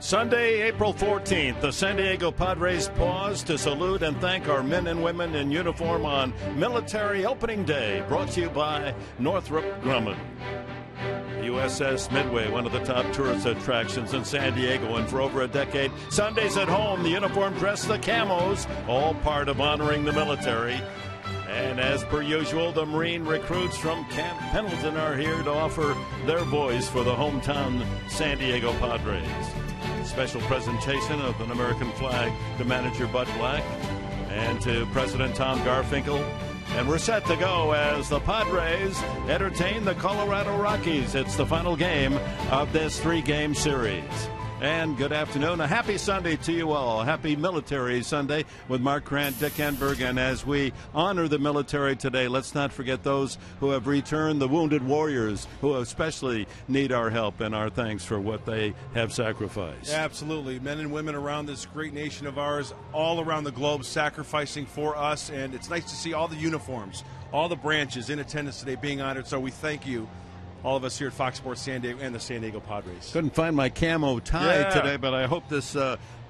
Sunday, April 14th, the San Diego Padres pause to salute and thank our men and women in uniform on Military Opening Day, brought to you by Northrop Grumman. USS Midway, one of the top tourist attractions in San Diego, and for over a decade, Sundays at home, the uniform dress, the camos, all part of honoring the military. And as per usual, the Marine recruits from Camp Pendleton are here to offer their voice for the hometown San Diego Padres. Special presentation of an American flag to manager Bud Black and to President Tom Garfinkel. And we're set to go as the Padres entertain the Colorado Rockies. It's the final game of this three-game series. And good afternoon. A happy Sunday to you all. Happy Military Sunday with Mark Grant, Dick Enberg. And as we honor the military today, let's not forget those who have returned, the wounded warriors who especially need our help and our thanks for what they have sacrificed. Absolutely. Men and women around this great nation of ours, all around the globe, sacrificing for us. And it's nice to see all the uniforms, all the branches in attendance today being honored. So we thank you, all of us here at Fox Sports San Diego and the San Diego Padres. Couldn't find my camo tie today, but I hope this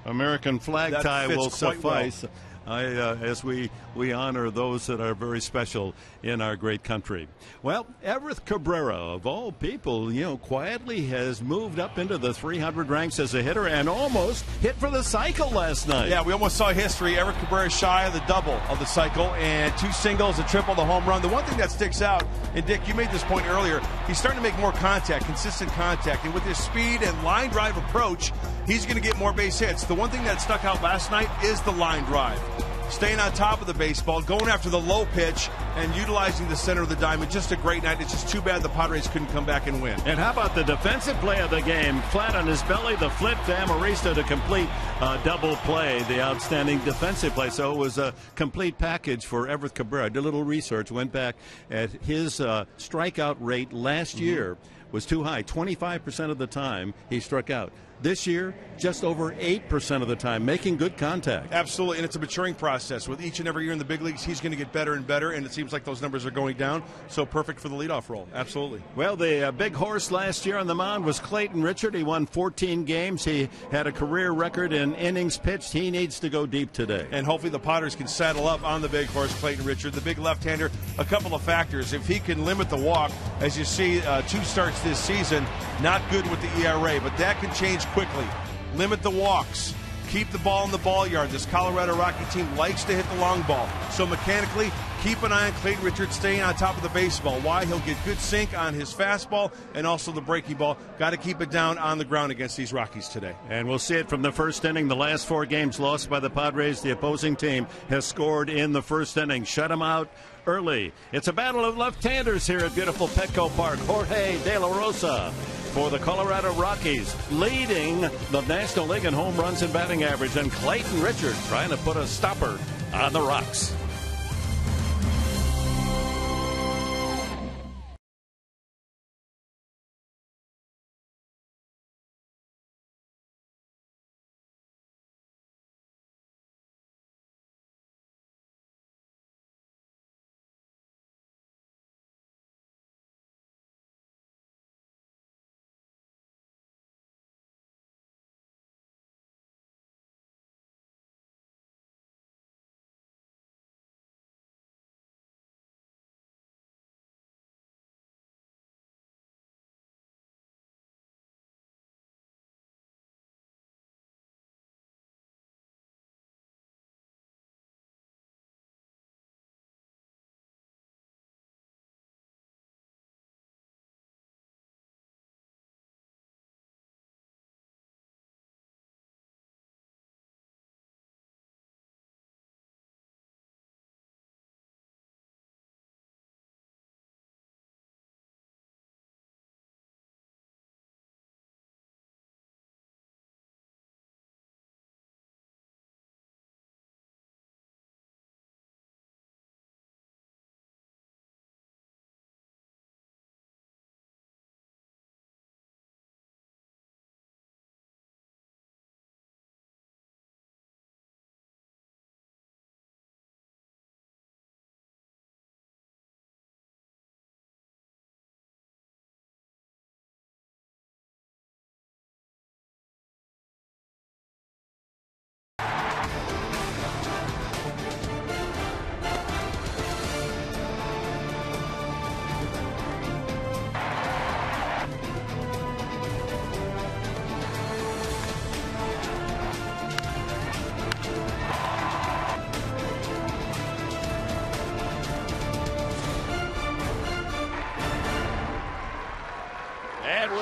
American flag tie will suffice as we honor those that are very special in our great country. Well, Everett Cabrera, of all people, quietly has moved up into the 300 ranks as a hitter and almost hit for the cycle last night. Yeah, we almost saw history. Everett Cabrera shy of the double of the cycle, and two singles, a triple, the home run. The one thing that sticks out, and Dick, you made this point earlier, he's starting to make more contact, consistent contact, and with his speed and line drive approach, he's going to get more base hits. The one thing that stuck out last night is the line drive. Staying on top of the baseball, going after the low pitch, and utilizing the center of the diamond. Just a great night. It's just too bad the Padres couldn't come back and win. And how about the defensive play of the game? Flat on his belly, the flip to Amarista to complete double play, the outstanding defensive play. So it was a complete package for Everett Cabrera. I did a little research, went back at his strikeout rate last year was too high. 25% of the time he struck out. This year, just over 8% of the time, making good contact. Absolutely, and it's a maturing process. With each and every year in the big leagues, he's going to get better and better, and it seems like those numbers are going down, so perfect for the leadoff role. Absolutely. Well, the big horse last year on the mound was Clayton Richard. He won 14 games. He had a career record in innings pitched. He needs to go deep today. And hopefully the Padres can saddle up on the big horse, Clayton Richard, the big left-hander. A couple of factors. If he can limit the walk, as you see, 2 starts this season, not good with the ERA, but that can change quickly. Limit the walks. Keep the ball in the ball yard. This Colorado Rocky team likes to hit the long ball. So mechanically, keep an eye on Clayton Richard staying on top of the baseball. Why? He'll get good sink on his fastball and also the breaking ball. Got to keep it down on the ground against these Rockies today. And we'll see it from the first inning. The last 4 games lost by the Padres. The opposing team has scored in the first inning. Shut them out early. It's a battle of left-handers here at beautiful Petco Park. Jorge De La Rosa for the Colorado Rockies, leading the National League in home runs and batting average, and Clayton Richard trying to put a stopper on the Rocks.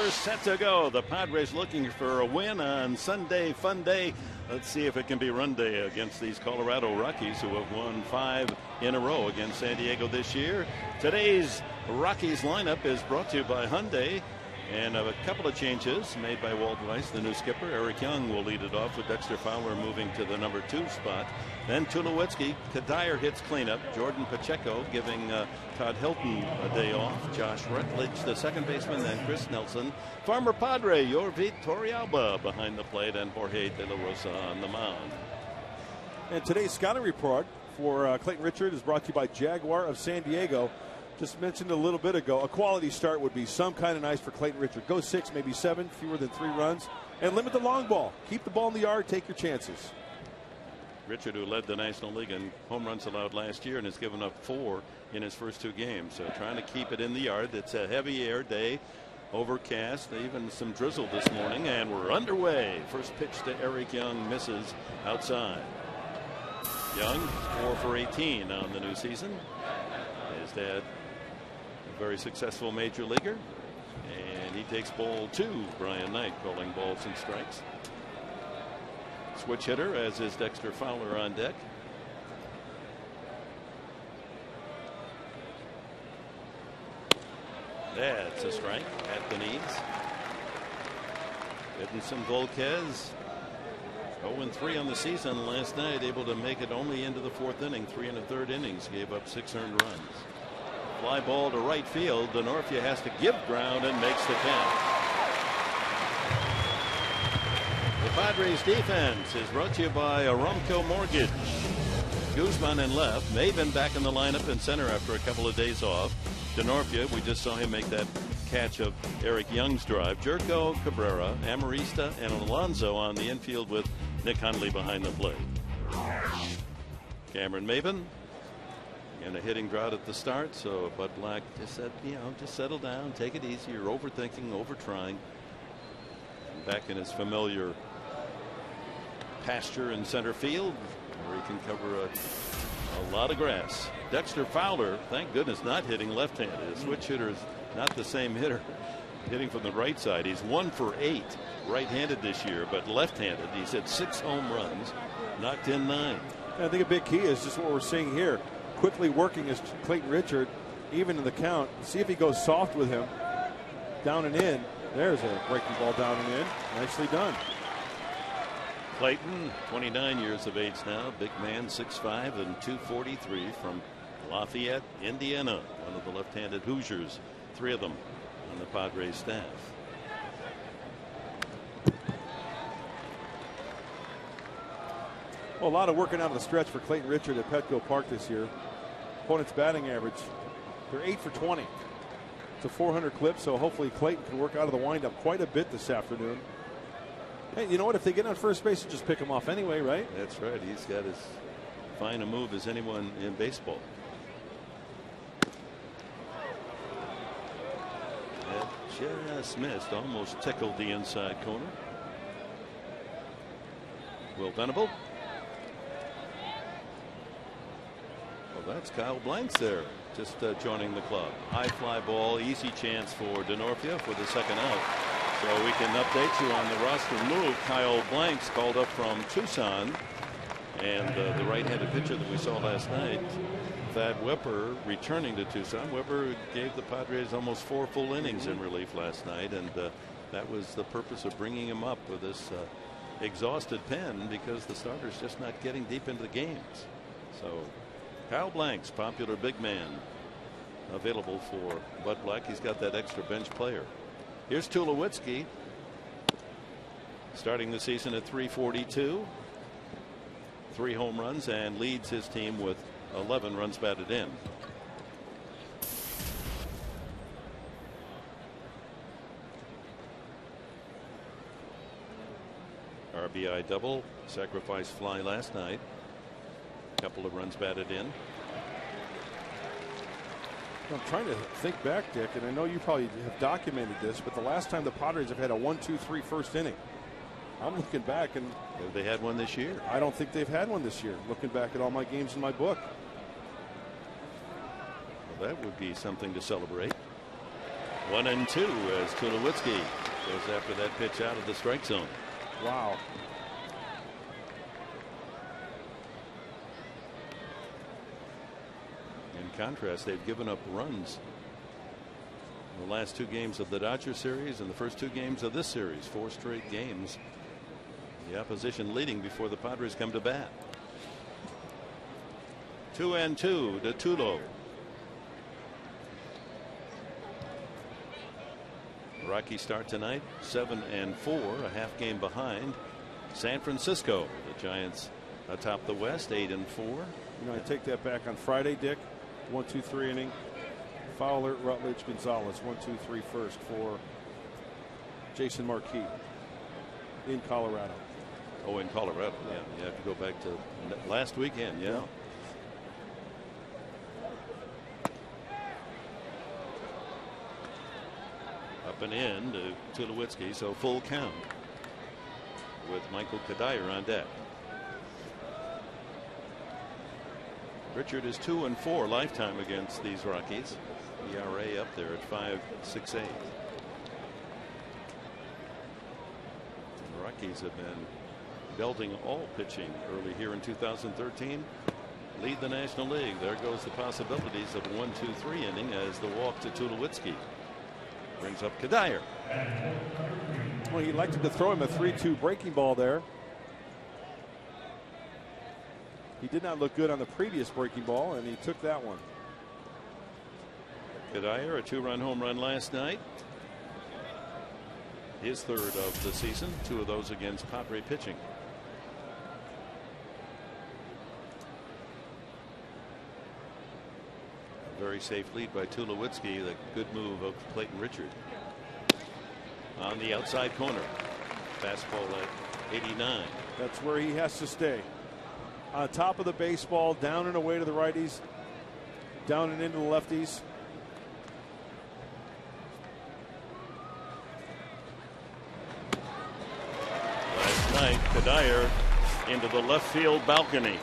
hour set to go. The Padres looking for a win on Sunday Fun Day. Let's see if it can be run day against these Colorado Rockies, who have won 5 in a row against San Diego this year. Today's Rockies lineup is brought to you by Hyundai. And a couple of changes made by Walt Weiss, the new skipper. Eric Young will lead it off with Dexter Fowler moving to the number 2 spot. Then Tulowitzki, Kadire hits cleanup. Jordan Pacheco giving Todd Hilton a day off. Josh Rutledge, the second baseman, then Chris Nelson. Farmer Padre, Yorvit Torrealba behind the plate, and Jorge De La Rosa on the mound. And today's scouting report for Clayton Richard is brought to you by Jaguar of San Diego. Just mentioned a little bit ago, a quality start would be some kind of nice for Clayton Richard. Go 6, maybe 7, fewer than 3 runs, and limit the long ball. Keep the ball in the yard, take your chances. Richard, who led the National League in home runs allowed last year and has given up 4 in his first 2 games. So trying to keep it in the yard. It's a heavy air day, overcast, even some drizzle this morning, and we're underway. First pitch to Eric Young, misses outside. Young, 4 for 18 on the new season. His dad, a very successful major leaguer, and he takes ball 2. Brian Knight calling balls and strikes. Switch hitter, as is Dexter Fowler on deck. That's a strike at the knees. Edinson Volquez, 0-3 on the season last night, able to make it only into the 4th inning. 3 1/3 innings, gave up 6 earned runs. Fly ball to right field. Denorfia has to give ground and makes the count. The Padres defense is brought to you by Aramco Mortgage. Guzman in left. Maven back in the lineup in center after a couple of days off. Denorfia, we just saw him make that catch of Eric Young's drive. Jerko, Cabrera, Amarista, and Alonso on the infield with Nick Hundley behind the plate. Cameron Maven in a hitting drought at the start, so Bud Black just said, just settle down, take it easy. You're overthinking, overtrying. Back in his familiar pasture in center field, where he can cover a lot of grass. Dexter Fowler, thank goodness, not hitting left-handed. His switch hitter is not the same hitter, hitting from the right side. He's 1 for 8 right-handed this year, but left-handed. He's hit 6 home runs, knocked in 9. I think a big key is just what we're seeing here. Quickly working as Clayton Richard, even in the count. See if he goes soft with him. Down and in. There's a breaking ball down and in. Nicely done. Clayton, 29 years of age now. Big man, 6'5" and 243 from Lafayette, Indiana. One of the left-handed Hoosiers. 3 of them on the Padres staff. Well, a lot of working out of the stretch for Clayton Richard at Petco Park this year. Opponent's batting average, they're 8 for 20. It's a 400 clip, so hopefully Clayton can work out of the windup quite a bit this afternoon. Hey, you know what? If they get on first base, just pick him off anyway, right? That's right. He's got as fine a move as anyone in baseball. That just missed, almost tickled the inside corner. Will Venable. Well, that's Kyle Blanks there, just joining the club. High fly ball, easy chance for Denorfia for the second out. So we can update you on the roster move. Kyle Blanks called up from Tucson, and the right-handed pitcher that we saw last night, Thad Whipper, returning to Tucson. Whipper gave the Padres almost 4 full innings in relief last night, and that was the purpose of bringing him up with this exhausted pen, because the starter's just not getting deep into the games. So Kyle Blanks, popular big man, available for Bud Black. He's got that extra bench player. Here's Tulowitzki, starting the season at 342, 3 home runs, and leads his team with 11 runs batted in. RBI double, sacrifice fly last night. Couple of runs batted in. I'm trying to think back, Dick, and I know you probably have documented this, but the last time the Padres have had a 1-2-3 first inning, I'm looking back, and have they had one this year? I don't think they've had one this year. Looking back at all my games in my book. Well, that would be something to celebrate. 1-2 as Tulowitzki goes after that pitch out of the strike zone. Wow. In contrast, they've given up runs in the last 2 games of the Dodger series and the first 2 games of this series. 4 straight games. The opposition leading before the Padres come to bat. 2-2 to Tulo. Rocky start tonight, 7-4, a half game behind San Francisco. The Giants atop the West, 8-4. You know, I take that back. On Friday, Dick, 1-2-3 inning. Fowler, Rutledge, Gonzalez, 1-2-3 first for Jason Marquis in Colorado. Oh, in Colorado, yeah. You have to go back to last weekend, yeah. Up and in to Tulowitzki, so full count with Michael Kadire on deck. Richard is 2-4 lifetime against these Rockies. ERA up there at 5.68. The Rockies have been belting all pitching early here in 2013. Lead the National League. There goes the possibilities of a 1-2-3 inning as the walk to Tulowitzki brings up Kadire. Well, he elected to throw him a 3-2 breaking ball there. He did not look good on the previous breaking ball, and he took that one. Kadire, a 2-run home run last night. His 3rd of the season, 2 of those against Padre pitching. A very safe lead by Tulowitzki. The good move of Clayton Richard. On the outside corner. Fastball at 89. That's where he has to stay. On top of the baseball, down and away to the righties, down and into the lefties. Last night, Kadire into the left field balcony.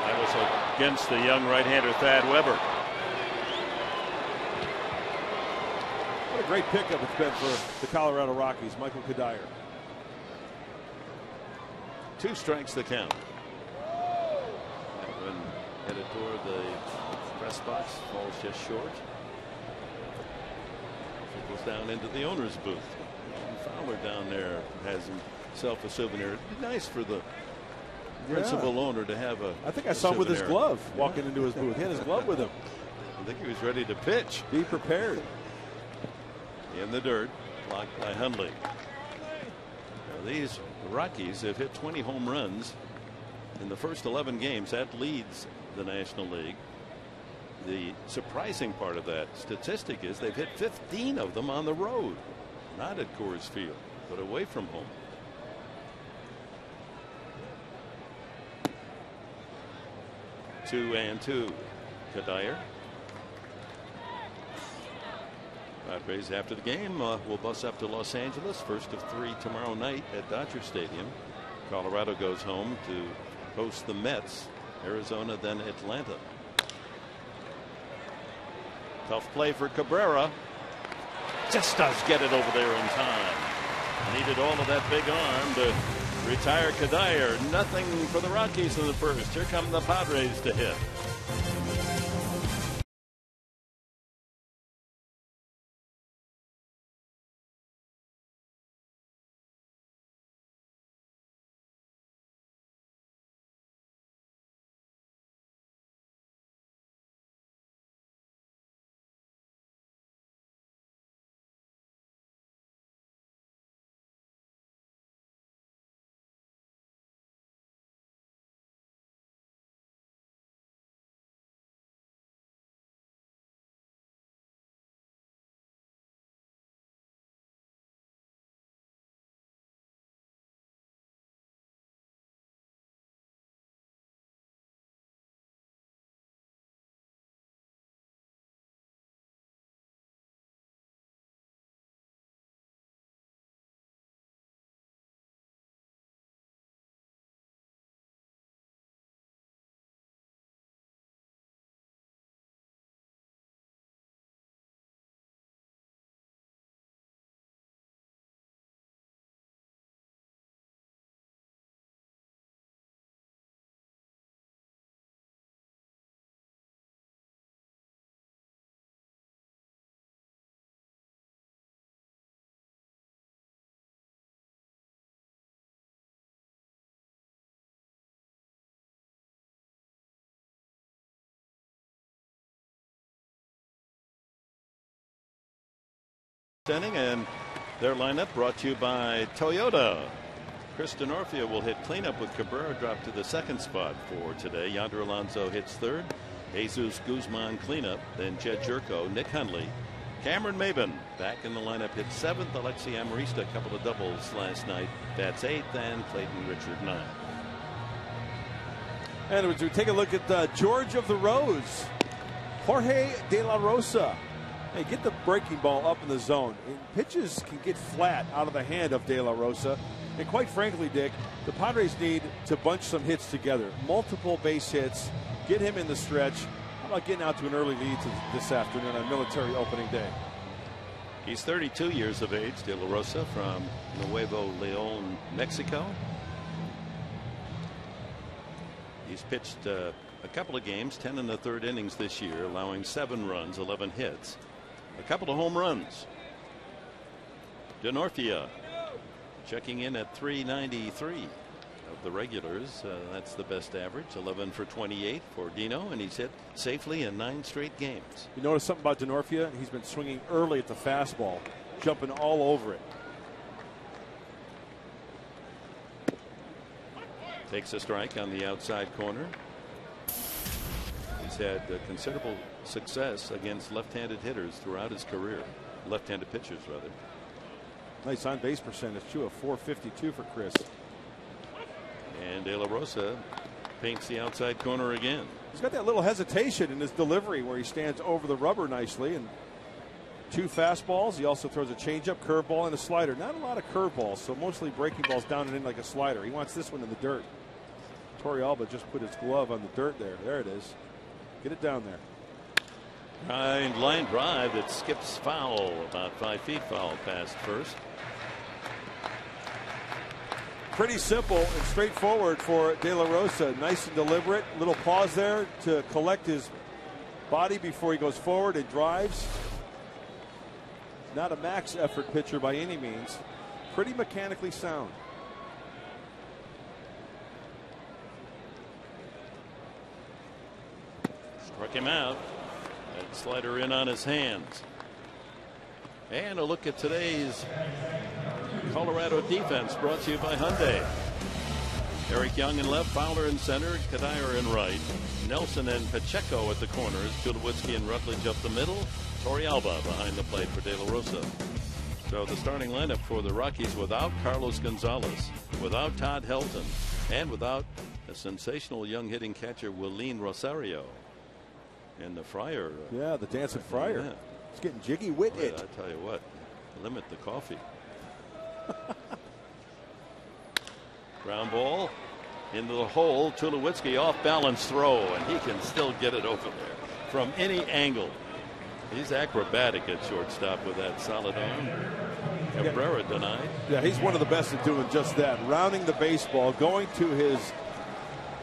That was against the young right-hander Thad Weber. What a great pickup it's been for the Colorado Rockies, Michael Kadire. 2 strikes the count. When headed toward the press box, falls just short. It goes down into the owner's booth. And Fowler down there has himself a souvenir. It'd be nice for the principal owner to have a. I think I saw him with his glove walking into his booth. He had his glove with him. I think he was ready to pitch. Be prepared. In the dirt, blocked by Hundley. Now these Rockies have hit 20 home runs in the first 11 games. That leads the National League. The surprising part of that statistic is they've hit 15 of them on the road, not at Coors Field, but away from home. Two and two. Kadire. Padres after the game will bus up to Los Angeles. First of 3 tomorrow night at Dodger Stadium. Colorado goes home to host the Mets. Arizona, then Atlanta. Tough play for Cabrera. Just does get it over there in time. Needed all of that big arm to retire Kadire. Nothing for the Rockies in the first. Here come the Padres to hit. inning, and their lineup brought to you by Toyota. Chris Denorfia will hit cleanup with Cabrera dropped to the second spot for today. Yonder Alonso hits third. Jesus Guzman cleanup. Then Jed Jerko, Nick Hundley, Cameron Maben back in the lineup hit seventh. Alexi Amarista a couple of doubles last night. That's eighth, and Clayton Richard ninth. And as we take a look at George of the Rose, Jorge De La Rosa. Hey, get the breaking ball up in the zone. And pitches can get flat out of the hand of De La Rosa. And quite frankly, Dick, the Padres need to bunch some hits together. Multiple base hits. Get him in the stretch. How about getting out to an early lead this afternoon on military opening day? He's 32 years of age, De La Rosa, from Nuevo Leon, Mexico. He's pitched a couple of games, 10 in the third innings this year, allowing 7 runs, 11 hits, a couple of home runs. Denorfia checking in at 393 of the regulars. That's the best average. 11 for 28 for Dino, and he's hit safely in 9 straight games. You notice something about Denorfia? He's been swinging early at the fastball, jumping all over it. Takes a strike on the outside corner. He's had considerable success against left-handed hitters throughout his career. Left-handed pitchers, rather. Nice on-base percentage, too, of .452 for Chris. And De La Rosa paints the outside corner again. He's got that little hesitation in his delivery where he stands over the rubber nicely. And 2 fastballs. He also throws a changeup, curveball, and a slider. Not a lot of curveballs, so mostly breaking balls down and in like a slider. He wants this one in the dirt. Torrealba just put his glove on the dirt there. There it is. Get it down there. Line drive that skips foul, about 5 feet foul past first. Pretty simple and straightforward for De La Rosa. Nice and deliberate. Little pause there to collect his body before he goes forward and drives. Not a max effort pitcher by any means. Pretty mechanically sound. Struck him out. That slider in on his hands. And a look at today's Colorado defense brought to you by Hyundai. Eric Young in left, Fowler in center, Kadire in right, Nelson and Pacheco at the corners, Tulowitzki and Rutledge up the middle, Torrealba behind the plate for De La Rosa. So the starting lineup for the Rockies without Carlos Gonzalez, without Todd Helton, and without a sensational young hitting catcher Willeen Rosario. And the Friar. Yeah, the dancing Friar. Yeah. It's getting jiggy with it. I tell you what, limit the coffee. Ground ball into the hole. Tulowitzki off balance throw, and he can still get it over there from any angle. He's acrobatic at shortstop with that solid arm. Cabrera denied. Yeah, he's one of the best at doing just that. Rounding the baseball, going to his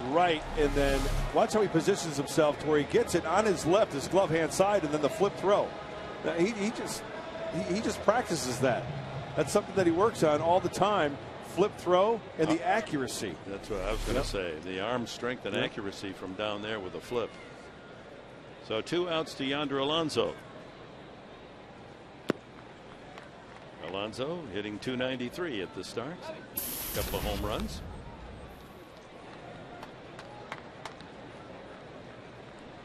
right, and then watch how he positions himself to where he gets it on his left, his glove hand side, and then the flip throw. He just practices that. That's something that he works on all the time. Flip throw and the accuracy. That's what I was going to say. The arm strength and accuracy from down there with the flip. So 2 outs to Yonder Alonso. Alonso hitting .293 at the start. A couple of home runs.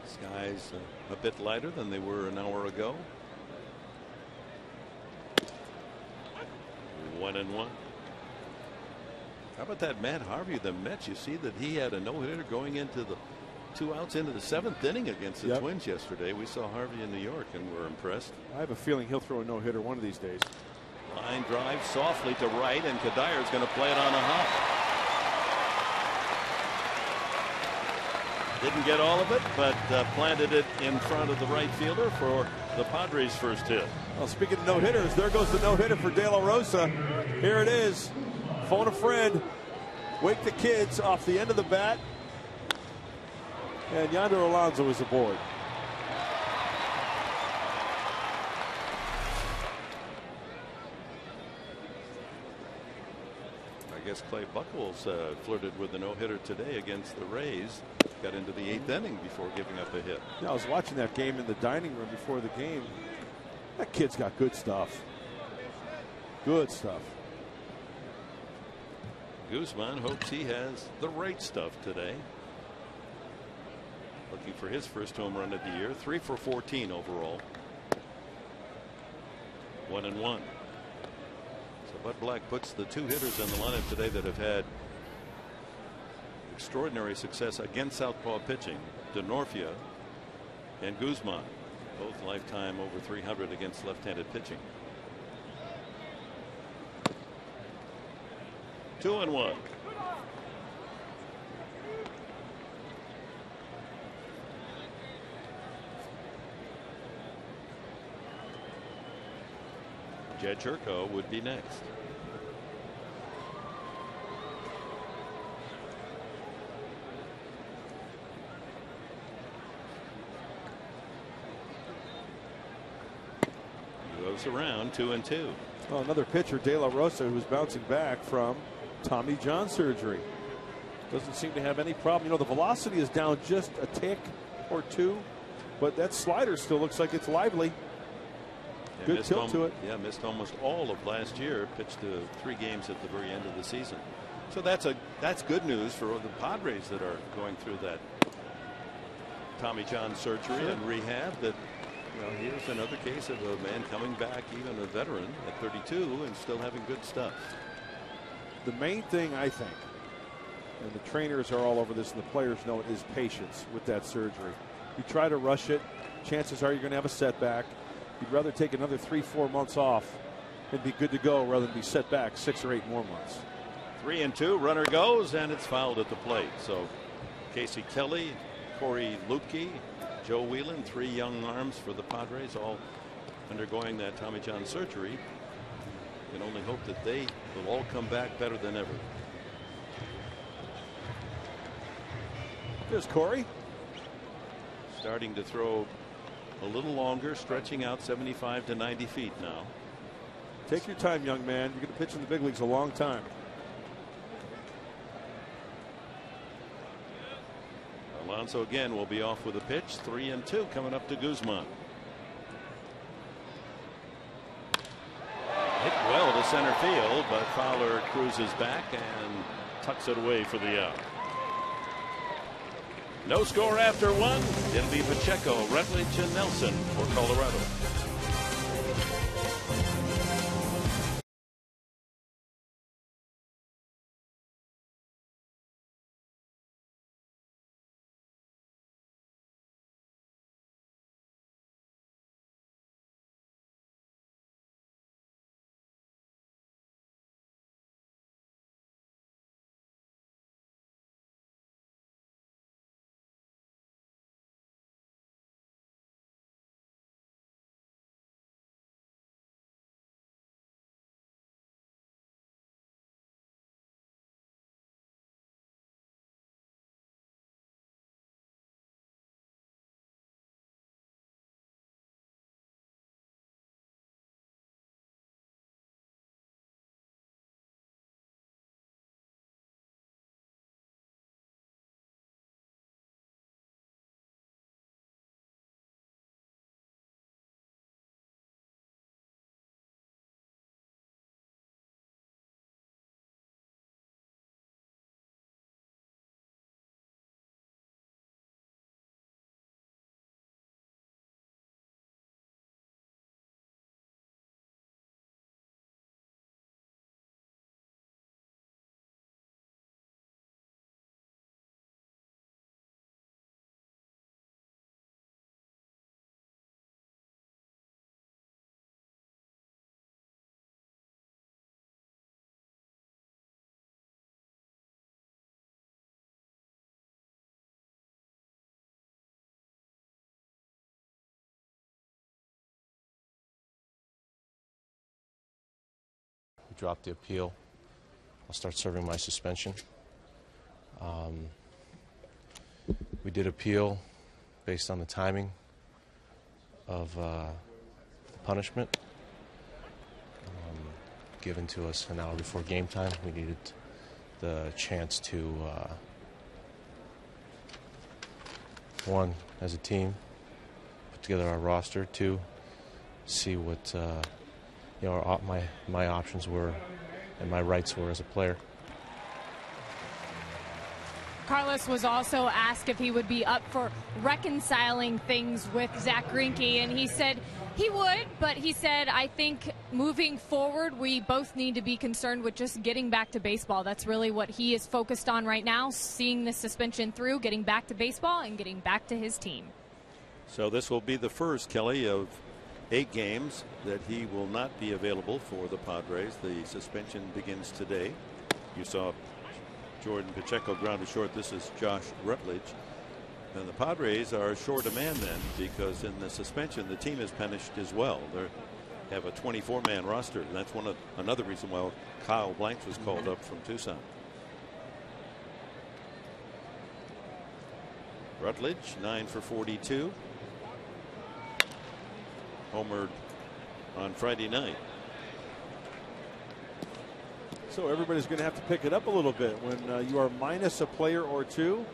Skies a bit lighter than they were an hour ago. 1-1. How about that Matt Harvey, the Mets? You see that he had a no-hitter going into the 2 outs into the 7th inning against the Twins yesterday. We saw Harvey in New York and were impressed. I have a feeling he'll throw a no-hitter one of these days. Line drive softly to right, and Kadire is going to play it on a hop. Didn't get all of it, but planted it in front of the right fielder for the Padres' first hit. Well, speaking of no-hitters, there goes the no-hitter for De La Rosa. Here it is. Phone a friend. Wake the kids off the end of the bat. And Yonder Alonso is aboard. I guess Clay Buchholz flirted with a no-hitter today against the Rays. Got into the 8th inning before giving up a hit. Yeah, I was watching that game in the dining room before the game. That kid's got good stuff. Good stuff. Guzman hopes he has the right stuff today. Looking for his first home run of the year. 3 for 14 overall. 1-1. So Bud Black puts the 2 hitters in the lineup today that have had extraordinary success against southpaw pitching. DeNorfia and Guzman, both lifetime over 300 against left-handed pitching. 2-1. Jed Jerko would be next. He goes around 2-2. Oh, another pitcher, De La Rosa, who's bouncing back from Tommy John surgery. Doesn't seem to have any problem. You know, the velocity is down just a tick or two, but that slider still looks like it's lively. Good tilt to it. Yeah, missed almost all of last year. Pitched 3 games at the very end of the season. So that's good news for the Padres that are going through that Tommy John surgery and rehab. That, you know, here's another case of a man coming back, even a veteran at 32, and still having good stuff. The main thing, I think, and the trainers are all over this and the players know it, is patience with that surgery. You try to rush it, chances are you're going to have a setback. You'd rather take another 3-4 months off and be good to go rather than be set back 6 or 8 more months. 3-2, runner goes, and it's fouled at the plate. So Casey Kelly, Corey Lutke, Joe Whelan, 3 young arms for the Padres, all undergoing that Tommy John surgery. You can only hope that they will all come back better than ever. There's Corey. Starting to throw a little longer, stretching out 75 to 90 feet now. Take your time, young man. You're going to pitch in the big leagues a long time. Alonso again will be off with a pitch. 3-2 coming up to Guzman. Hit well to center field, but Fowler cruises back and tucks it away for the out. No score after 1. It'll be Pacheco, Rutledge, and Nelson for Colorado. Drop the appeal. I'll start serving my suspension. We did appeal based on the timing of the punishment given to us an hour before game time. We needed the chance to, one, as a team, put together our roster. 2, see what my options were and my rights were as a player. Carlos was also asked if he would be up for reconciling things with Zach Greinke, and he said he would, but he said, I think moving forward, we both need to be concerned with just getting back to baseball. That's really what he is focused on right now, seeing this suspension through, getting back to baseball, and getting back to his team. So this will be the first, Kelly, of 8 games that he will not be available for the Padres. The suspension begins today. You saw Jordan Pacheco grounded short. This is Josh Rutledge. And the Padres are short a man then, because in the suspension the team is punished as well. They have a 24-man roster. And that's another reason why Kyle Blanks was called up from Tucson. Rutledge 9 for 42. Homered on Friday night. So everybody's going to have to pick it up a little bit when you are minus a player or two.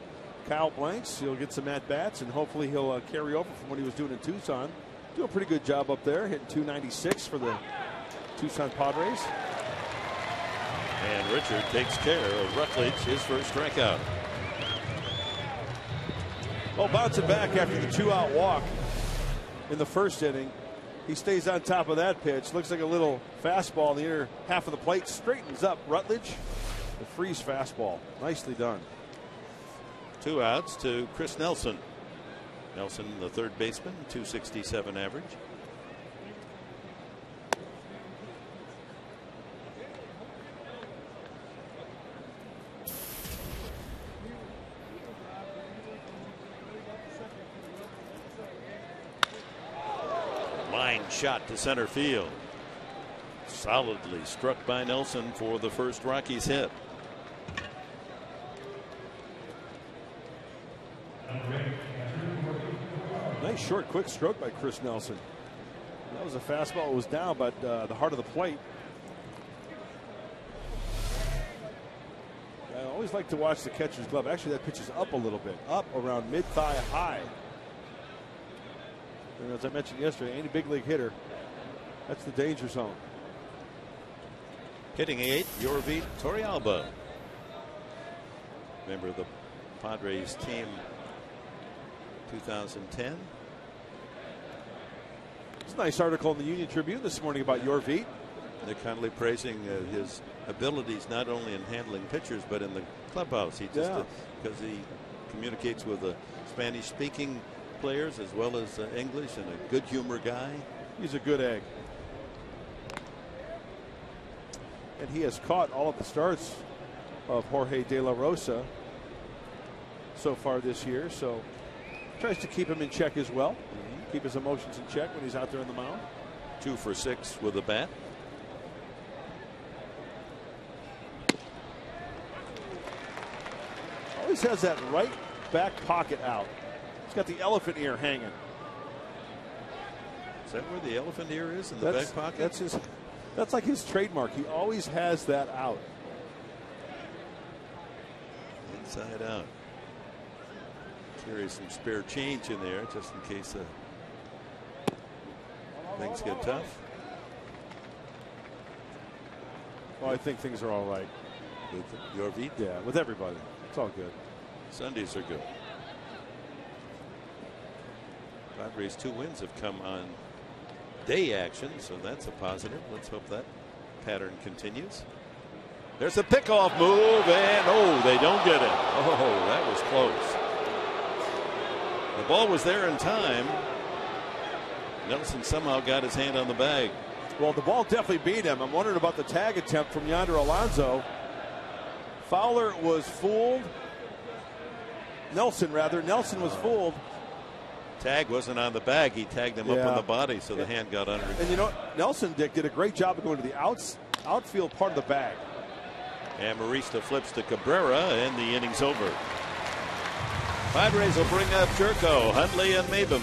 Kyle Blanks, he'll get some at-bats, and hopefully he'll carry over from what he was doing in Tucson. Do a pretty good job up there, hitting .296 for the Tucson Padres. And Richard takes care of Rutledge, his first strikeout. Oh, bouncing back after the 2-out walk in the first inning. He stays on top of that pitch. Looks like a little fastball in the inner half of the plate. Straightens up Rutledge. The freeze fastball. Nicely done. 2 outs to Chris Nelson. Nelson, the third baseman, .267 average. Line shot to center field. Solidly struck by Nelson for the first Rockies hit. Nice short, quick stroke by Chris Nelson. That was a fastball. It was down, but the heart of the plate. I always like to watch the catcher's glove. Actually, that pitch is up a little bit, up around mid-thigh high. And as I mentioned yesterday, any big league hitter, that's the danger zone. Hitting 8, Yorvi Torrealba. Member of the Padres team 2010. It's a nice article in the Union Tribune this morning about Yorvi. They're kindly praising his abilities not only in handling pitchers but in the clubhouse. He just because he communicates with the Spanish-speaking players as well as English, and a good humor guy. He's a good egg. And he has caught all of the starts of Jorge De La Rosa so far this year, so tries to keep him in check as well. Keep his emotions in check when he's out there on the mound. 2 for 6 with a bat. Always has that right back pocket out. He's got the elephant ear hanging. Is that where the elephant ear is, in the back pocket? That's like his trademark. He always has that out. Inside out. Carries some spare change in there just in case things get tough. Well, I think things are all right. With Yorvi? Yeah, with everybody. It's all good. Sundays are good. Padres' 2 wins have come on day action, so that's a positive. Let's hope that pattern continues. There's a pickoff move, and they don't get it. Oh, that was close. The ball was there in time. Nelson somehow got his hand on the bag. Well, the ball definitely beat him. I'm wondering about the tag attempt from Yonder Alonso. Fowler was fooled. Nelson was fooled. Tag wasn't on the bag. He tagged him up on the body, so the hand got under. And you know, Nelson, Dick, did a great job of going to the outfield part of the bag. And Marista flips to Cabrera, and the inning's over. Padres will bring up Jerko, Huntley, and Mabum.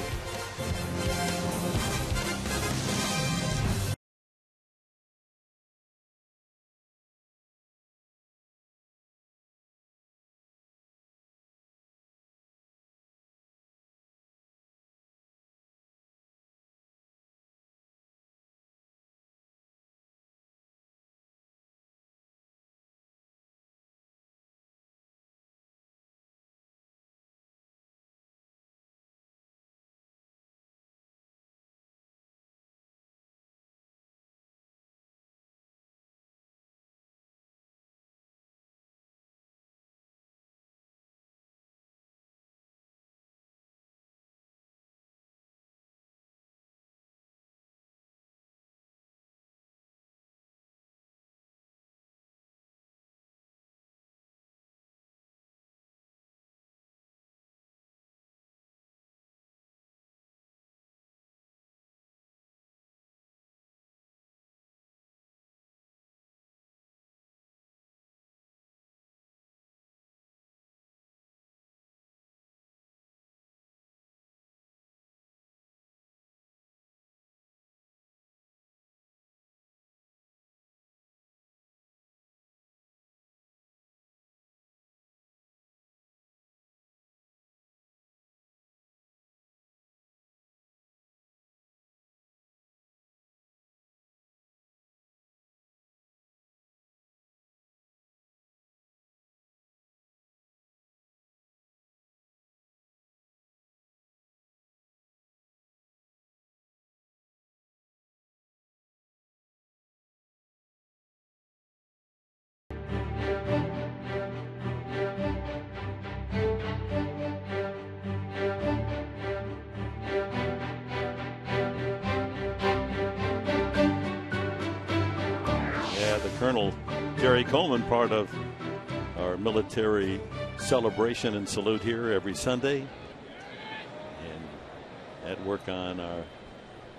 Colonel Jerry Coleman, part of our military celebration and salute here every Sunday, and at work on our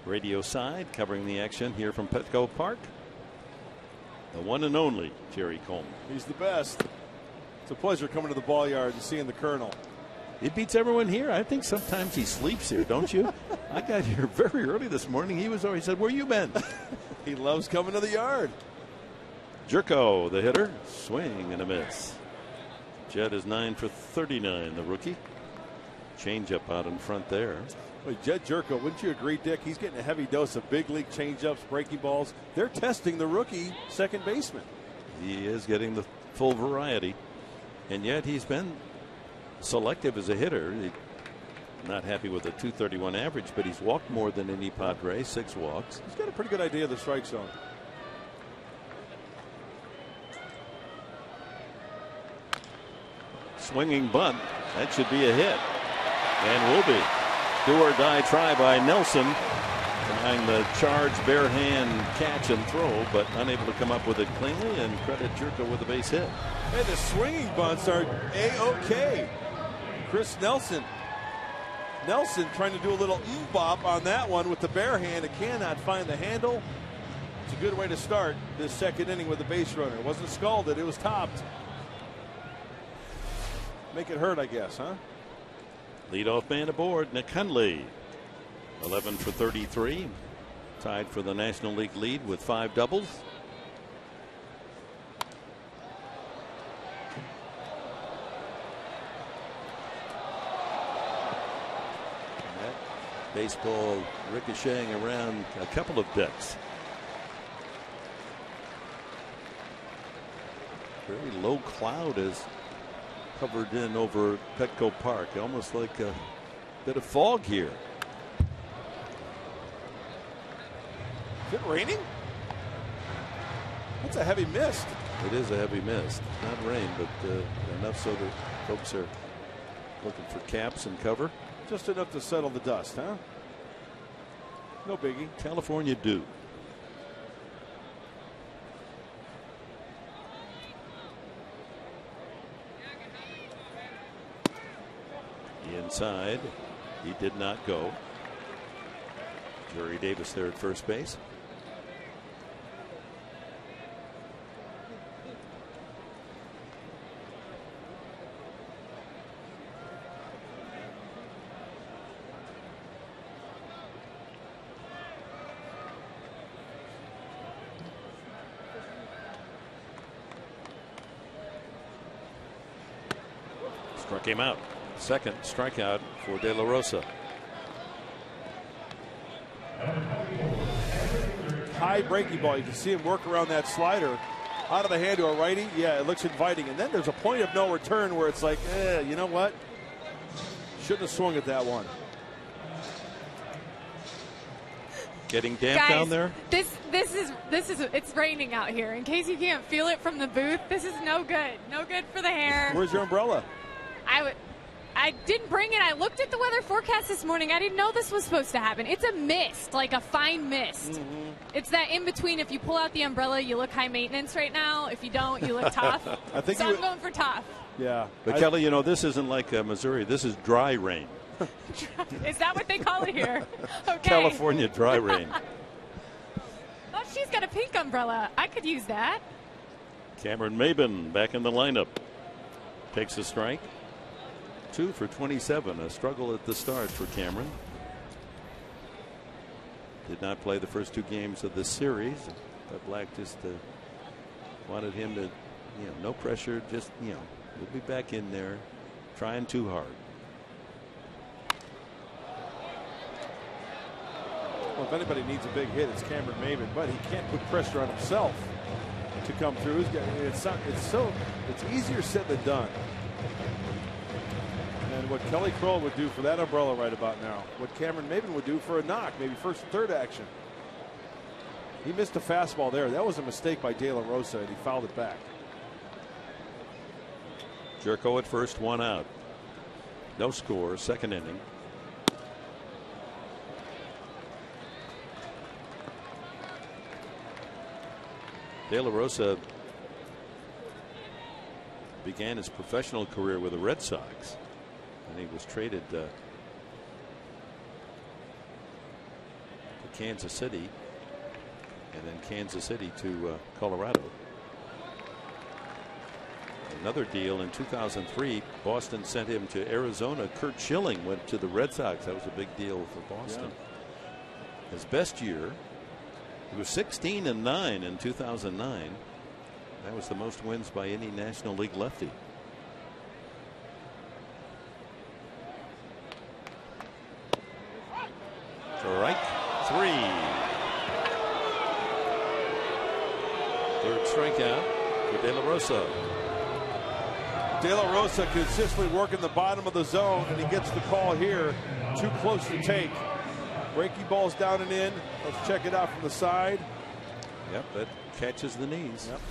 radio side covering the action here from Petco Park. The one and only Jerry Coleman. He's the best. It's a pleasure coming to the ball yard and seeing the Colonel. He beats everyone here. I think sometimes he sleeps here, don't you? I got here very early this morning. He said, "Where you been?" He loves coming to the yard. Jerko, the hitter, swing and a miss. Jed is 9 for 39, the rookie. Changeup out in front there. Well, Jed Jerko, wouldn't you agree, Dick? He's getting a heavy dose of big league changeups, breaking balls. They're testing the rookie second baseman. He is getting the full variety, and yet he's been selective as a hitter. He's not happy with a 231 average, but he's walked more than any Padre, 6 walks. He's got a pretty good idea of the strike zone. Swinging bunt. That should be a hit, and will be. Do or die try by Nelson, trying the charge bare hand catch and throw, but unable to come up with it cleanly, and credit Jerko with a base hit. Hey, the swinging bunts are A-OK. Chris Nelson trying to do a little bop on that one with the bare hand. It cannot find the handle. It's a good way to start this second inning with a base runner. It wasn't scalded, it was topped. Make it hurt, I guess, huh? Leadoff man aboard, Nick Hundley. 11 for 33. Tied for the National League lead with 5 doubles. That baseball ricocheting around a couple of decks. Very low cloud is covered in over Petco Park, almost like a bit of fog here. Is it raining? That's a heavy mist. It is a heavy mist. Not rain, but enough so that folks are looking for caps and cover. Just enough to settle the dust, huh? No biggie. California dew. Inside, he did not go. Jerry Davis there at first base. Struck him out. Second strikeout for De La Rosa. High breaking ball. You can see him work around that slider. Out of the hand to a righty. Yeah, it looks inviting. And then there's a point of no return where it's like, you know what? Shouldn't have swung at that one. Getting damp Guys, down there. This is it's raining out here. In case you can't feel it from the booth, this is no good. No good for the hair. Where's your umbrella? I didn't bring it. I looked at the weather forecast this morning. I didn't know this was supposed to happen. It's a mist, like a fine mist. Mm-hmm. It's that in between. If you pull out the umbrella, you look high maintenance right now. If you don't, you look tough. I'm going for tough. Yeah. But Kelly, you know, this isn't like Missouri. This is dry rain. Is that what they call it here? Okay. California dry rain. Oh, she's got a pink umbrella. I could use that. Cameron Maben back in the lineup. Takes a strike. 2 for 27. A struggle at the start for Cameron. Did not play the first 2 games of the series. But Black just wanted him to, no pressure. Just, we'll be back in there trying too hard. Well, if anybody needs a big hit, it's Cameron Maben, but he can't put pressure on himself to come through. It's easier said than done. And what Kelly Kroll would do for that umbrella right about now, what Cameron Maben would do for a knock, maybe first and third action. He missed a fastball there. That was a mistake by De La Rosa, and he fouled it back. Jerko at first, 1 out. No score, second inning. De La Rosa began his professional career with the Red Sox, and he was traded to Kansas City, and then Kansas City to Colorado. Another deal in 2003, Boston sent him to Arizona. Curt Schilling went to the Red Sox. That was a big deal for Boston. Yeah. His best year, he was 16-9 in 2009. That was the most wins by any National League lefty. Strike 3. Third strikeout for De La Rosa. De La Rosa consistently working the bottom of the zone, and he gets the call here. Too close to take. Breaking balls down and in. Let's check it out from the side. Yep, that catches the knees. Yep.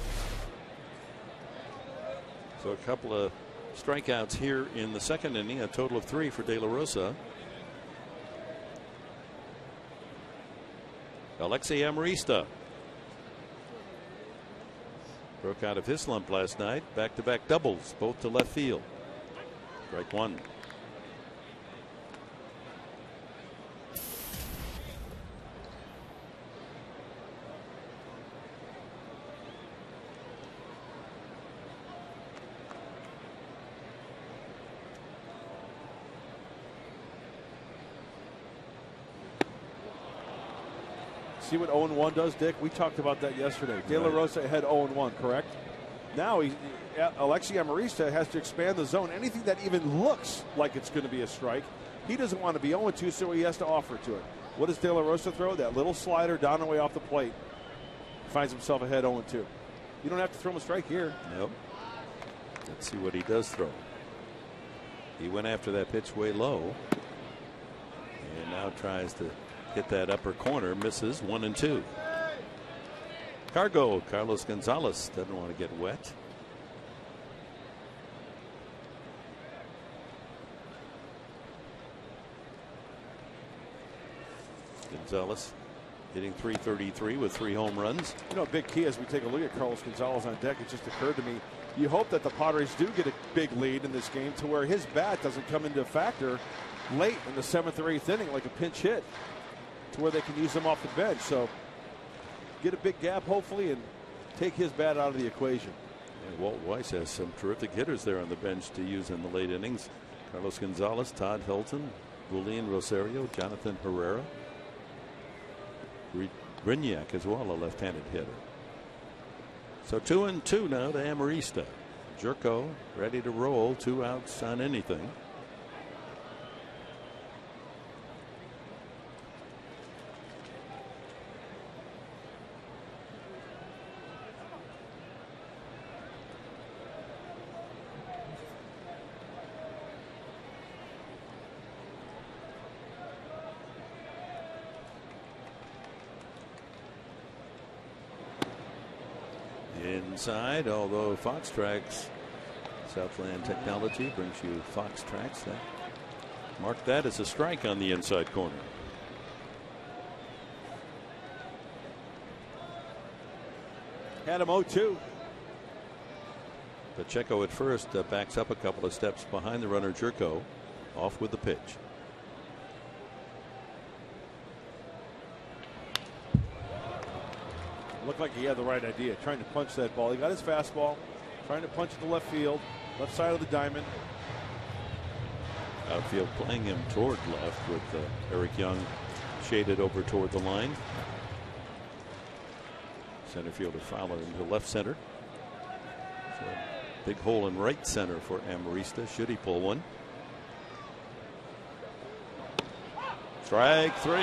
So a couple of strikeouts here in the second inning, a total of 3 for De La Rosa. Alexei Amarista broke out of his slump last night. Back-to-back doubles, both to left field. Strike 1. See what 0-1 does, Dick? We talked about that yesterday. De La Rosa had 0-1, correct? Now Alexei Amarista has to expand the zone. Anything that even looks like it's going to be a strike, he doesn't want to be 0-2, so he has to offer to it. What does De La Rosa throw? That little slider down and away off the plate. Finds himself ahead 0-2. You don't have to throw him a strike here. Nope. Let's see what he does throw. He went after that pitch way low, and now tries to hit that upper corner, misses. 1-2. Carlos Gonzalez doesn't want to get wet. Gonzalez hitting .333 with 3 home runs. You know, a big key as we take a look at Carlos Gonzalez on deck, it just occurred to me, you hope that the Padres do get a big lead in this game to where his bat doesn't come into a factor late in the 7th or 8th inning like a pinch hit, to where they can use him off the bench. So get a big gap hopefully and take his bat out of the equation. And Walt Weiss has some terrific hitters there on the bench to use in the late innings. Carlos Gonzalez, Todd Hilton, Julian Rosario, Jonathan Herrera, Brignac as well, a left-handed hitter. So 2-2 now to Amarista. Jerko ready to roll, 2 outs on anything. Inside, although Fox Tracks, Southland Technology brings you Fox Tracks. Mark that as a strike on the inside corner. Had him 0-2. Pacheco at first backs up a couple of steps behind the runner. Jerko off with the pitch. Looked like he had the right idea, trying to punch that ball. He got his fastball, trying to punch it to left field, left side of the diamond. Outfield playing him toward left with Eric Young shaded over toward the line. Center fielder Fowler into left center. So big hole in right center for Amarista. Should he pull one? Strike 3.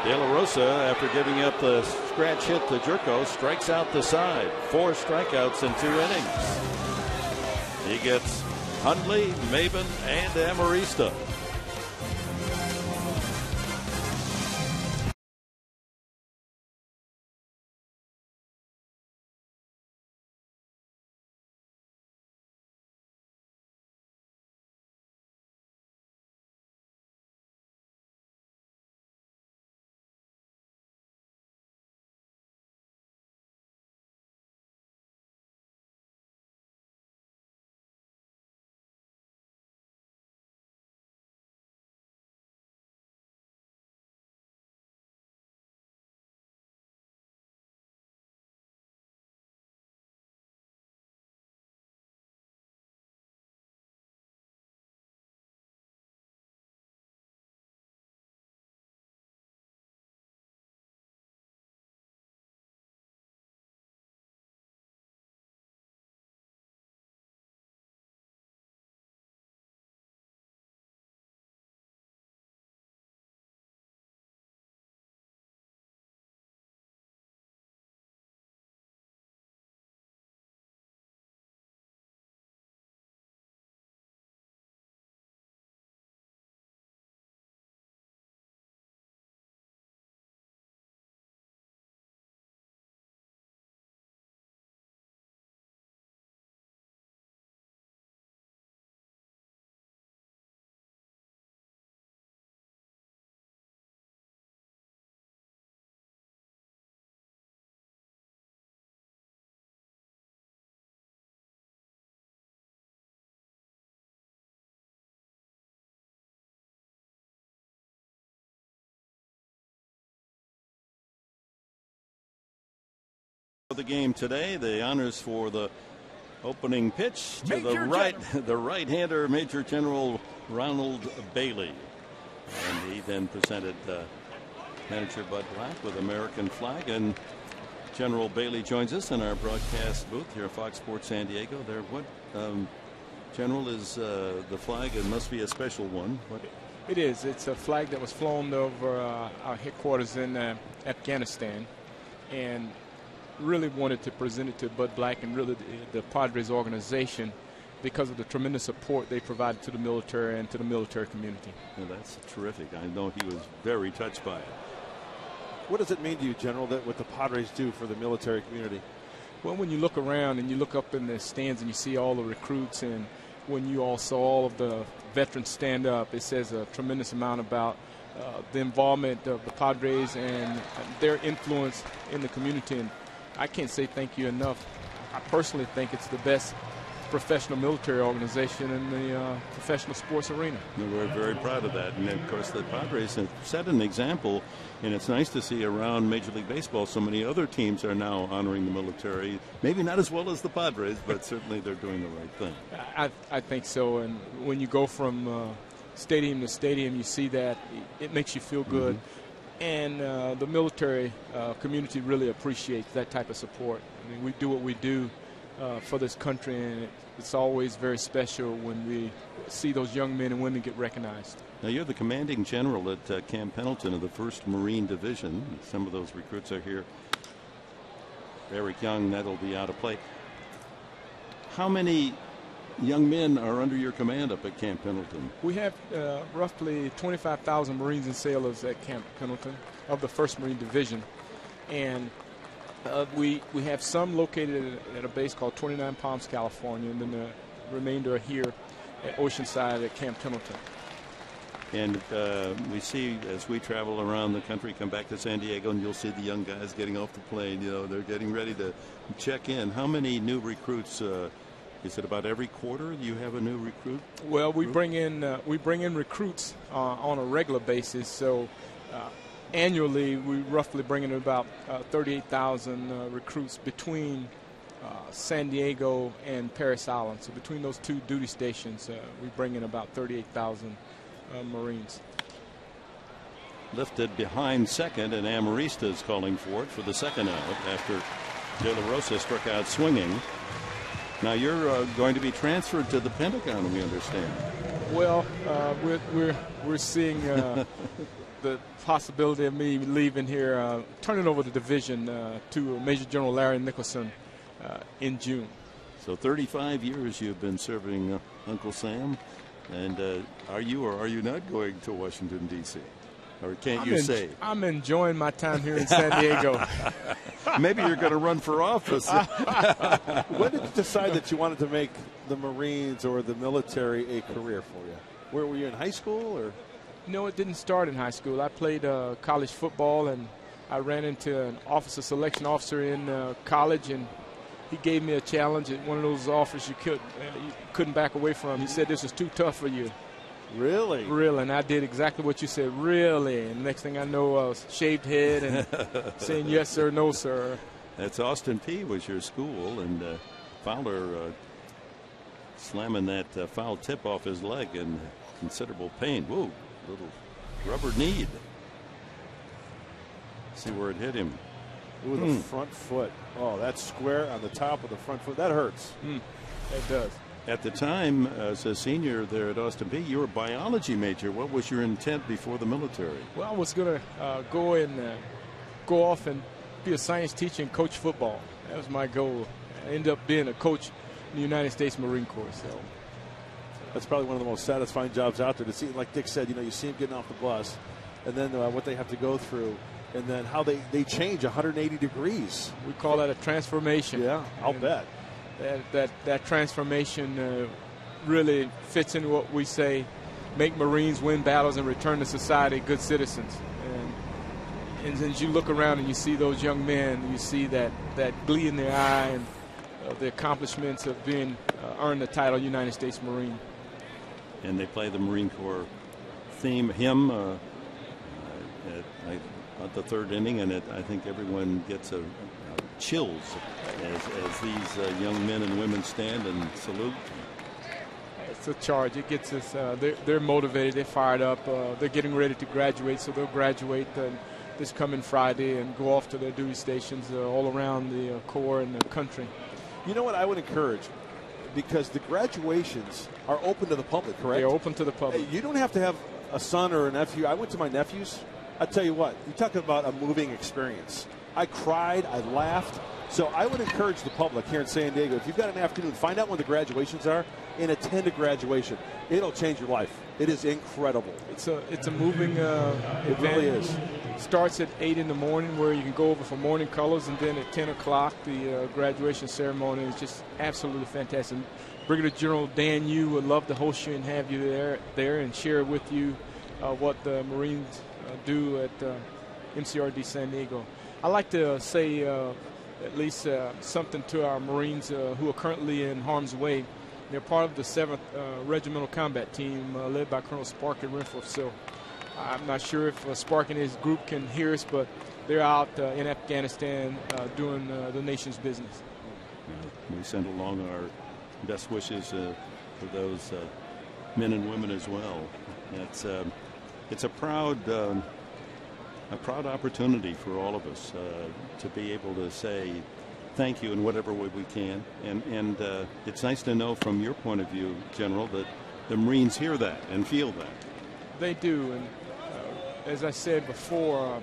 De La Rosa, after giving up the scratch hit to Jerko, strikes out the side. 4 strikeouts in 2 innings. He gets Hundley, Maben, and Amarista. the game today. The honors for the opening pitch to the right-hander, Major General Ronald Bailey. And he then presented manager Bud Black with American flag. And General Bailey joins us in our broadcast booth here at Fox Sports San Diego. There, what General is the flag? It must be a special one. What? It is. It's a flag that was flown over our headquarters in Afghanistan, and really wanted to present it to Bud Black and really the Padres organization because of the tremendous support they provided to the military and to the military community. Well, that's terrific. I know he was very touched by it. What does it mean to you, General, that what the Padres do for the military community? Well, when you look around and you look up in the stands and you see all the recruits, and when you all saw all of the veterans stand up, it says a tremendous amount about the involvement of the Padres and their influence in the community. And I can't say thank you enough. I personally think it's the best professional military organization in the professional sports arena. We're very proud of that. And, of course, the Padres have set an example, and it's nice to see around Major League Baseball so many other teams are now honoring the military. Maybe not as well as the Padres, but certainly they're doing the right thing. I think so. And when you go from stadium to stadium, you see that it makes you feel good. Mm-hmm. And the military community really appreciates that type of support. I mean, we do what we do for this country, and it's always very special when we see those young men and women get recognized. Now, you're the commanding general at Camp Pendleton of the 1st Marine Division. Some of those recruits are here. Eric Young, that'll be out of play. How many young men are under your command up at Camp Pendleton? We have roughly 25,000 Marines and sailors at Camp Pendleton of the 1st Marine Division. And we have some located at a base called 29 Palms, California, and then the remainder are here at Oceanside at Camp Pendleton. And we see as we travel around the country, come back to San Diego, and you'll see the young guys getting off the plane. You know, they're getting ready to check in. How many new recruits? Is it about every quarter you have a new recruit? Well, we bring in recruits on a regular basis. So annually, we roughly bring in about 38,000 recruits between San Diego and Parris Island. So between those two duty stations, we bring in about 38,000 Marines. Lifted behind second, and Amarista is calling for it for the second out after De La Rosa struck out swinging. Now you're going to be transferred to the Pentagon, we understand. Well, we're seeing the possibility of me leaving here, turning over the division to Major General Larry Nicholson in June. So 35 years you've been serving Uncle Sam, and are you or are you not going to Washington, D.C.? Or can't you say? I'm enjoying my time here in San Diego. Maybe you're going to run for office. When did you decide that you wanted to make the Marines or the military a career for you? Where were you in high school? Or? No, it didn't start in high school. I played college football, and I ran into an officer selection officer in college, and he gave me a challenge at one of those offers you couldn't back away from. He said, "This is too tough for you." Really? Really, and I did exactly what you said, really. And next thing I know, I was shaved head and saying yes, sir, no, sir. That's Austin P was your school, and Fowler slamming that foul tip off his leg in considerable pain. Whoa, little rubber knee. See where it hit him. Ooh, the front foot. Oh, that's square on the top of the front foot. That hurts. It does. At the time, as a senior there at Austin P, you were a biology major. What was your intent before the military? Well, I was going to go off and be a science teacher and coach football. That was my goal. I ended up being a coach in the United States Marine Corps. So that's probably one of the most satisfying jobs out there to see. Like Dick said, you see him getting off the bus, and then what they have to go through, and then how they change 180 degrees. We call that a transformation. Yeah, I'll bet. That transformation really fits into what we say: make Marines win battles and return to society good citizens. And as you look around and you see those young men, you see that glee in their eye and the accomplishments of being earned the title United States Marine. And they play the Marine Corps theme hymn at the third inning, and I think everyone gets a chills as these young men and women stand and salute. It's a charge. It gets us. They're motivated. They're fired up. They're getting ready to graduate, so they'll graduate this coming Friday and go off to their duty stations all around the Corps and the country. You know what I would encourage? Because the graduations are open to the public, correct? They're open to the public. You don't have to have a son or a nephew. I went to my nephew's. I tell you what, you talk about a moving experience. I cried, I laughed. So I would encourage the public here in San Diego, if you've got an afternoon, find out when the graduations are and attend a graduation. It'll change your life. It is incredible. It's a moving event. It really is. Starts at 8 in the morning where you can go over for morning colors, and then at 10 o'clock the graduation ceremony is just absolutely fantastic. Brigadier General Dan Yu would love to host you and have you there and share with you what the Marines do at MCRD San Diego. I like to say at least something to our Marines who are currently in harm's way. They're part of the 7th Regimental Combat Team led by Colonel Sparky Renforth. So I'm not sure if Sparky and his group can hear us, but they're out in Afghanistan doing the nation's business. We send along our best wishes for those men and women as well. It's a proud opportunity for all of us to be able to say thank you in whatever way we can. And it's nice to know from your point of view, General, that the Marines hear that and feel that. They do. And as I said before,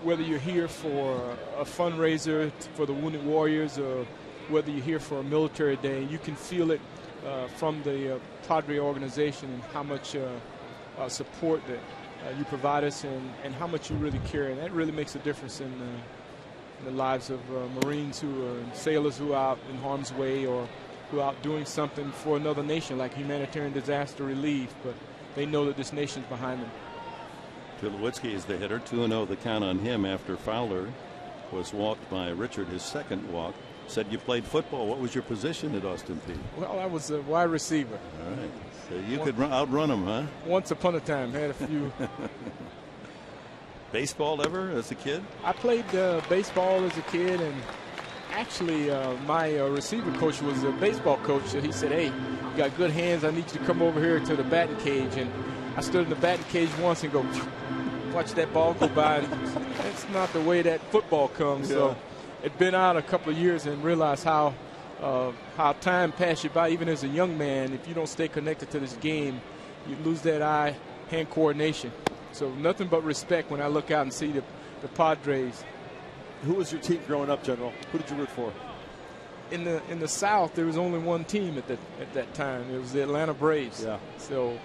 whether you're here for a fundraiser for the Wounded Warriors or whether you're here for a military day, you can feel it from the Padre organization and how much support that you provide us and how much you really care. And that really makes a difference in the lives of Marines who are sailors who are out in harm's way or who are out doing something for another nation like humanitarian disaster relief, but they know that this nation's behind them. Tulowitzki is the hitter, 2-0 the count on him after Fowler was walked by Richard, his second walk. Said you played football. What was your position at Austin Peay? Well, I was a wide receiver. All right. So you could outrun him, huh? Once upon a time, had a few. Baseball ever as a kid? I played baseball as a kid, and actually my receiver coach was a baseball coach. So he said, hey, you got good hands. I need you to come over here to the batting cage. And I stood in the batting cage once and go, watch that ball go by. That's not the way that football comes. Yeah. So it'd been out a couple of years and realized how time passed you by. Even as a young man, if you don't stay connected to this game, you lose that eye-hand coordination. So nothing but respect when I look out and see the Padres. Who was your team growing up, General? Who did you root for? In the South, there was only one team at that time. It was the Atlanta Braves. Yeah. So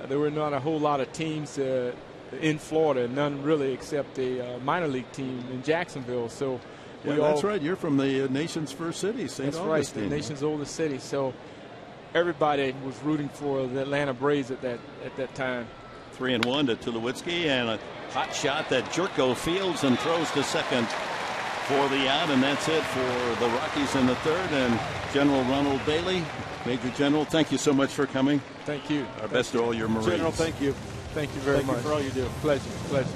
there were not a whole lot of teams in Florida, none really except a minor league team in Jacksonville. So yeah, that's right. You're from the nation's first city, St. Augustine. That's right, the nation's oldest city. So everybody was rooting for the Atlanta Braves at that time. 3-1 to Tulowitzki, and a hot shot that Jerko fields and throws to second for the out, and that's it for the Rockies in the third. And General Ronald Bailey, Major General, thank you so much for coming. Thank you. Our best to all your Marines. General, thank you. Thank you very much. Thank you for all you do. Pleasure.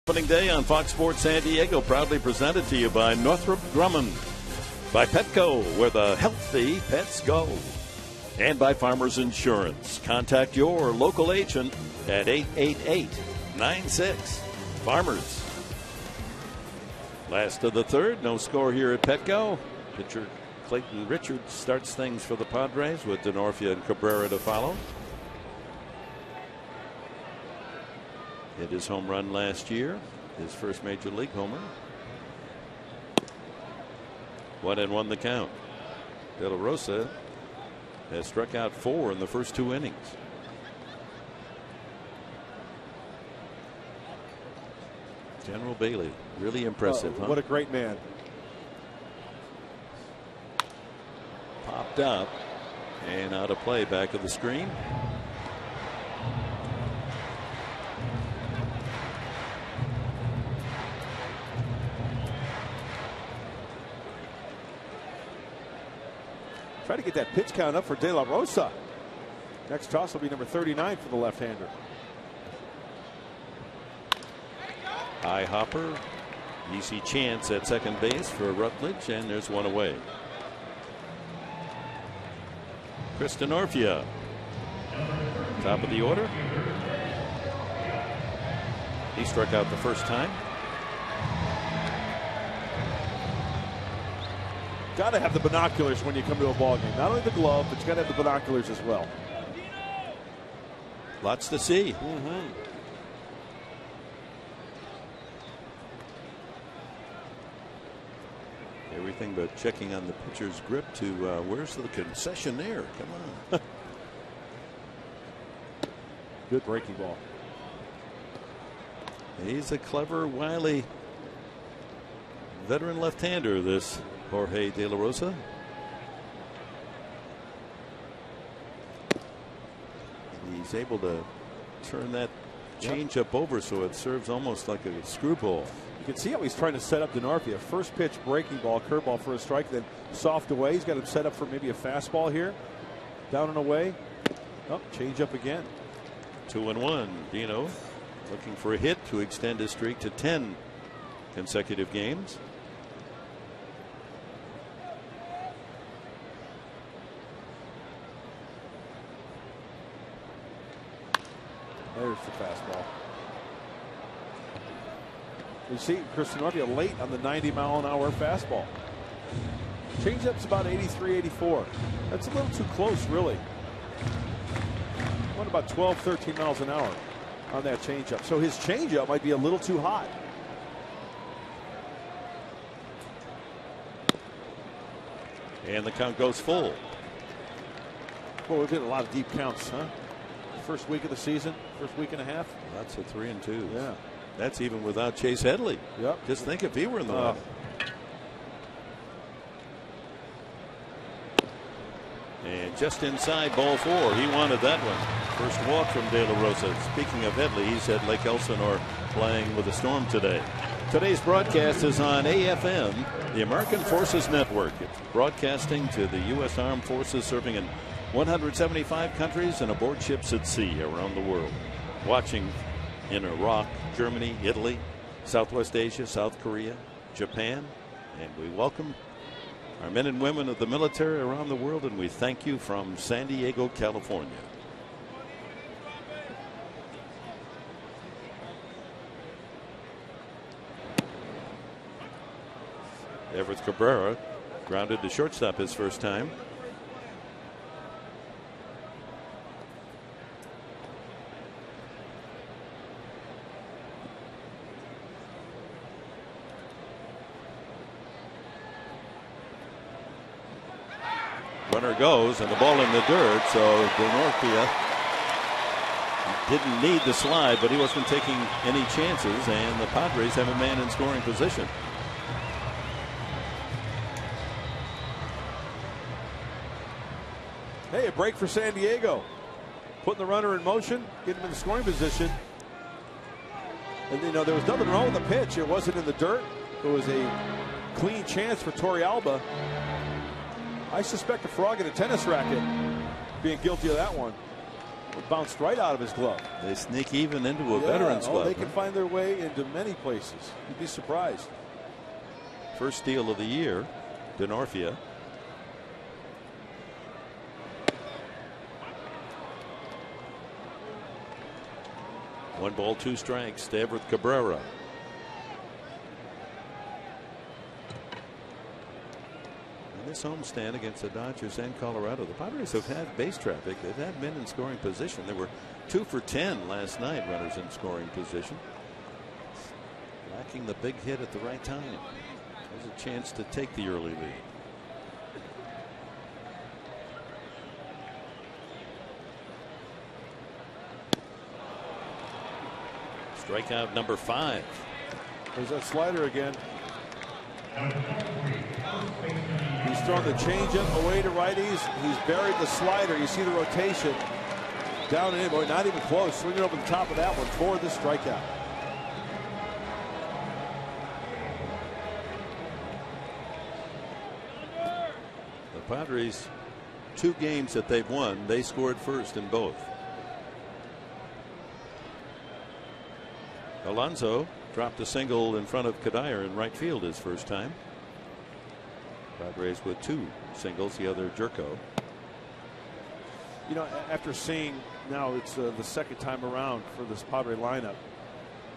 Opening day on Fox Sports San Diego, proudly presented to you by Northrop Grumman, by Petco, where the healthy pets go, and by Farmers Insurance. Contact your local agent at 888-96-FARMERS. Last of the third, no score here at Petco. Pitcher Clayton Richards starts things for the Padres with Denorfia and Cabrera to follow. Hit his home run last year, his first major league homer. 1-1 the count. De La Rosa has struck out 4 in the first 2 innings. General Bailey, really impressive. Huh? What a great man. Popped up and out of play, back of the screen. Try to get that pitch count up for De La Rosa. Next toss will be number 39 for the left-hander. High hopper, easy chance at second base for Rutledge, and there's one away. Chris Denorfia, top of the order. He struck out the first time. Got to have the binoculars when you come to a ball game. Not only the glove, but you got to have the binoculars as well. Lots to see. Everything but checking on the pitcher's grip to where's the concessionaire? Come on. Good breaking ball. He's a clever, wily veteran left-hander, this Jorge De La Rosa. He's able to turn that changeup over so it serves almost like a screwball. You can see how he's trying to set up Denorfia. First pitch breaking ball, curveball for a strike, then soft away. He's got him set up for maybe a fastball here. Down and away. Oh, change up again. 2-1. Dino looking for a hit to extend his streak to 10 consecutive games. There's the fastball. You see Chris Denorfia late on the 90-mile-an-hour fastball. Changeup's about 83, 84. That's a little too close, really. Went about 12, 13 miles an hour on that changeup. So his changeup might be a little too hot. And the count goes full. Well, we've hit a lot of deep counts, huh? First week of the season, first week and a half. Lots of 3 and 2s. Yeah. That's even without Chase Headley. Yep. Just think if he were in the lineup. And just inside ball 4. He wanted that one. First walk from De La Rosa. Speaking of Headley, he's at Lake Elsinore playing with the Storm today. Today's broadcast is on AFM, the American Forces Network. It's broadcasting to the U.S. Armed Forces serving in 175 countries and aboard ships at sea around the world. Watching in Iraq, Germany, Italy, Southwest Asia, South Korea, Japan. And we welcome our men and women of the military around the world, and we thank you from San Diego, California. Everett Cabrera grounded to shortstop his first time. Runner goes, and the ball in the dirt, so Denorfia didn't need the slide, but he wasn't taking any chances, and the Padres have a man in scoring position. Hey, a break for San Diego. Putting the runner in motion, getting him in the scoring position. And you know, there was nothing wrong with the pitch. It wasn't in the dirt. It was a clean chance for Torrealba. I suspect a frog in a tennis racket being guilty of that one. It bounced right out of his glove. They sneak even into a veteran's glove. They can find their way into many places. You'd be surprised. First steal of the year, Denorfia. One ball, two strikes. Stavert Cabrera. In this homestand against the Dodgers and Colorado, the Padres have had base traffic. They've had men in scoring position. They were 2 for 10 last night, runners in scoring position. Lacking the big hit at the right time. There's a chance to take the early lead. Strikeout number 5. There's that slider again. He's thrown the changeup away to righties. He's buried the slider. You see the rotation down and in, boy, not even close. Swinging over the top of that one for the strikeout. The Padres, 2 games that they've won, they scored first in both. Alonso dropped a single in front of Kadire in right field his first time. Padres with 2 singles, the other Jerko. You know, after seeing now it's the second time around for this Padre lineup,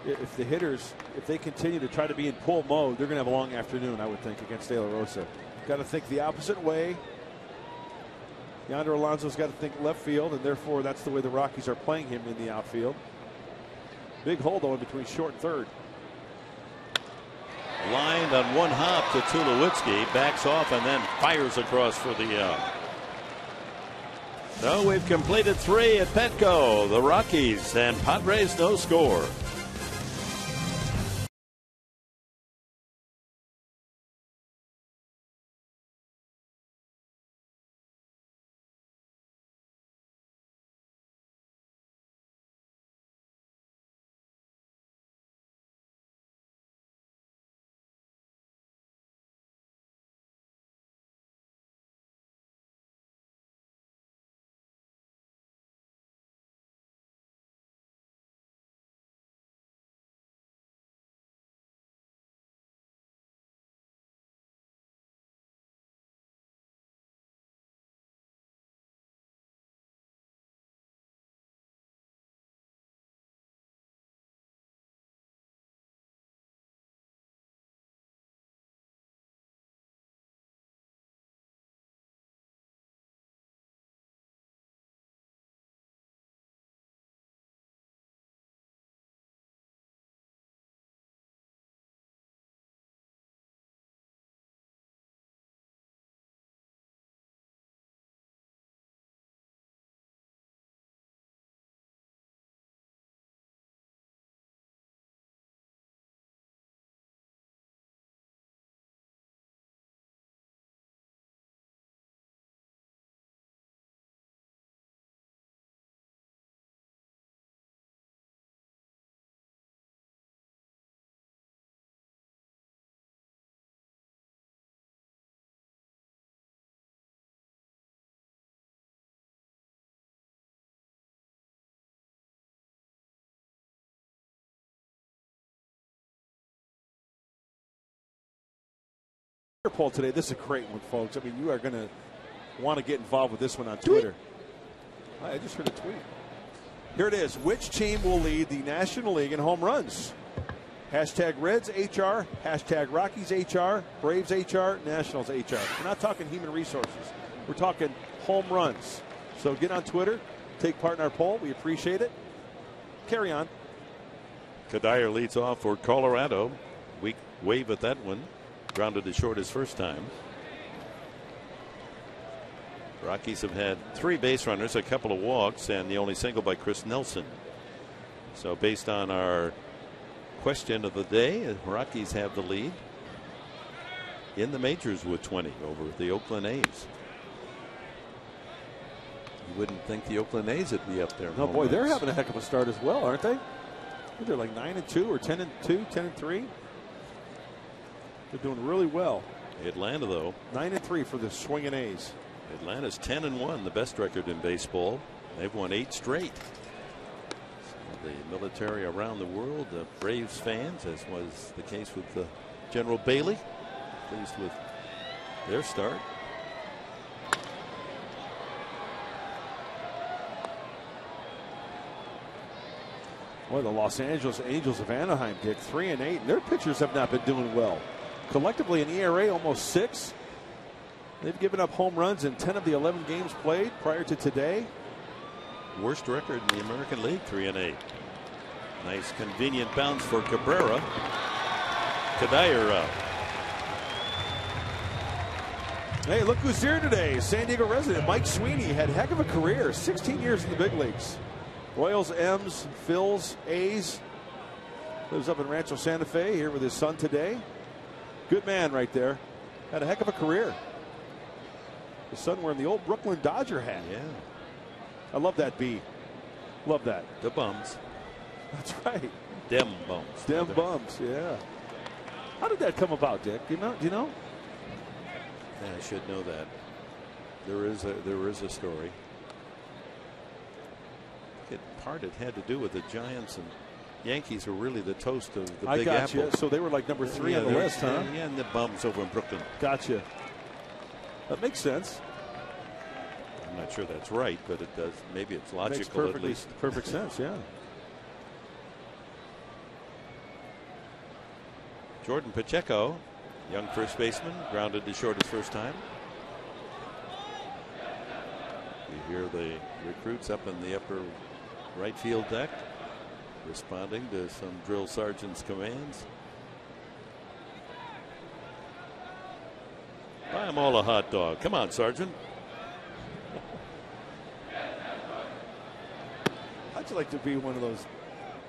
if the hitters, if they continue to try to be in pull mode, they're going to have a long afternoon, I would think, against De La Rosa. Got to think the opposite way. Yonder Alonso's got to think left field, and therefore that's the way the Rockies are playing him in the outfield. Big hole, though, in between short and third. Lined on one hop to Tulowitzki, backs off and then fires across for the out. So we've completed 3 at Petco. The Rockies and Padres no score. Poll today. This is a great one, folks. I mean, you are going to want to get involved with this one on Twitter. I just heard a tweet. Here it is. Which team will lead the National League in home runs? Hashtag Reds HR, hashtag Rockies HR, Braves HR, Nationals HR. We're not talking human resources. We're talking home runs. So get on Twitter, take part in our poll. We appreciate it. Carry on. Kadire leads off for Colorado. Weak wave at that one. Grounded to short his first time. Rockies have had 3 base runners, a couple of walks, and the only single by Chris Nelson. So based on our question of the day, Rockies have the lead in the majors with 20 over the Oakland A's. You wouldn't think the Oakland A's would be up there. No, boy, they're having a heck of a start as well, aren't they? They're like 9-2 or 10-2, 10-3. They're doing really well. Atlanta, though, 9-3 for the swinging A's. Atlanta's 10-1, the best record in baseball. They've won 8 straight. So the military around the world, the Braves fans, as was the case with General Bailey, pleased with their start. Boy, the Los Angeles Angels of Anaheim, Dick, 3-8, and their pitchers have not been doing well. Collectively, an ERA almost 6. They've given up home runs in 10 of the 11 games played prior to today. Worst record in the American League, 3-8. Nice convenient bounce for Cabrera. Kadire out. Hey, look who's here today. San Diego resident Mike Sweeney had a heck of a career. 16 years in the big leagues. Royals, M's, Phils, A's. Lives up in Rancho Santa Fe here with his son today. Good man right there. Had a heck of a career. His son wearing the old Brooklyn Dodger hat. Yeah. I love that B. Love that. The bums. That's right. Dem bums. Dem bums, yeah. How did that come about, Dick? Do you know? Yeah, I should know that. There is a story. Part it had to do with the Giants and Yankees were really the toast of the Big Apple. You. So they were like number 3 on the list, huh? Yeah, and the bums over in Brooklyn. Gotcha. That makes sense. I'm not sure that's right, but it does. Maybe it's logical at least. Perfect sense, yeah. Jordan Pacheco, young first baseman, grounded to short his first time. You hear the recruits up in the upper right field deck responding to some drill sergeant's commands. Buy them all a hot dog. Come on, Sergeant. How'd you like to be one of those?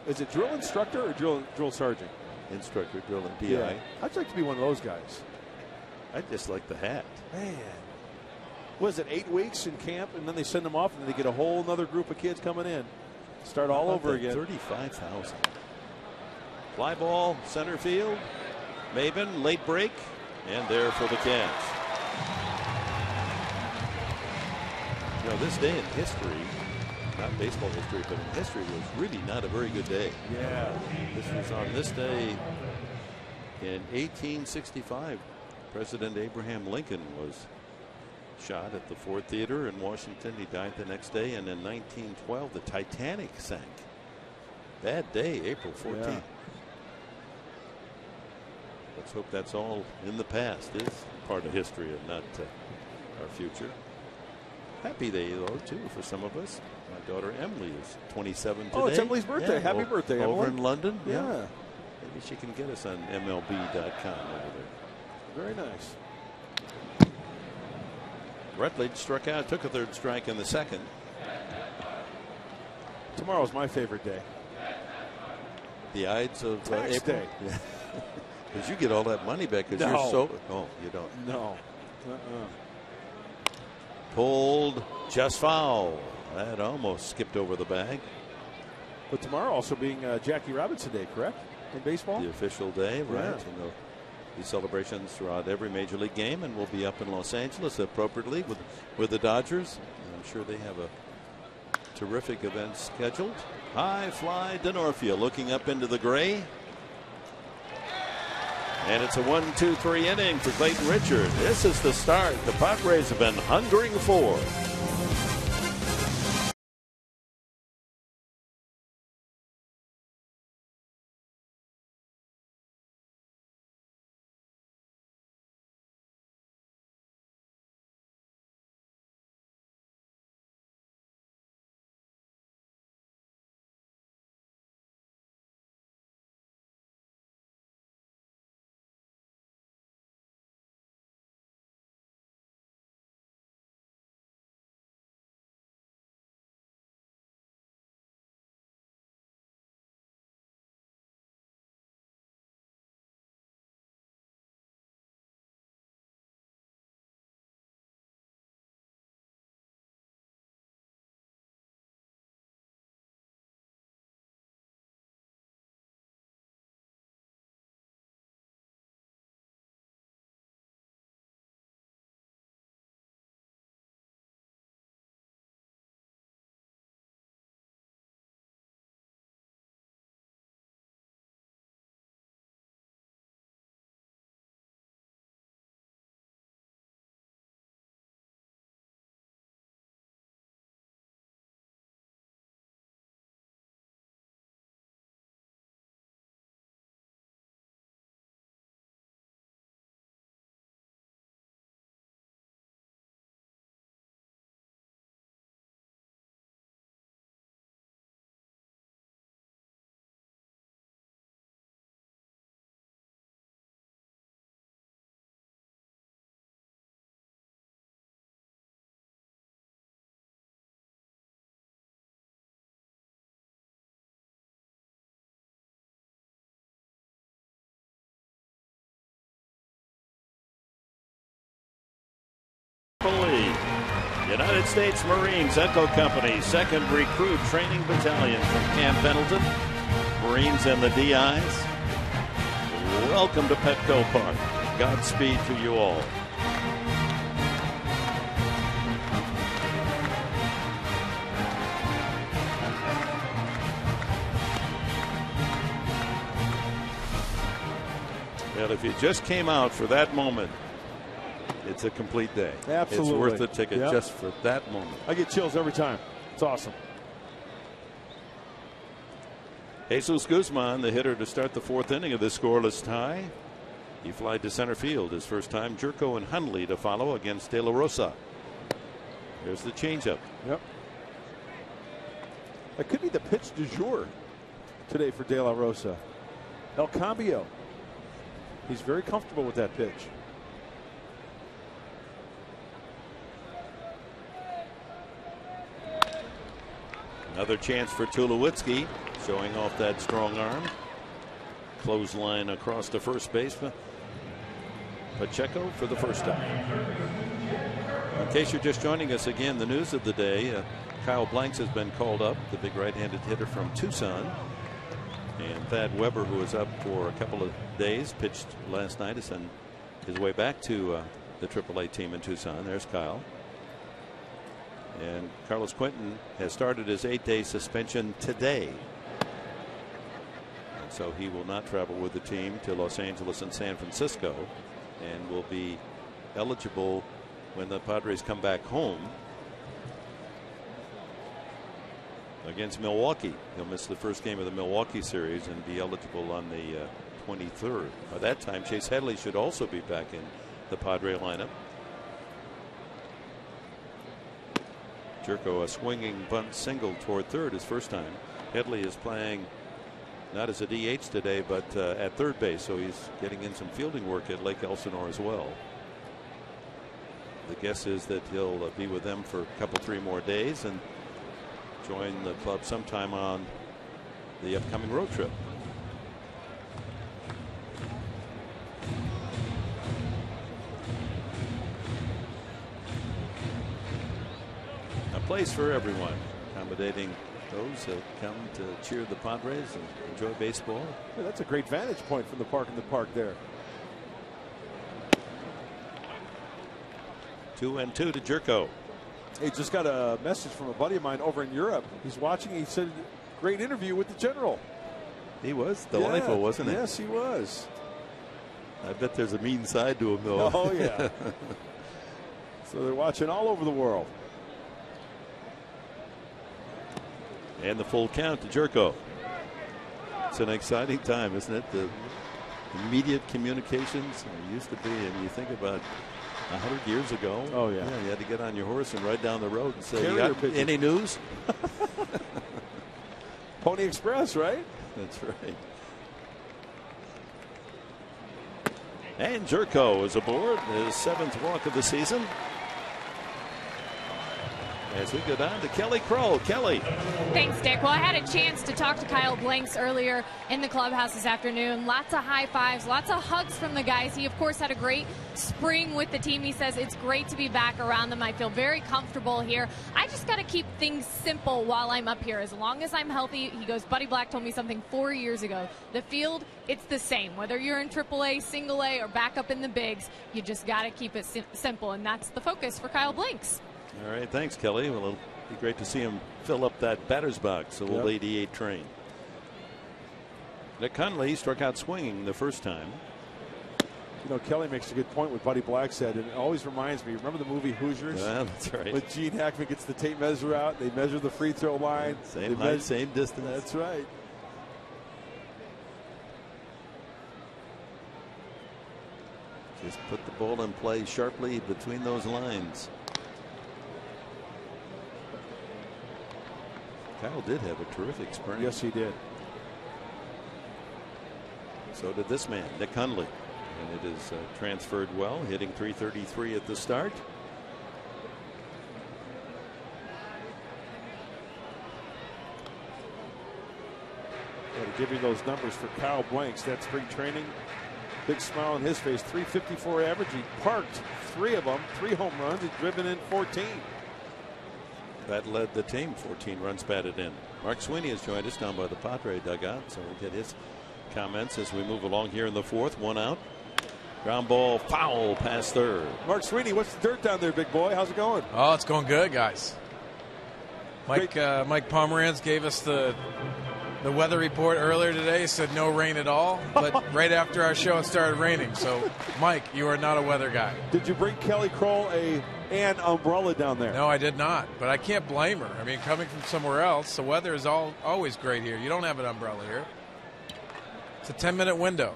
Is it drill instructor or drill sergeant? Instructor, drill and PI. Yeah. How'd you like to be one of those guys? I just like the hat. Man. Was it 8 weeks in camp and then they send them off and then they get a whole other group of kids coming in? Start all over again. 35,000. Fly ball, center field. Maven, late break, and there for the Cavs. You know, this day in history, not baseball history, but in history, was really not a very good day. Yeah. This was on this day in 1865. President Abraham Lincoln was shot at the Ford Theater in Washington. He died the next day. And in 1912, the Titanic sank. Bad day, April 14th. Yeah. Let's hope that's all in the past. It's part of history and not our future. Happy day, though, too, for some of us. My daughter Emily is 27 today. Oh, it's Emily's birthday. Happy birthday, Emily. Over in London. Yeah. Maybe she can get us on MLB.com over there. Very nice. Rutledge struck out, took a third strike in the second. Tomorrow's my favorite day. The Ides of Tax April. day. Because you get all that money back because No. you're so. Oh, you don't. No. Pulled, just foul. That almost skipped over the bag. But tomorrow also being Jackie Robinson Day, correct? In baseball? The official day, right? Yeah. And there'll be celebrations throughout every major league game, and we'll be up in Los Angeles appropriately with the Dodgers. I'm sure they have a terrific event scheduled. High fly Denorfia looking up into the gray. And it's a 1-2-3 inning for Clayton Richard. This is the start the Padres have been hungering for. United States Marines Echo Company, 2nd Recruit Training Battalion from Camp Pendleton. Marines and the DIs, welcome to Petco Park. Godspeed to you all. Well, if you just came out for that moment, it's a complete day. Absolutely. It's worth the ticket just for that moment. I get chills every time. It's awesome. Jesus Guzman, the hitter to start the 4th inning of this scoreless tie. He flied to center field his first time. Jerko and Hundley to follow against De La Rosa. There's the changeup. Yep. That could be the pitch du jour today for De La Rosa. El Cambio. He's very comfortable with that pitch. Another chance for Tulowitzki, showing off that strong arm. Clothesline across to first baseman. Pacheco for the first time. In case you're just joining us again, the news of the day, Kyle Blanks has been called up, the big right-handed hitter from Tucson. And Thad Weber, who was up for a couple of days, pitched last night, is on his way back to the AAA team in Tucson. There's Kyle. And Carlos Quentin has started his 8-day suspension today. And so he will not travel with the team to Los Angeles and San Francisco, and will be eligible when the Padres come back home against Milwaukee. He'll miss the first game of the Milwaukee series and be eligible on the 23rd. By that time, Chase Headley should also be back in the Padre lineup. Jerko, a swinging bunt single toward third his first time. Headley is playing not as a DH today, but at third base, so he's getting in some fielding work at Lake Elsinore as well. The guess is that he'll be with them for a couple, 3 more days and join the club sometime on the upcoming road trip. A place for everyone, accommodating those that come to cheer the Padres and enjoy baseball. Yeah, that's a great vantage point from the park in the park there. 2-2 to Jerko. Hey, just got a message from a buddy of mine over in Europe. He's watching. He said, great interview with the general. He was delightful, wasn't he? Yes, he was. I bet there's a mean side to him, though. Oh, yeah. So they're watching all over the world. And the full count to Jerko. It's an exciting time, isn't it? The immediate communications used to be, and you think about 100 years ago. Oh, yeah. You had to get on your horse and ride down the road and say, Carrier you got pigeon. any news? Pony Express, right? That's right. And Jerko is aboard, his 7th walk of the season. As we go down to Kelly Crow. Kelly. Thanks, Dick. Well, I had a chance to talk to Kyle Blanks earlier in the clubhouse this afternoon. Lots of high fives, lots of hugs from the guys. He, of course, had a great spring with the team. He says it's great to be back around them. I feel very comfortable here. I just got to keep things simple while I'm up here. As long as I'm healthy, he goes, Buddy Black told me something 4 years ago. The field, it's the same. Whether you're in AAA, single A, or back up in the bigs, you just got to keep it simple, and that's the focus for Kyle Blanks. All right, thanks, Kelly. Well, it'll be great to see him fill up that batter's box, the little 88 train. Nick Hundley struck out swinging the first time. You know, Kelly makes a good point with Buddy Black said, and it always reminds me, remember the movie Hoosiers? Yeah, that's right. When Gene Hackman gets the tape measure out, they measure the free throw line. Same height, same distance. That's right. Just put the ball in play sharply between those lines. Kyle did have a terrific spring. Yes, he did. So did this man, Nick Hundley. And it is transferred well, hitting .333 at the start. Yeah, to give you those numbers for Kyle Blanks, that spring training, big smile on his face, .354 average. He parked 3 of them, 3 home runs. He's driven in 14. That led the team. 14 runs batted in. Mark Sweeney has joined us down by the Padre dugout, so we'll get his comments as we move along here in the fourth. One out. Ground ball foul past third. Mark Sweeney, what's the dirt down there, big boy? How's it going? Oh, it's going good, guys. Mike Pomeranz gave us the weather report earlier today. Said no rain at all, but right after our show it started raining. So, Mike, you are not a weather guy. Did you bring Kelly Kroll an umbrella down there? No, I did not, but I can't blame her. I mean, coming from somewhere else, the weather is always great here. You don't have an umbrella here. It's a 10-minute window.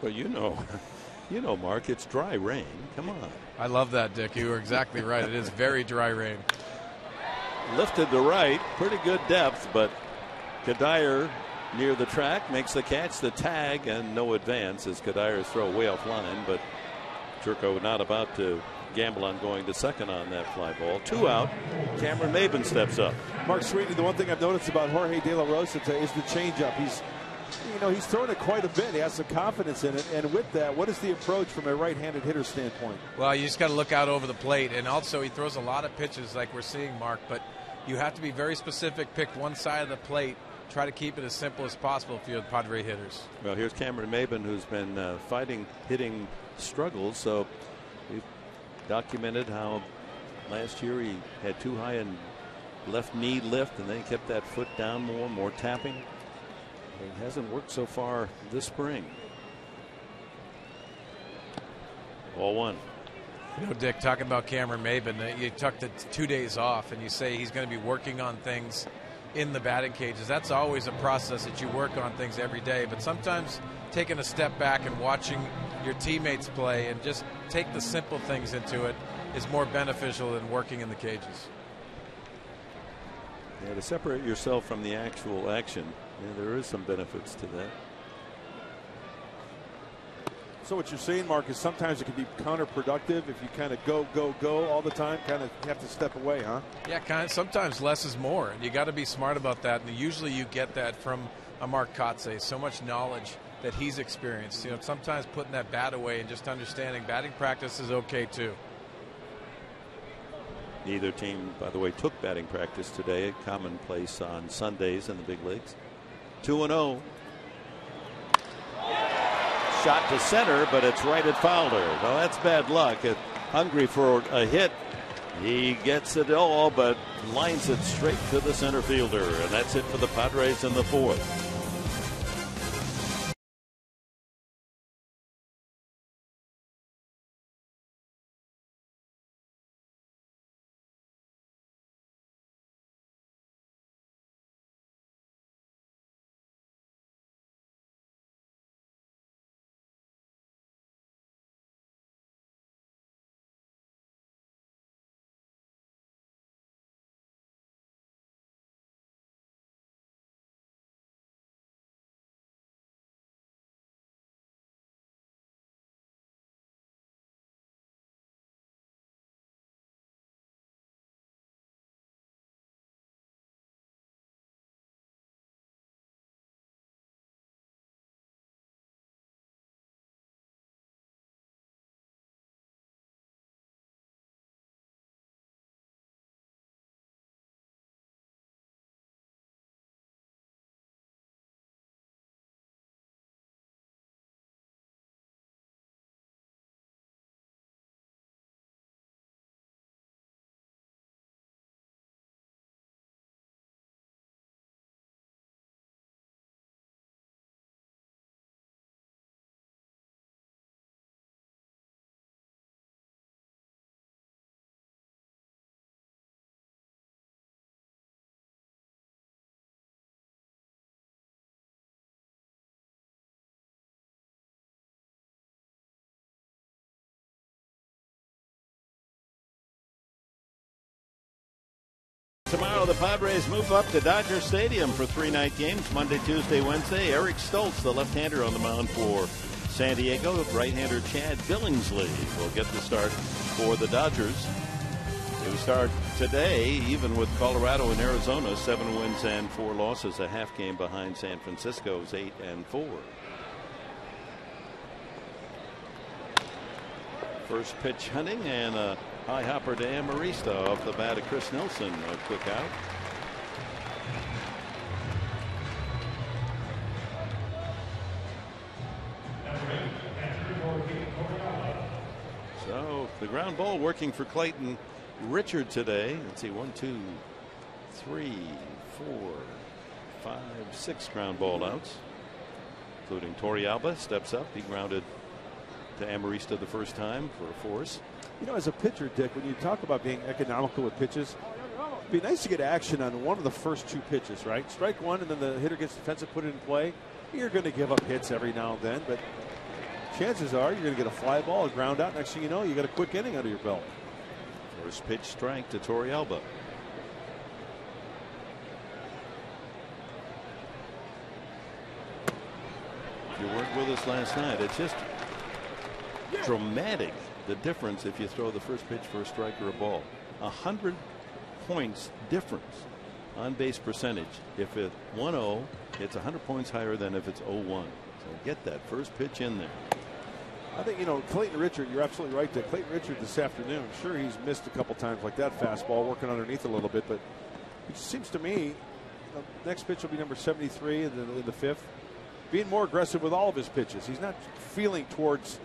Well, you know, Mark, it's dry rain. Come on. I love that, Dick. You were exactly right. It is very dry rain. Lifted to right, pretty good depth, but Kadire near the track makes the catch, the tag, and no advance as Kadire's throw way off line, but Jerko not about to gamble on going to second on that fly ball. 2 out. Cameron Maben steps up. Mark Sweeney, the one thing I've noticed about Jorge De La Rosa is the changeup. He's throwing it quite a bit. He has some confidence in it. And with that, what is the approach from a right-handed hitter standpoint? Well, you just got to look out over the plate. And also, he throws a lot of pitches like we're seeing, Mark. But you have to be very specific. Pick one side of the plate. Try to keep it as simple as possible for your Padre hitters. Well, here's Cameron Maben, who's been fighting hitting struggles. So we've documented how last year he had too high a left knee lift, and then he kept that foot down more tapping. It hasn't worked so far this spring. Ball one. You know, Dick, talking about Cameron Maben, you took the 2 days off and you say he's going to be working on things in the batting cages. That's always a process that you work on things every day. But sometimes taking a step back and watching your teammates play and just take the simple things into it is more beneficial than working in the cages. Yeah, to separate yourself from the actual action, there is some benefits to that. So what you're saying, Mark, is sometimes it can be counterproductive if you kind of go all the time. Kind of have to step away, huh? Yeah, kind of. Sometimes less is more, and you got to be smart about that. And usually you get that from a Mark Kotsay. So much knowledge that he's experienced. You know, sometimes putting that bat away and just understanding batting practice is okay too. Neither team, by the way, took batting practice today, a commonplace on Sundays in the big leagues. 2-0. Shot to center, but it's right at Fowler. Well, that's bad luck. Hungry for a hit. He gets it all, but lines it straight to the center fielder. And that's it for the Padres in the fourth. Tomorrow, the Padres move up to Dodger Stadium for 3-night games, Monday, Tuesday, Wednesday. Eric Stoltz, the left-hander on the mound for San Diego. Right-hander Chad Billingsley will get the start for the Dodgers. They will start today, even with Colorado and Arizona, 7 wins and 4 losses, a half game behind San Francisco's 8-4. First pitch hunting and a High hopper to Amarista off the bat of Chris Nelson. A quick out. So the ground ball working for Clayton Richard today. Let's see, 1, 2, 3, 4, 5, 6 ground ball outs, including Torrealba steps up. He grounded to Amarista the first time for a force. You know, as a pitcher, Dick, when you talk about being economical with pitches, it'd be nice to get action on one of the first 2 pitches, right? Strike one, and then the hitter gets defensive, put it in play. You're going to give up hits every now and then, but chances are you're going to get a fly ball, a ground out. Next thing you know, you got a quick inning under your belt. First pitch strike to Torrealba. If you weren't with us last night, it's just dramatic, the difference if you throw the first pitch for a strike or a ball. 100 points difference on base percentage. If it's 1-0, it's 100 points higher than if it's 0-1. So get that first pitch in there. I think, you know, Clayton Richard, you're absolutely right there. Clayton Richard this afternoon, sure, he's missed a couple times like that fastball, working underneath a little bit, but it seems to me the next pitch will be number 73 in the 5th. Being more aggressive with all of his pitches. He's not feeling towards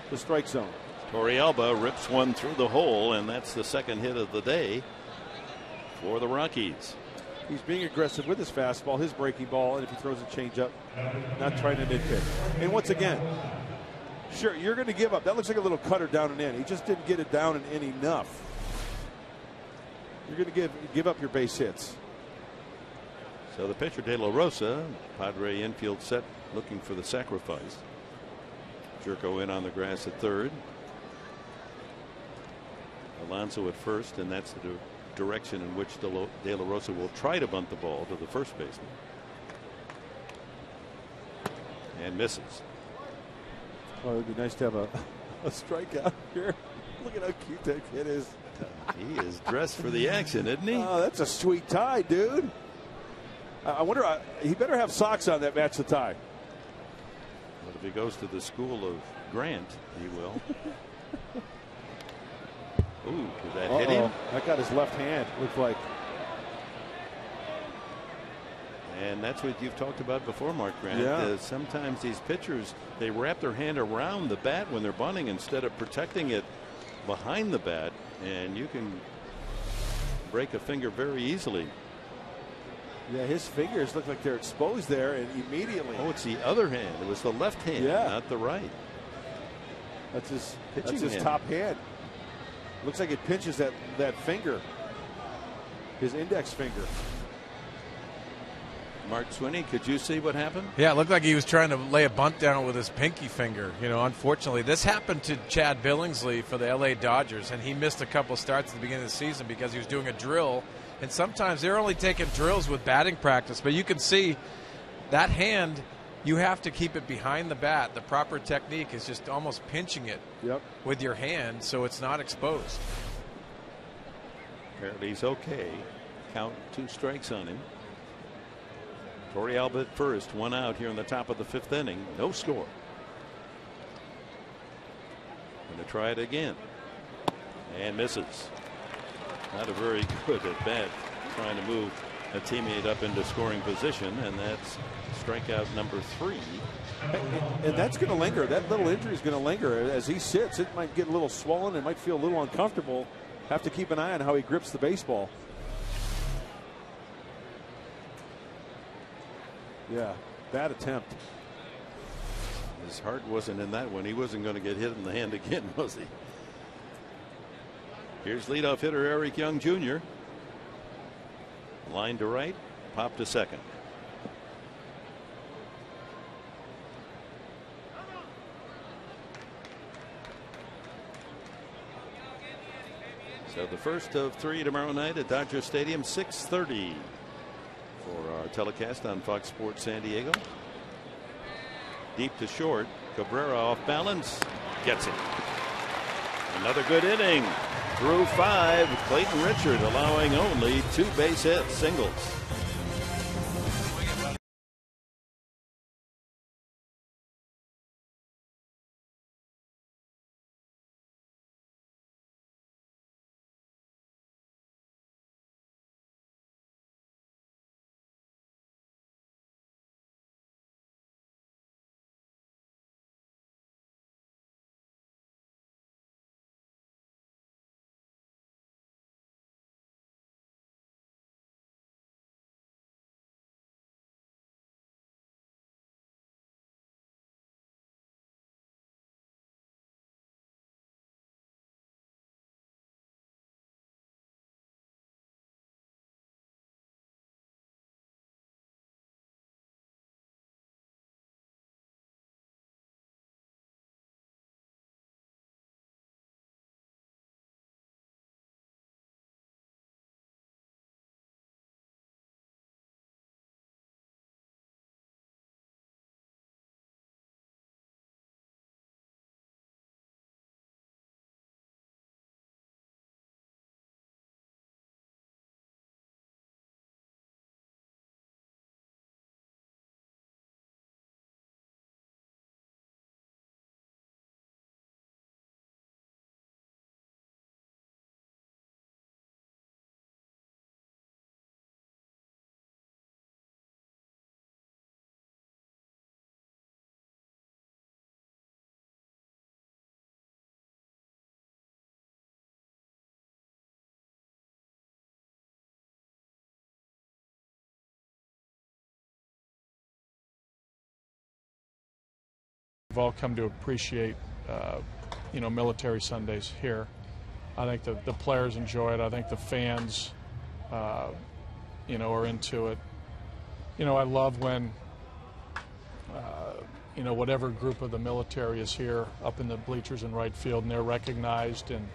the strike zone. Torrealba rips one through the hole, and that's the second hit of the day for the Rockies. He's being aggressive with his fastball, his breaking ball, and if he throws a changeup, not trying to nitpick. And once again, sure, you're going to give up. That looks like a little cutter down and in. He just didn't get it down and in enough. You're going to give up your base hits. So the pitcher, De La Rosa, Padre infield set, looking for the sacrifice. Jerko in on the grass at third. Alonso at first, and that's the direction in which De La Rosa will try to bunt the ball to the first baseman. And misses. Well, it would be nice to have a strikeout here. Look at how cute that kid is. He is dressed for the action, isn't he? Oh, that's a sweet tie, dude. I wonder, he better have socks on that match the tie. But if he goes to the school of Grant, he will. Ooh, did that hit him? That got his left hand, looked like. And that's what you've talked about before, Mark Grant. Yeah. Sometimes these pitchers, they wrap their hand around the bat when they're bunting instead of protecting it behind the bat, and you can break a finger very easily. Yeah, his fingers look like they're exposed there, and immediately. Oh, it's the other hand. It was the left hand, not the right. That's his pitching hand. Top hand. Looks like it pinches that finger, his index finger. Mark Swinney, could you see what happened? Yeah, it looked like he was trying to lay a bunt down with his pinky finger. You know, unfortunately, this happened to Chad Billingsley for the LA Dodgers, and he missed a couple starts at the beginning of the season because he was doing a drill. And sometimes they're only taking drills with batting practice, but you can see that hand, you have to keep it behind the bat. The proper technique is just almost pinching it with your hand so it's not exposed. Apparently he's okay. Count 2 strikes on him. Torrealba at first, 1 out here in the top of the 5th inning. No score. Going to try it again. And misses. Not a very good at bat, trying to move a teammate up into scoring position, and that's strikeout number 3. And that's going to linger. That little injury is going to linger as he sits. It might get a little swollen. It might feel a little uncomfortable. Have to keep an eye on how he grips the baseball. Yeah, bad attempt. His heart wasn't in that one. He wasn't going to get hit in the hand again, was he? Here's leadoff hitter Eric Young Jr. Line to right, pop to second. So the first of 3 tomorrow night at Dodger Stadium, 6:30 for our telecast on Fox Sports San Diego. Deep to short. Cabrera off balance, gets it. Another good inning. Through 5, Clayton Richard allowing only 2 base hits, singles. We've all come to appreciate, military Sundays here. I think the players enjoy it. I think the fans, are into it. I love when, whatever group of the military is here up in the bleachers in right field, and they're recognized, and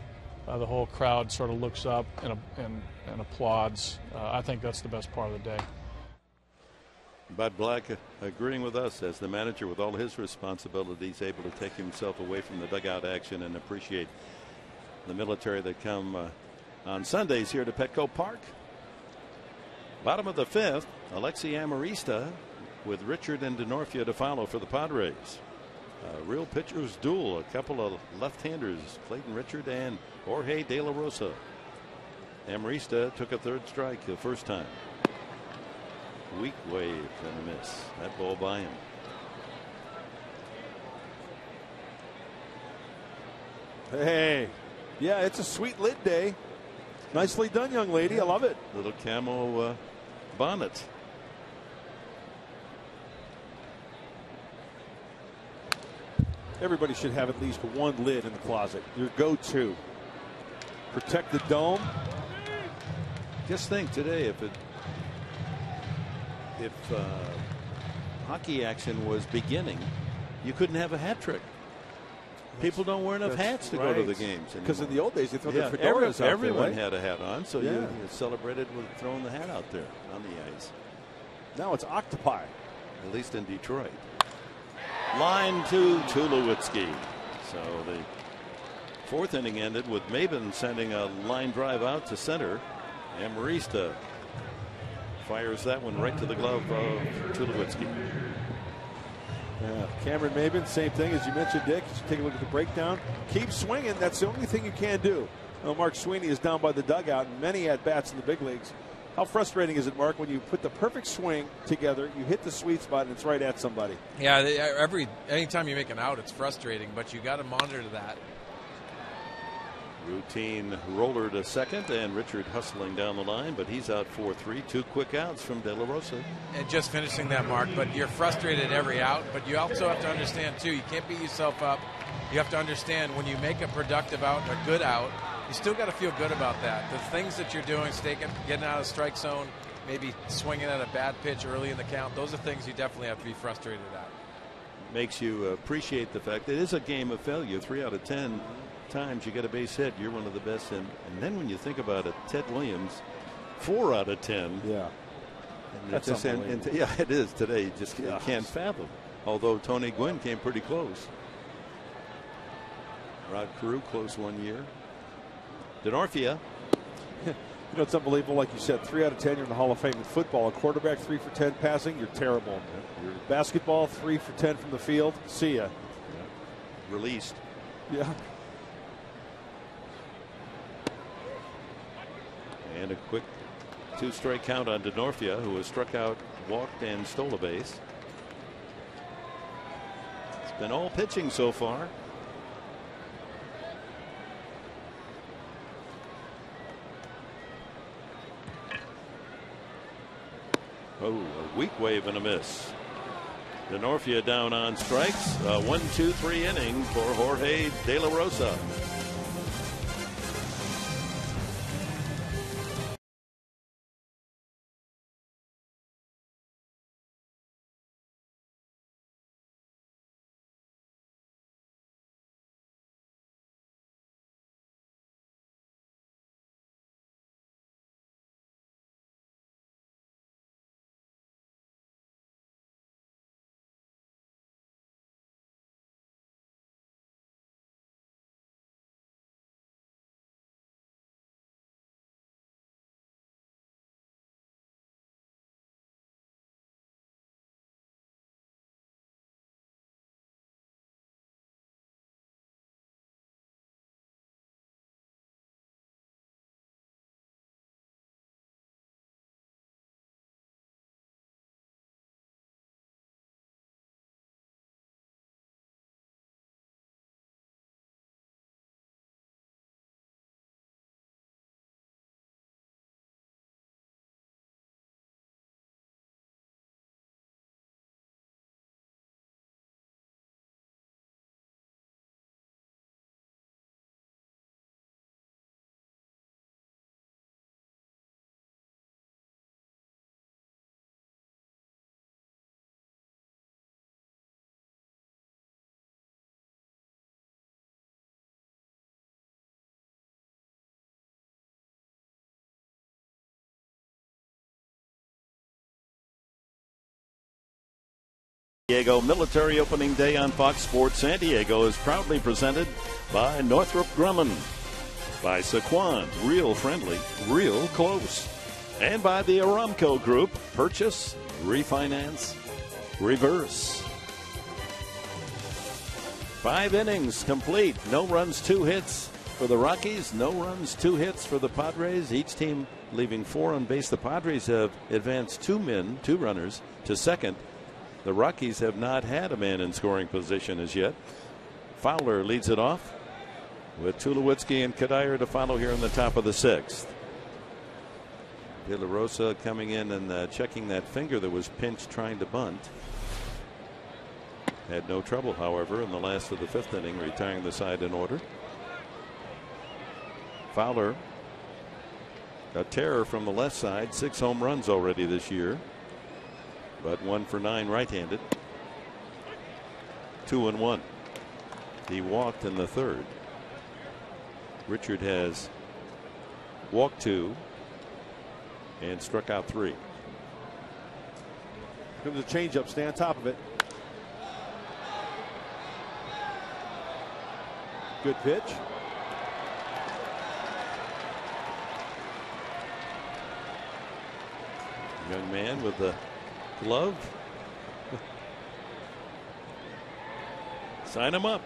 the whole crowd sort of looks up and applauds. I think that's the best part of the day. Bud Black agreeing with us as the manager, with all his responsibilities, able to take himself away from the dugout action and appreciate the military that come on Sundays here to Petco Park. Bottom of the fifth, Alexi Amarista with Richard and DeNorfia to follow for the Padres. Real pitchers duel, a couple of left-handers, Clayton Richard and Jorge De La Rosa. Amarista took a third strike the first time. Weak wave and a miss. That ball by him. Hey, yeah, it's a sweet lid day. Nicely done, young lady. I love it. Little camo bonnet. Everybody should have at least one lid in the closet. Your go-to. Protect the dome. Just think today, if hockey action was beginning, you couldn't have a hat trick. People don't wear enough hats to go to the games because in the old days they throw their fedoras out there, everyone right? had a hat on, so you celebrated with throwing the hat out there on the ice. Now it's octopi, at least in Detroit. Line to Tulowitzki. So the fourth inning ended with Maben sending a line drive out to center. Amarista fires that one right to the glove of Tulowitzki. Yeah, Cameron Maben, same thing as you mentioned, Dick. As you take a look at the breakdown, keep swinging. That's the only thing you can do. Well, Mark Sweeney is down by the dugout, and many at bats in the big leagues. How frustrating is it, Mark, when you put the perfect swing together, you hit the sweet spot, and it's right at somebody? Yeah, anytime you make an out, it's frustrating, but you got to monitor that. Routine roller to second, and Richard hustling down the line, but he's out 4-3. 2 quick outs from De La Rosa. And just finishing that, Mark, but you're frustrated every out, but you also have to understand, too, you can't beat yourself up. You have to understand when you make a productive out, a good out, you still got to feel good about that. The things that you're doing, getting out of the strike zone, maybe swinging at a bad pitch early in the count, those are things you definitely have to be frustrated at. Makes you appreciate the fact that it is a game of failure. 3 out of 10 times you get a base hit, you're one of the best. And then when you think about it, Ted Williams, 4 out of 10. Yeah. That's yeah, it is today. You just can't fathom. Although Tony Gwynn came pretty close. Rod Carew close one year. DeNorfia. It's unbelievable. Like you said, 3 out of 10, you're in the Hall of Fame in football. A quarterback 3 for 10 passing, you're terrible. You're basketball 3 for 10 from the field. See ya. Yeah. Released. Yeah. And a quick 2-strike count on DeNorfia, who has struck out, walked, and stole a base. It's been all pitching so far. Oh, a weak wave and a miss. DeNorfia down on strikes. 1-2-3 inning for Jorge De La Rosa. Diego Military Opening Day on Fox Sports San Diego is proudly presented by Northrop Grumman, by Saquon, real friendly, real close, and by the Aramco Group, purchase, refinance, reverse. 5 innings complete, no runs, 2 hits for the Rockies, no runs, 2 hits for the Padres, each team leaving 4 on base. The Padres have advanced 2 runners to second. The Rockies have not had a man in scoring position as yet. Fowler leads it off with Tulowitzki and Kadire to follow here in the top of the 6th. De La Rosa coming in and checking that finger that was pinched trying to bunt. Had no trouble, however, in the last of the 5th inning, retiring the side in order. Fowler, a terror from the left side, 6 home runs already this year, but 1 for 9 right-handed. 2-1. He walked in the 3rd. Richard has walked 2 and struck out 3. Comes a changeup, stay on top of it. Good pitch. Young man with the glove. Sign him up.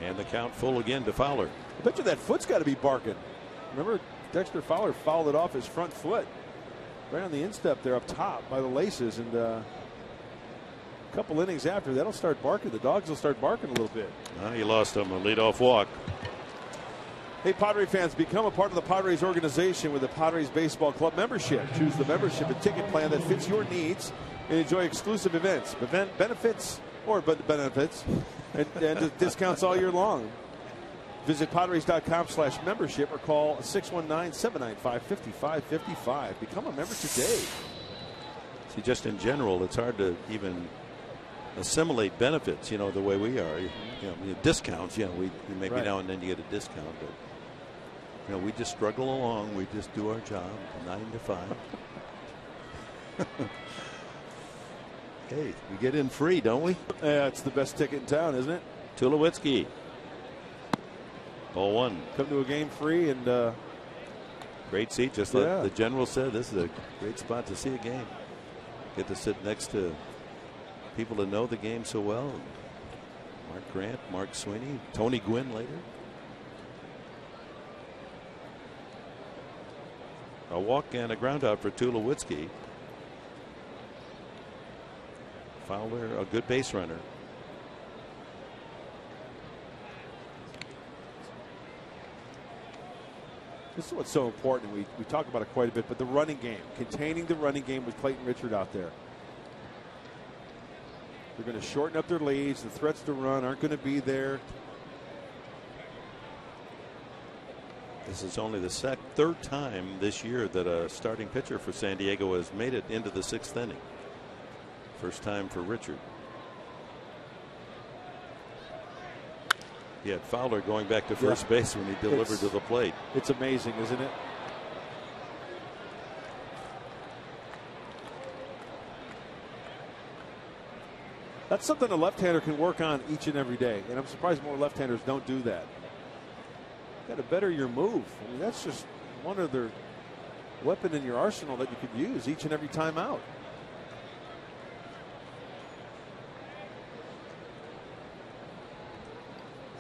And the count full again to Fowler. I bet you that foot's got to be barking. Remember, Dexter Fowler fouled it off his front foot right on the instep there up top by the laces, and a couple innings after that'll start barking. The dogs will start barking a little bit. He lost him a leadoff walk. Hey, Padre fans, become a part of the Padres organization with the Padres Baseball Club membership. Choose the membership and ticket plan that fits your needs and enjoy exclusive events, benefits, and discounts all year long. Visit Padres.com/membership or call 619-795-5555. Become a member today. See, just in general, it's hard to even assimilate benefits, the way we are. Discounts, we maybe right. now and then you get a discount, but we just struggle along. We just do our job 9 to 5. Hey, we get in free, don't we? Yeah, it's the best ticket in town, isn't it? Tulowitzki. 0-1. Come to a game free and great seat, just like the general said. This is a great spot to see a game. Get to sit next to people that know the game so well. Mark Grant, Mark Sweeney, Tony Gwynn later. A walk and a ground out for Tulowitzki. Fowler, a good base runner. This is what's so important. We talk about it quite a bit, but the running game, containing the running game with Clayton Richard out there. They're going to shorten up their leads. The threats to run aren't going to be there. This is only the 3rd time this year that a starting pitcher for San Diego has made it into the 6th inning. First time for Richard. He had Fowler going back to first base when he delivered to the plate. It's amazing, isn't it? That's something a left-hander can work on each and every day, and I'm surprised more left-handers don't do that. Got to better your move. I mean, that's just one other weapon in your arsenal that you could use each and every time out.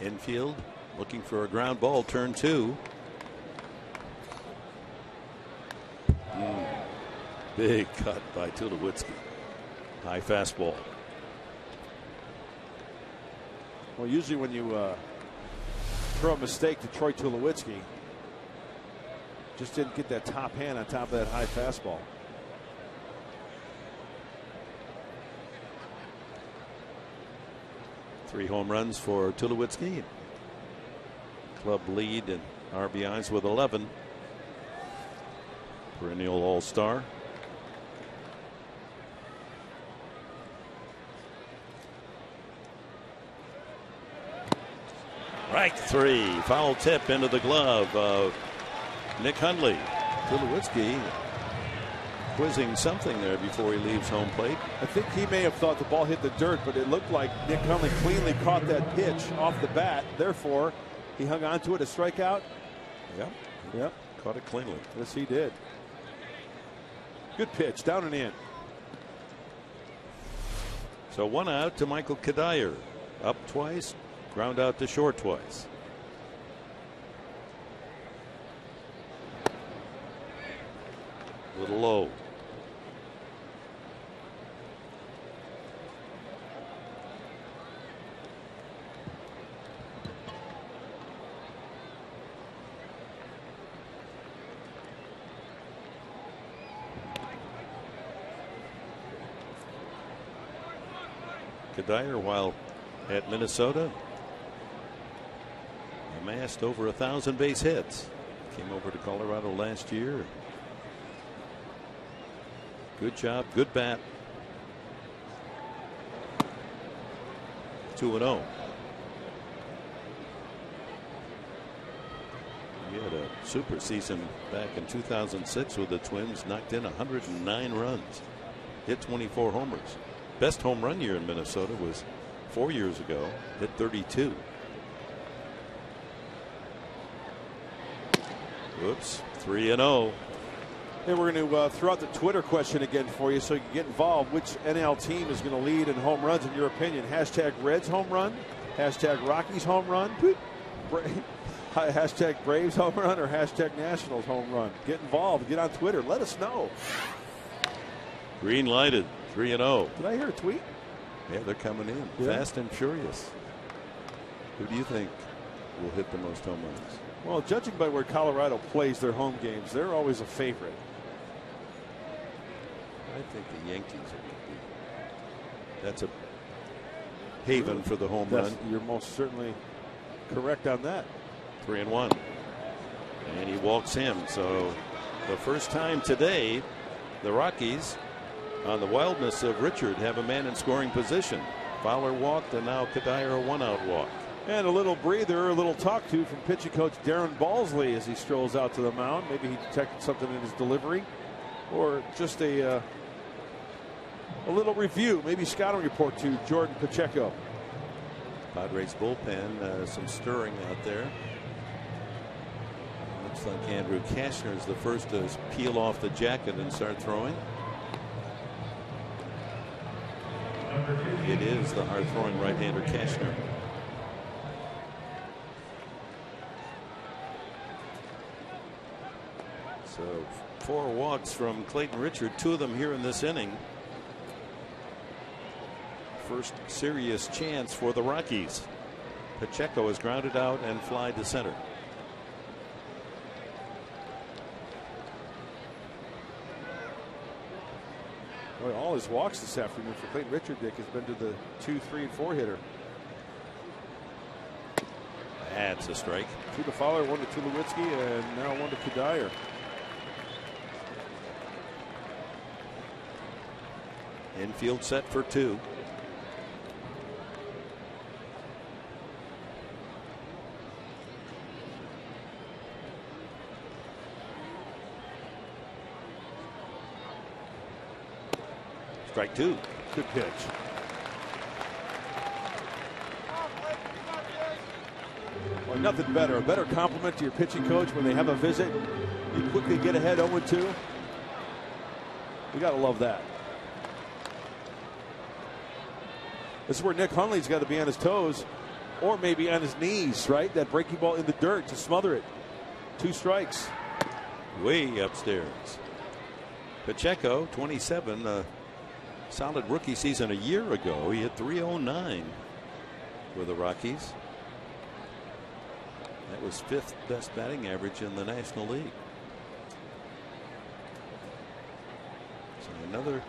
Infield looking for a ground ball, turn 2. Big cut by Tulowitzki. High fastball. Well, usually when you throw a mistake to Troy Tulowitzki, just didn't get that top hand on top of that high fastball. Three home runs for Tulowitzki. Club lead in RBIs with 11. Perennial All-Star. Strike 3. Foul tip into the glove of Nick Hundley. Tulowitzki quizzing something there before he leaves home plate. I think he may have thought the ball hit the dirt, but it looked like Nick Hundley cleanly caught that pitch off the bat. Therefore, he hung on to it, a strikeout. Yep. Yep. Caught it cleanly. Yes, he did. Good pitch, down and in. So 1 out to Michael Kadire. Up twice, ground out to short twice. A little low. Kadire, while at Minnesota, amassed over 1,000 base hits. Came over to Colorado last year. Good job, good bat. 2-0. He had a super season back in 2006 with the Twins, knocked in 109 runs, hit 24 homers. Best home run year in Minnesota was 4 years ago, hit 32. Oops, 3-0. Hey, we're going to throw out the Twitter question again for you so you can get involved. Which NL team is going to lead in home runs in your opinion? Hashtag Reds home run, hashtag Rockies home run, hashtag Braves home run, or hashtag Nationals home run. Get involved, get on Twitter, let us know. Green lighted, 3-0. Did I hear a tweet? Yeah, they're coming in fast and furious. Who do you think will hit the most home runs? Well, judging by where Colorado plays their home games, they're always a favorite. I think the Yankees are going to be. That's a haven for the home run. You're most certainly correct on that. 3-1. And he walks him. So the first time today, the Rockies, on the wildness of Richard, have a man in scoring position. Fowler walked, and now Kadire a 1-out walk. And a little breather, a little talk to from pitching coach Darren Balsley as he strolls out to the mound. Maybe he detected something in his delivery, or just a little review, maybe scouting report to Jordan Pacheco. Padres bullpen, some stirring out there. Looks like Andrew Kashner is the first to peel off the jacket and start throwing. It is the hard-throwing right-hander Kashner. So 4 walks from Clayton Richard, 2 of them here in this inning. First serious chance for the Rockies. Pacheco is grounded out and fly to center. Boy, all his walks this afternoon for Clayton Richard, Dick, has been to the 2, 3, and 4 hitter. That's a strike. 2 to Fowler, 1 to Tulowitzki, and now 1 to Kadire. Infield set for 2. Strike 2. Good pitch. Well, nothing better. A better compliment to your pitching coach when they have a visit. You quickly get ahead 0-2. You got to love that. This is where Nick Hundley's got to be on his toes, or maybe on his knees, right? That breaking ball in the dirt to smother it. 2 strikes. Way upstairs. Pacheco, 27, solid rookie season a year ago. He hit .309 with the Rockies. That was 5th best batting average in the National League. So another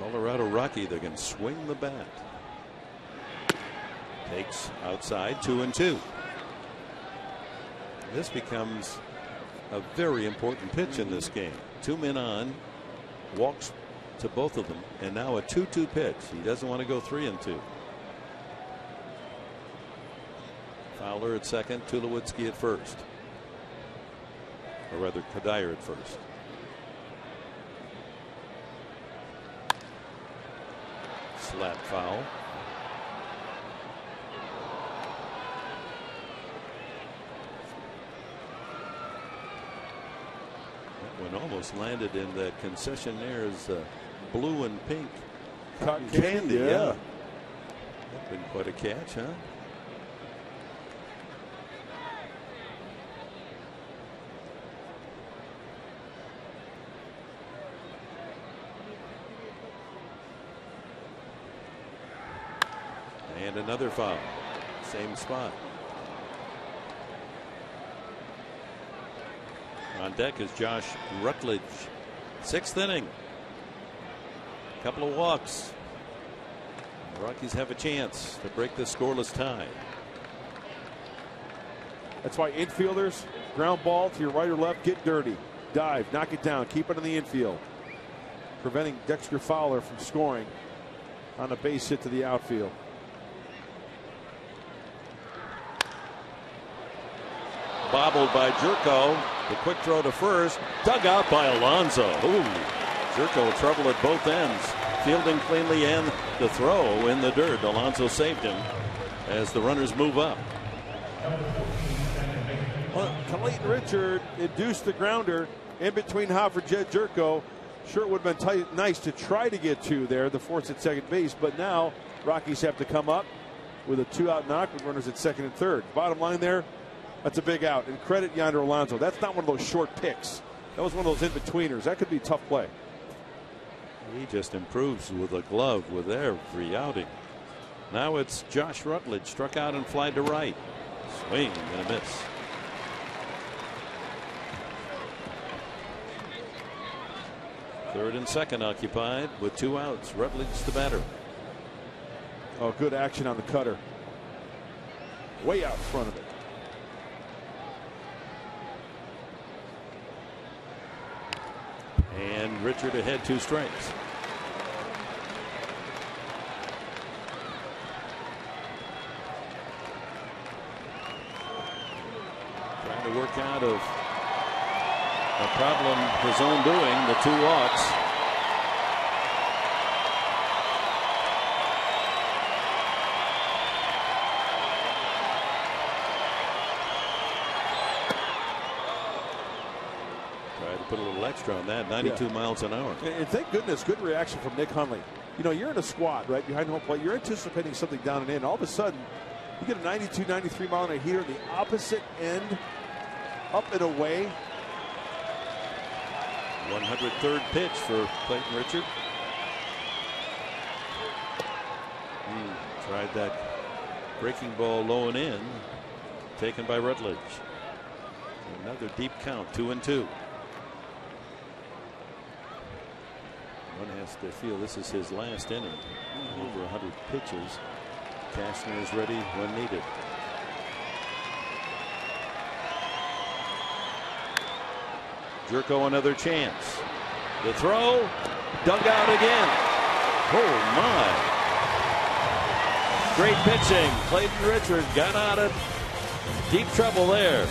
Colorado Rocky that can swing the bat. Takes outside, 2-2. This becomes a very important pitch in this game. 2 men on, walks to both of them, and now a 2-2 pitch. He doesn't want to go 3-2. Fowler at second, Tulowitzki at first. Or rather, Kadire at first. Slap foul. That one almost landed in that concessionaire's blue and pink cotton candy. Yeah. That's been quite a catch, huh? And another foul. Same spot. On deck is Josh Rutledge. 6th inning. Couple of walks. The Rockies have a chance to break the scoreless tie. That's why infielders, ground ball to your right or left, get dirty. Dive, knock it down, keep it in the infield. Preventing Dexter Fowler from scoring on a base hit to the outfield. Bobbled by Jerko. The quick throw to first. Dug out by Alonso. Ooh. Jerko trouble at both ends. Fielding cleanly and the throw in the dirt. Alonso saved him as the runners move up. Well, Clayton Richard induced the grounder in between Hoff and Jed Jerko. Sure, it would have been nice to try to get two there, the force at second base, but now Rockies have to come up with a 2-out knock with runners at second and third. Bottom line there, that's a big out. And credit Yonder Alonso. That's not one of those short picks. That was one of those in-betweeners. That could be a tough play. He just improves with a glove with every outing. Now it's Josh Rutledge, struck out and fly to right. Swing and a miss. Third and second occupied with 2 outs. Rutledge the batter. Oh, good action on the cutter. Way out in front of it. And Richard ahead, 2 strikes. Trying to work out of a problem his own doing, the 2 walks. Put a little extra on that. 92 miles an hour. And thank goodness, good reaction from Nick Hundley. You know, you're in a squat right behind home plate. You're anticipating something down and in. All of a sudden, you get a 92, 93 mile an hour here, the opposite end, up and away. 103rd pitch for Clayton Richard. Tried that breaking ball low and in, taken by Rutledge. Another deep count, 2-2. One has to feel this is his last inning. Over 100 pitches. Cashner is ready when needed. Jerko another chance. The throw, dug out again. Oh my. Great pitching. Clayton Richard got out of deep trouble there.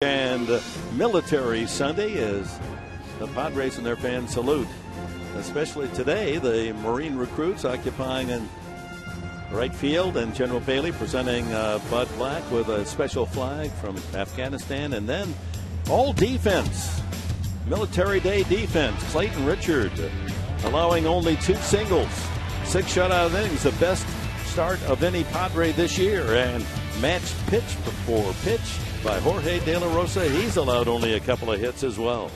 And Military Sunday as the Padres and their fans salute. Especially today, the Marine recruits occupying in right field, and General Bailey presenting Bud Black with a special flag from Afghanistan. And then all defense, Military Day defense. Clayton Richard allowing only 2 singles, 6 shutout innings, the best start of any Padre this year. And matched pitch for pitch by Jorge De La Rosa. He's allowed only a couple of hits as well.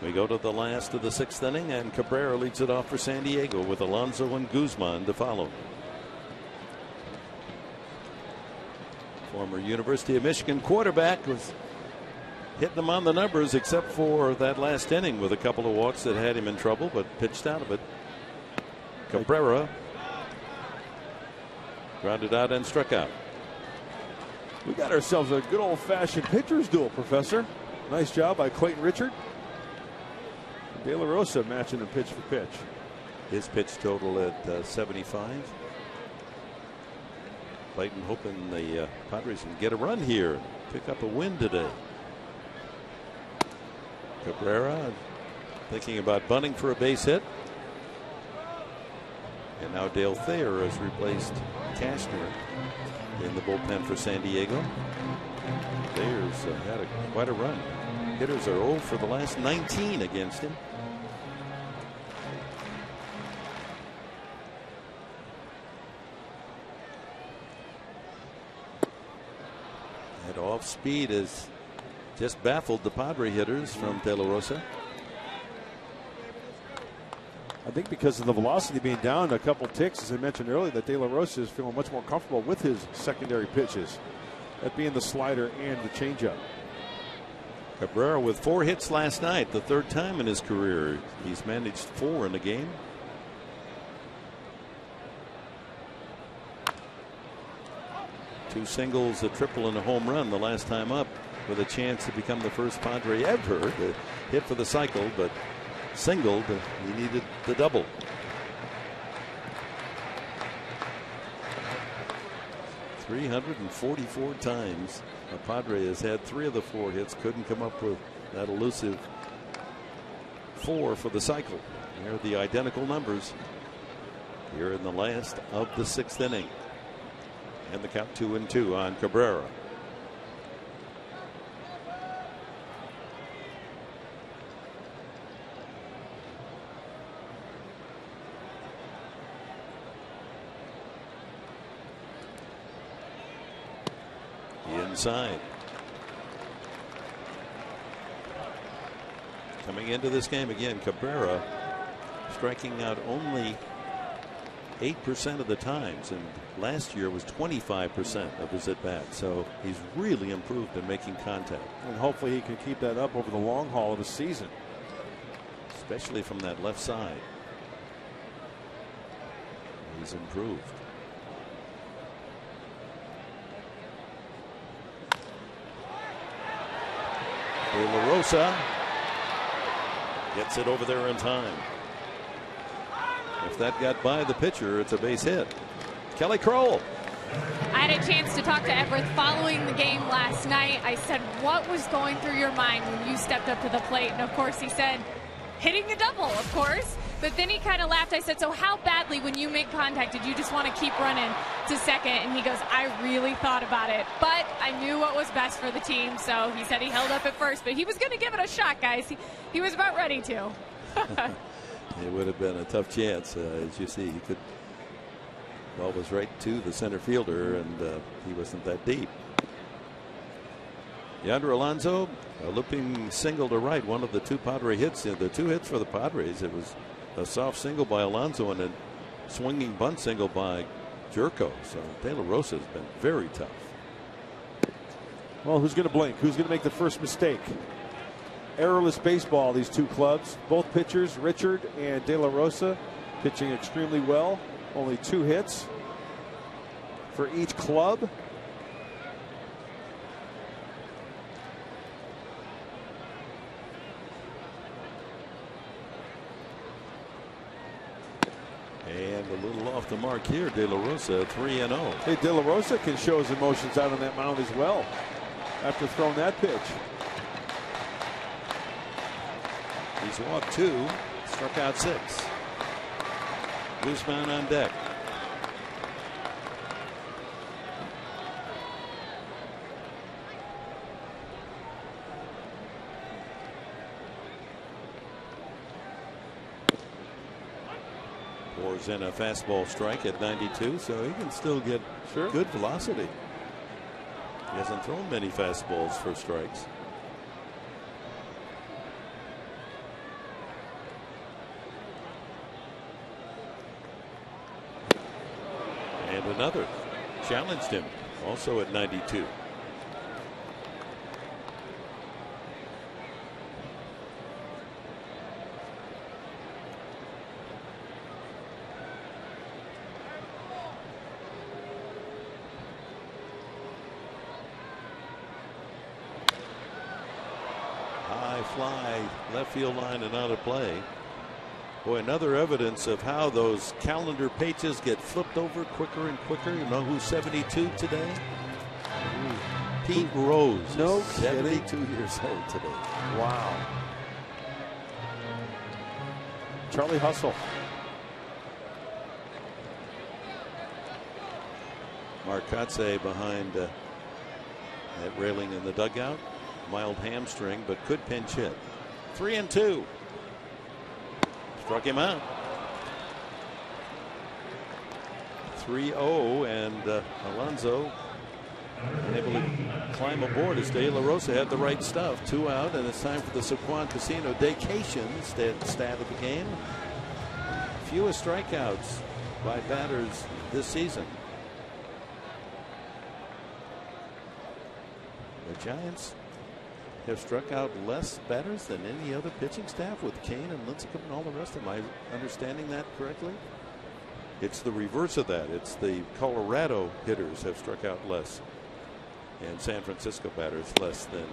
We go to the last of the 6th inning, and Cabrera leads it off for San Diego with Alonso and Guzman to follow. Former University of Michigan quarterback was hitting them on the numbers, except for that last inning with a couple of walks that had him in trouble, but pitched out of it. Cabrera grounded out and struck out. We got ourselves a good old-fashioned pitcher's duel, Professor. Nice job by Clayton Richard. De La Rosa matching him pitch for pitch. His pitch total at 75. Clayton hoping the Padres can get a run here, pick up a win today. Cabrera thinking about bunting for a base hit. And now Dale Thayer has replaced Cashner in the bullpen for San Diego. Thayer's had quite a run. Hitters are 0 for the last 19 against him. That off speed has just baffled the Padre hitters from De La Rosa. I think because of the velocity being down a couple ticks, as I mentioned earlier, that De La Rosa is feeling much more comfortable with his secondary pitches, that being the slider and the changeup. Cabrera with 4 hits last night, the 3rd time in his career. He's managed 4 in the game. Two singles, a triple, and a home run the last time up, with a chance to become the first Padre ever to hit for the cycle, but singled. He needed the double. .344 times a Padre has had 3 of the 4 hits. Couldn't come up with that elusive 4 for the cycle. Here are the identical numbers here in the last of the 6th inning. And the count 2-2 on Cabrera. Inside. Coming into this game again, Cabrera striking out only 8% of the times, and last year was 25% of his at-bats. So he's really improved in making contact. And hopefully he can keep that up over the long haul of the season. Especially from that left side. He's improved. De La Rosa gets it over there in time. If that got by the pitcher, it's a base hit. Kelly Kroll. I had a chance to talk to Everett following the game last night. I said, what was going through your mind when you stepped up to the plate? And of course he said, hitting a double, of course. But then he kind of laughed. I said, so how badly, when you make contact, did you just want to keep running to second? And he goes, I really thought about it, but I knew what was best for the team. So he said he held up at first, but he was going to give it a shot, guys. He was about ready to. It would have been a tough chance. As you see, he could. Ball was right to the center fielder, and he wasn't that deep. Yonder Alonso, a looping single to right, one of the 2 Padre hits. The 2 hits for the Padres. It was a soft single by Alonso and a swinging bunt single by Jerko. So De La Rosa has been very tough. Well, who's going to blink? Who's going to make the first mistake? Errorless baseball, these 2 clubs. Both pitchers, Richard and De La Rosa, pitching extremely well. Only 2 hits for each club. And a little off the mark here. De La Rosa 3-0. Hey, De La Rosa can show his emotions out on that mound as well. after throwing that pitch. He's walked 2, struck out 6. Guzman on deck. Pours in a fastball strike at 92, so he can still get good velocity. He hasn't thrown many fastballs for strikes. And another challenged him, also at 92. High fly, left field line and out of play. Boy, another evidence of how those calendar pages get flipped over quicker and quicker. You know who's 72 today? Pete Rose. No 72 years old today. Wow. Charlie Hustle. Mark Kotze behind that railing in the dugout. Mild hamstring, but could pinch hit. 3-2. Struck him out. 3-0, and Alonso able to climb aboard as De La Rosa had the right stuff. 2 out, and it's time for the Sequan Casino Daycation stat of the game. Fewest strikeouts by batters this season. The Giants have struck out less batters than any other pitching staff with Kane and Lincecum and all the rest. Am I understanding that correctly? It's the reverse of that. It's the Colorado hitters have struck out less, and San Francisco batters less than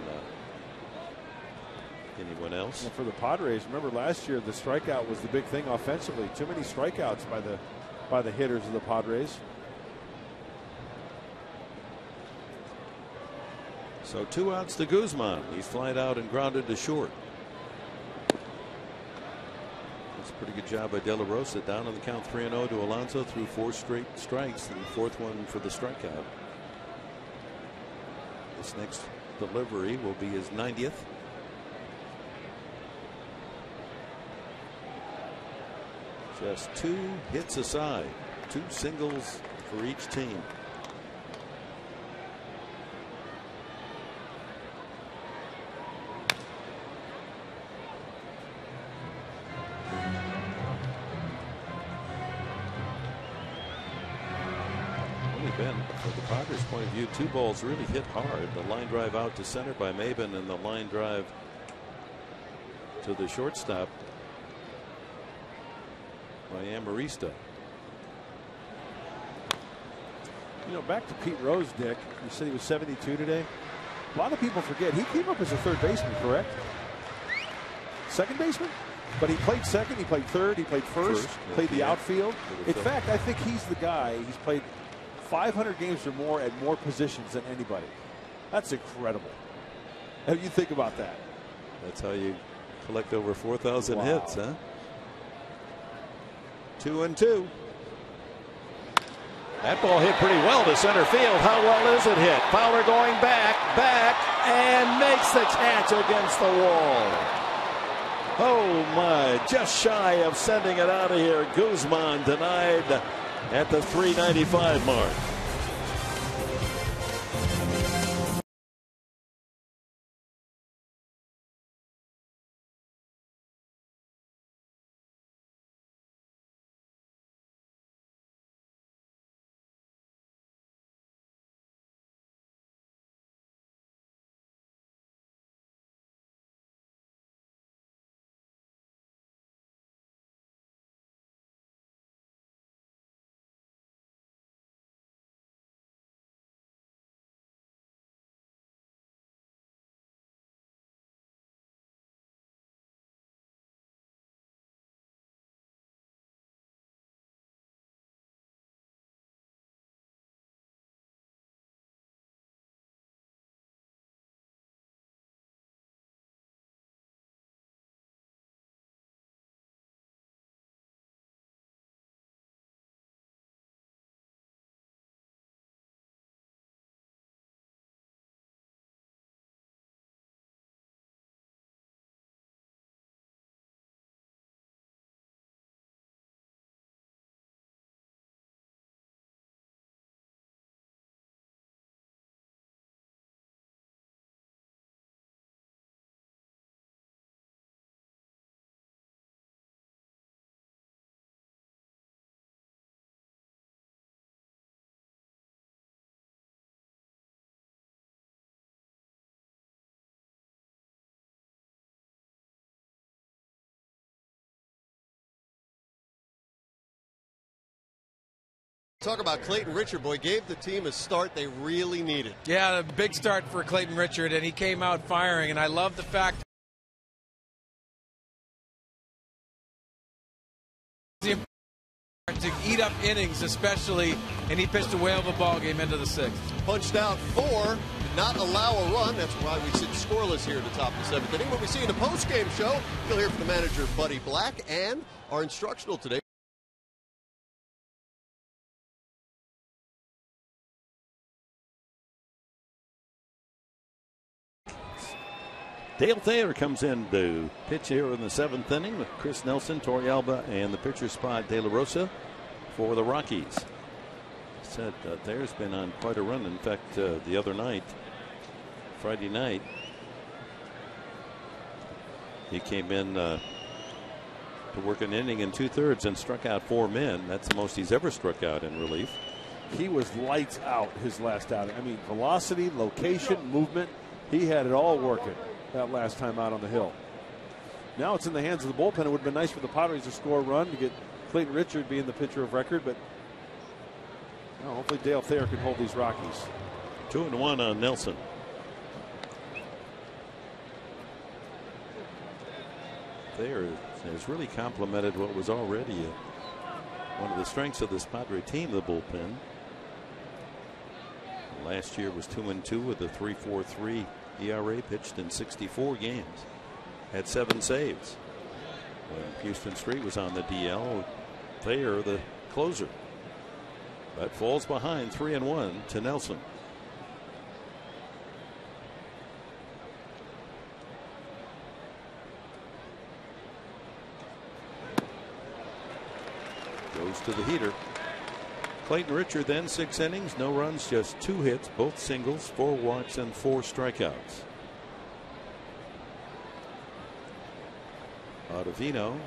anyone else. Well, for the Padres, remember last year the strikeout was the big thing offensively. Too many strikeouts by the hitters of the Padres. So 2 outs to Guzman. He's flied out and grounded to short. That's a pretty good job by De La Rosa. Down on the count 3-0 to Alonso through 4 straight strikes, and the 4th one for the strikeout. This next delivery will be his 90th. Just 2 hits aside, 2 singles for each team. From the Padres' point of view, 2 balls really hit hard. The line drive out to center by Maben, and the line drive to the shortstop by Amarista. You know, back to Pete Rose, Dick. You said he was 72 today. A lot of people forget he came up as a third baseman, correct? Second baseman? But he played second, he played third, he played first, played the outfield. In fact, I think he's the guy. He's played 500 games or more at more positions than anybody. That's incredible. How do you think about that? That's how you collect over 4,000 hits, huh? 2-2. That ball hit pretty well to center field. How well is it hit? Fowler going back, and makes the catch against the wall. Oh my, just shy of sending it out of here. Guzman denied at the 395 mark. Talk about Clayton Richard, boy, gave the team a start they really needed. Yeah, a big start for Clayton Richard, and he came out firing, and I love the fact to eat up innings, especially, and he pitched a whale of a ball game into the sixth. Punched out 4, did not allow a run. That's why we sit scoreless here at the top of the seventh inning. What we see in the post-game show, you'll hear from the manager, Buddy Black, and our instructional today. Dale Thayer comes in to pitch here in the seventh inning with Chris Nelson, Torrealba, and the pitcher spot De La Rosa for the Rockies. Said Thayer's been on quite a run. In fact, the other night, Friday night, he came in to work an inning in 2/3 and struck out 4 men. That's the most he's ever struck out in relief. He was lights out his last outing. I mean, velocity, location, movement. He had it all working that last time out on the hill. Now it's in the hands of the bullpen. It would have been nice for the Padres to score a run to get Clayton Richard being the pitcher of record, but hopefully Dale Thayer can hold these Rockies. 2-1 on Nelson. Thayer has really complemented what was already one of the strengths of this Padre team, the bullpen. Last year was 2-2 with a 3.43 ERA, pitched in 64 games, had 7 saves. When Houston Street was on the DL, Thayer the closer, but falls behind 3-1 to Nelson. Goes to the heater. Clayton Richard then 6 innings, no runs, just 2 hits, both singles, 4 walks, and 4 strikeouts. Ottavino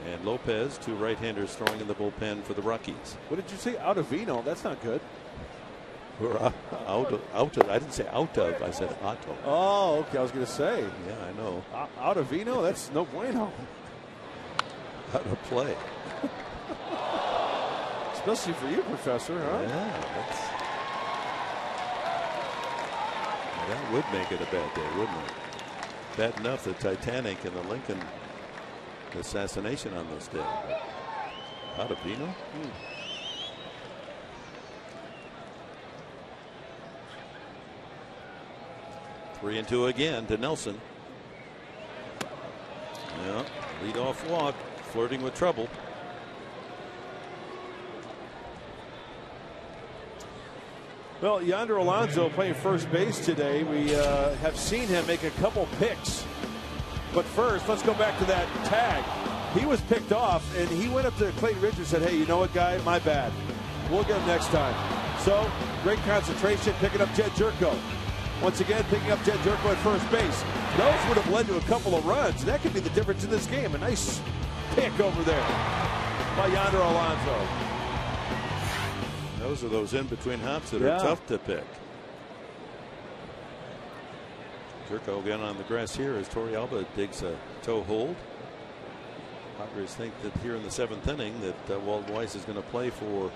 and Lopez, 2 right-handers throwing in the bullpen for the Rockies. What did you say? Ottavino? That's not good. We're out of. I didn't say out of. I said Otto. Oh, okay. I was going to say. Yeah, I know. Ottavino? That's no bueno. Out of play. Especially for you, Professor, huh? Yeah, that would make it a bad day, wouldn't it? Bad enough the Titanic and the Lincoln assassination on this day. Ottavino? 3-2 again to Nelson. Yeah, leadoff walk, flirting with trouble. Well, Yonder Alonso playing first base today. We have seen him make a couple picks. But first, let's go back to that tag. He was picked off, and he went up to Clayton Richard and said, hey, you know what, guy? My bad. We'll get him next time. So, great concentration, picking up Jed Jerko. Once again, picking up Jed Jerko at first base. Those would have led to a couple of runs. That could be the difference in this game. A nice pick over there by Yonder Alonso. Those are those in-between hops that are tough to pick. Jerko again on the grass here as Torrealba digs a toe hold. Padres think that here in the 7th inning that Walt Weiss is going to play for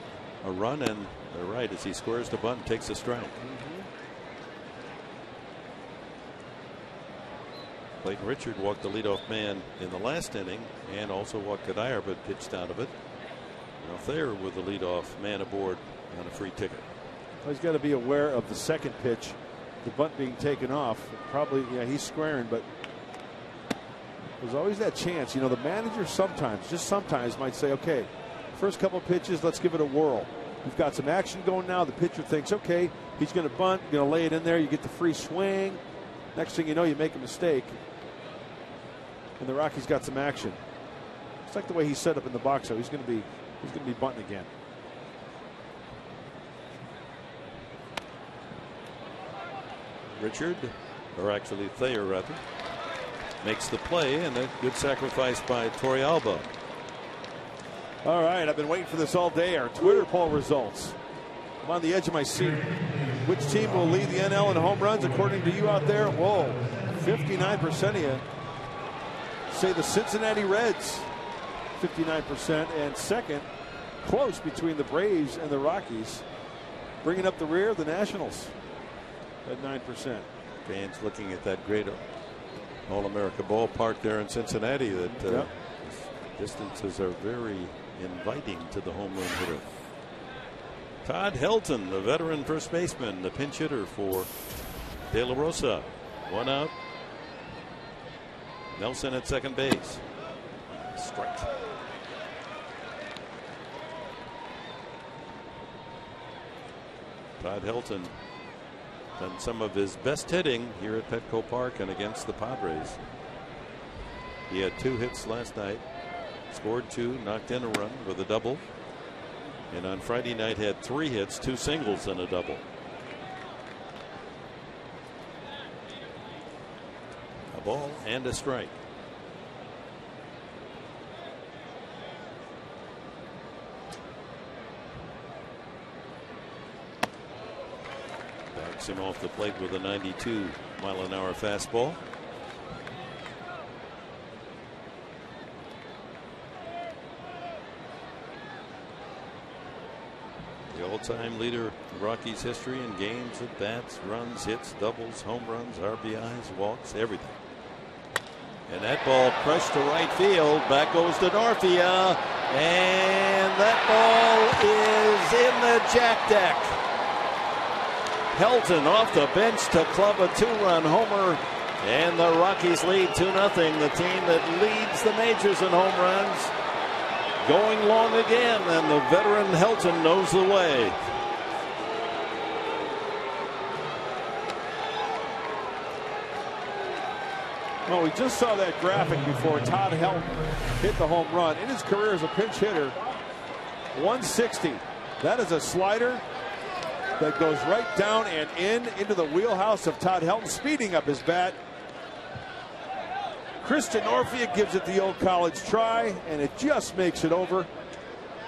a run, and they're right as he squares the bunt and takes a strike. Clayton Richard walked the leadoff man in the last inning and also walked Kadire, but pitched out of it. Now Thayer with the leadoff man aboard on a free ticket. Well, he's got to be aware of the second pitch, the bunt being taken off. Probably, yeah, he's squaring, but there's always that chance. You know, the manager sometimes, just sometimes, might say, okay, first couple of pitches, let's give it a whirl. We've got some action going now. The pitcher thinks, okay, he's going to bunt, going to lay it in there. You get the free swing. Next thing you know, you make a mistake, and the Rockies got some action. It's like the way he's set up in the box, so he's going to be bunting again. Richard, or actually Thayer rather, makes the play, and a good sacrifice by Torrealba. All right, I've been waiting for this all day. Our Twitter poll results. I'm on the edge of my seat. Which team will lead the NL in home runs according to you out there? Whoa, 59% of you say the Cincinnati Reds. 59%, and second close between the Braves and the Rockies. Bringing up the rear, the Nationals at 9%. Fans looking at that great All-America ballpark there in Cincinnati, that distances are very inviting to the home run hitter. Todd Helton, the veteran first baseman, the pinch hitter for De La Rosa. 1 out. Nelson at second base. Strike. Todd Helton done some of his best hitting here at Petco Park and against the Padres. He had 2 hits last night, scored 2, knocked in a run with a double, and on Friday night had 3 hits, 2 singles and a double. A ball and a strike. Backs him off the plate with a 92-mile-an-hour fastball. The all-time leader in Rockies history in games, at bats, runs, hits, doubles, home runs, RBIs, walks, everything. And that ball crushed to right field. Back goes to Norfia. And that ball is in the jack deck. Helton off the bench to club a 2-run homer. And the Rockies lead 2-0. The team that leads the majors in home runs. Going long again. And the veteran Helton knows the way. Well, we just saw that graphic before. Todd Helton hit the home run. In his career as a pinch hitter, 160. That is a slider that goes right down and into the wheelhouse of Todd Helton, speeding up his bat. Christian Norfia gives it the old college try, and it just makes it over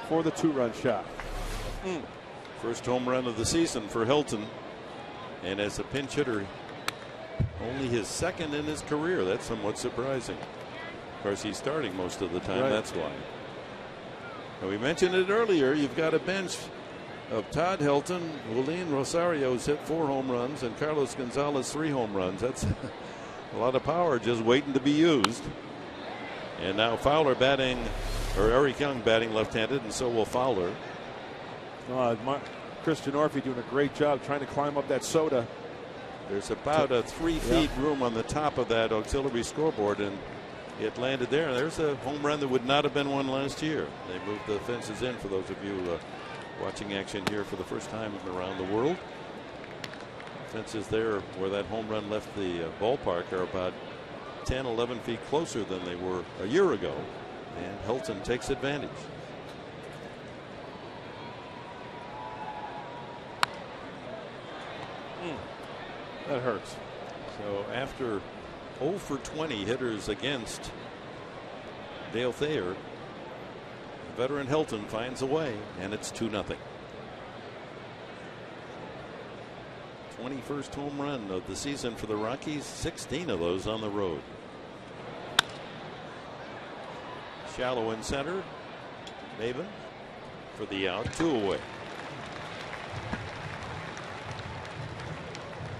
for the 2-run shot. First home run of the season for Helton, and as a pinch hitter, only his second in his career. That's somewhat surprising. Of course, he's starting most of the time. Right. That's why. And we mentioned it earlier. You've got a bench of Todd Helton, Julian Rosario's hit 4 home runs, and Carlos Gonzalez 3 home runs. That's a lot of power just waiting to be used. And now Fowler batting, or Eric Young batting left-handed, and so will Fowler. Christian Norfia doing a great job trying to climb up that soda. There's about a 3 feet room on the top of that auxiliary scoreboard, and it landed there. And there's a home run that would not have been one last year. They moved the fences in for those of you watching action here for the first time around the world. Fences there where that home run left the ballpark are about 10, 11 feet closer than they were a year ago. And Helton takes advantage. That hurts. So after 0 for 20 hitters against Dale Thayer, veteran Helton finds a way, and it's 2-0. 21st home run of the season for the Rockies, 16 of those on the road. Shallow in center. Maven for the out, 2 away.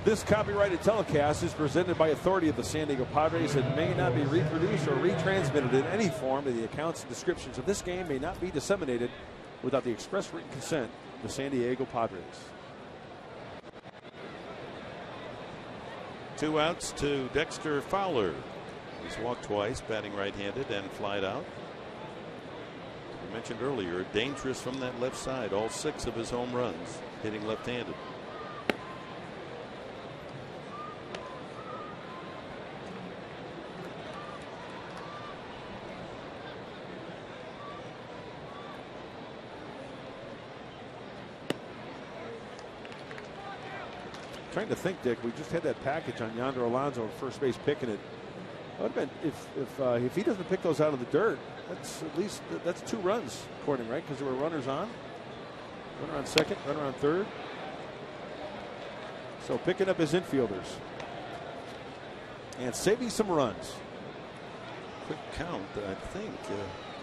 This copyrighted telecast is presented by authority of the San Diego Padres and may not be reproduced or retransmitted in any form. The accounts and descriptions of this game may not be disseminated without the express written consent of the San Diego Padres. 2 outs to Dexter Fowler. He's walked twice, batting right-handed, and flied out. I mentioned earlier, dangerous from that left side. All 6 of his home runs hitting left-handed. Trying to think, Dick. We just had that package on Yonder Alonso, first base picking it. Would have been if he doesn't pick those out of the dirt, that's at least 2 runs, according, right? Because there were runners on. Runner on second, runner on third. So picking up his infielders and saving some runs. Quick count, I think.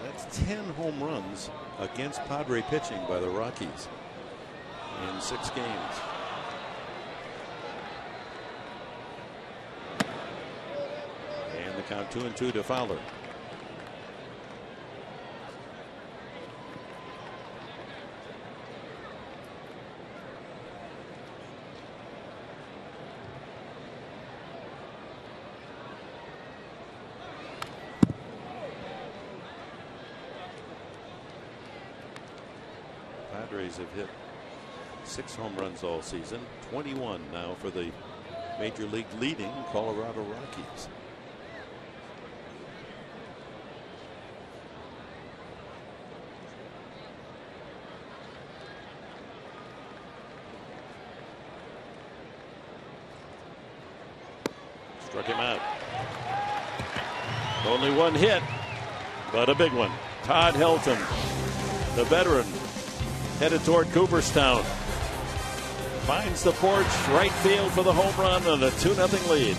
That's 10 home runs against Padre pitching by the Rockies in 6 games. And the count 2-2 to Fowler. Padres have hit 6 home runs all season, 21 now for the Major League leading Colorado Rockies. Struck him out. Only 1 hit, but a big one. Todd Helton, the veteran, headed toward Cooperstown. Finds the porch, right field for the home run, and a 2-0 lead.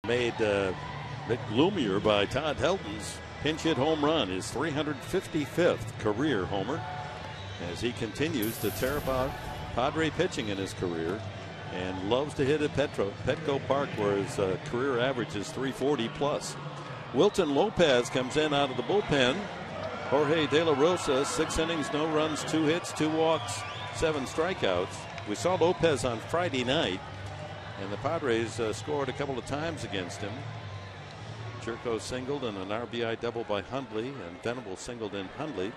Made a bit gloomier by Todd Helton's pinch hit home run, his 355th career homer, as he continues to tear apart Padre pitching in his career and loves to hit at Petco Park, where his career average is 340 plus. Wilton Lopez comes in out of the bullpen. Jorge De La Rosa, 6 innings, no runs, 2 hits, 2 walks, 7 strikeouts. We saw Lopez on Friday night, and the Padres scored a couple of times against him. Jerko singled and an RBI double by Hundley, and Venable singled in Hundley.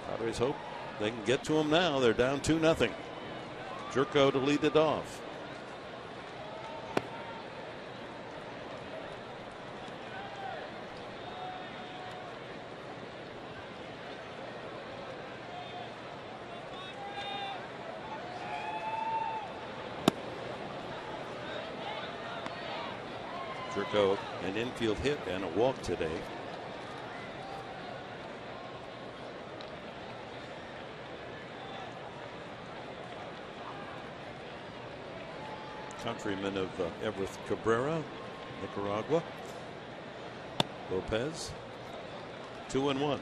Padres hope they can get to him now. They're down 2-0. Jerko to lead it off. Jerko, an infield hit and a walk today. Countryman of Everett Cabrera, Nicaragua. Lopez, 2-1.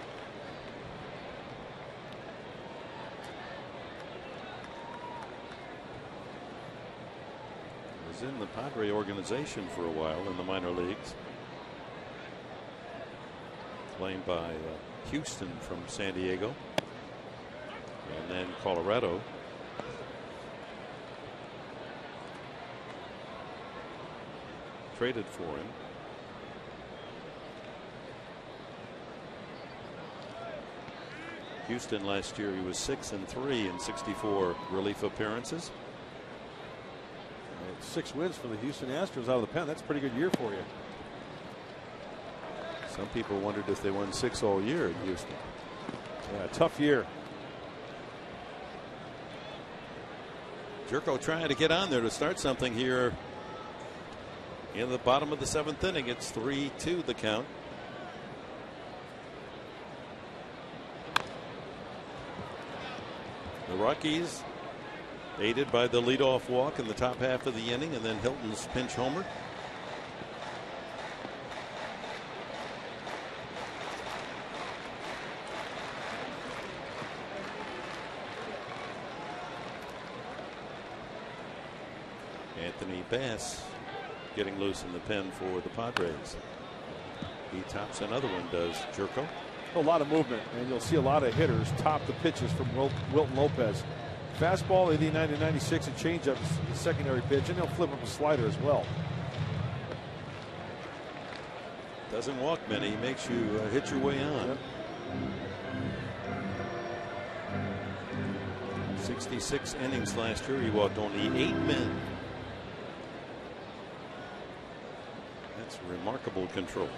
Was in the Padre organization for a while in the minor leagues. Playing by Houston from San Diego. And then Colorado. Traded for him. Houston last year, he was 6-3 in 64 relief appearances. 6 wins for the Houston Astros out of the pen. That's a pretty good year for you. Some people wondered if they won 6 all year in Houston. Yeah, tough year. Jerko trying to get on there to start something here in the bottom of the 7th inning. It's 3-2 the count. The Rockies aided by the leadoff walk in the top half of the inning, and then Hilton's pinch homer. Anthony Bass getting loose in the pen for the Padres. He tops another one, does Jerko. A lot of movement, and you'll see a lot of hitters top the pitches from Wilton Lopez. Fastball, 89 to 96, and changeup is the secondary pitch, and they'll flip up a slider as well. Doesn't walk many. He makes you hit your way on. Yep. 66 innings last year. He walked only 8 men. That's remarkable control.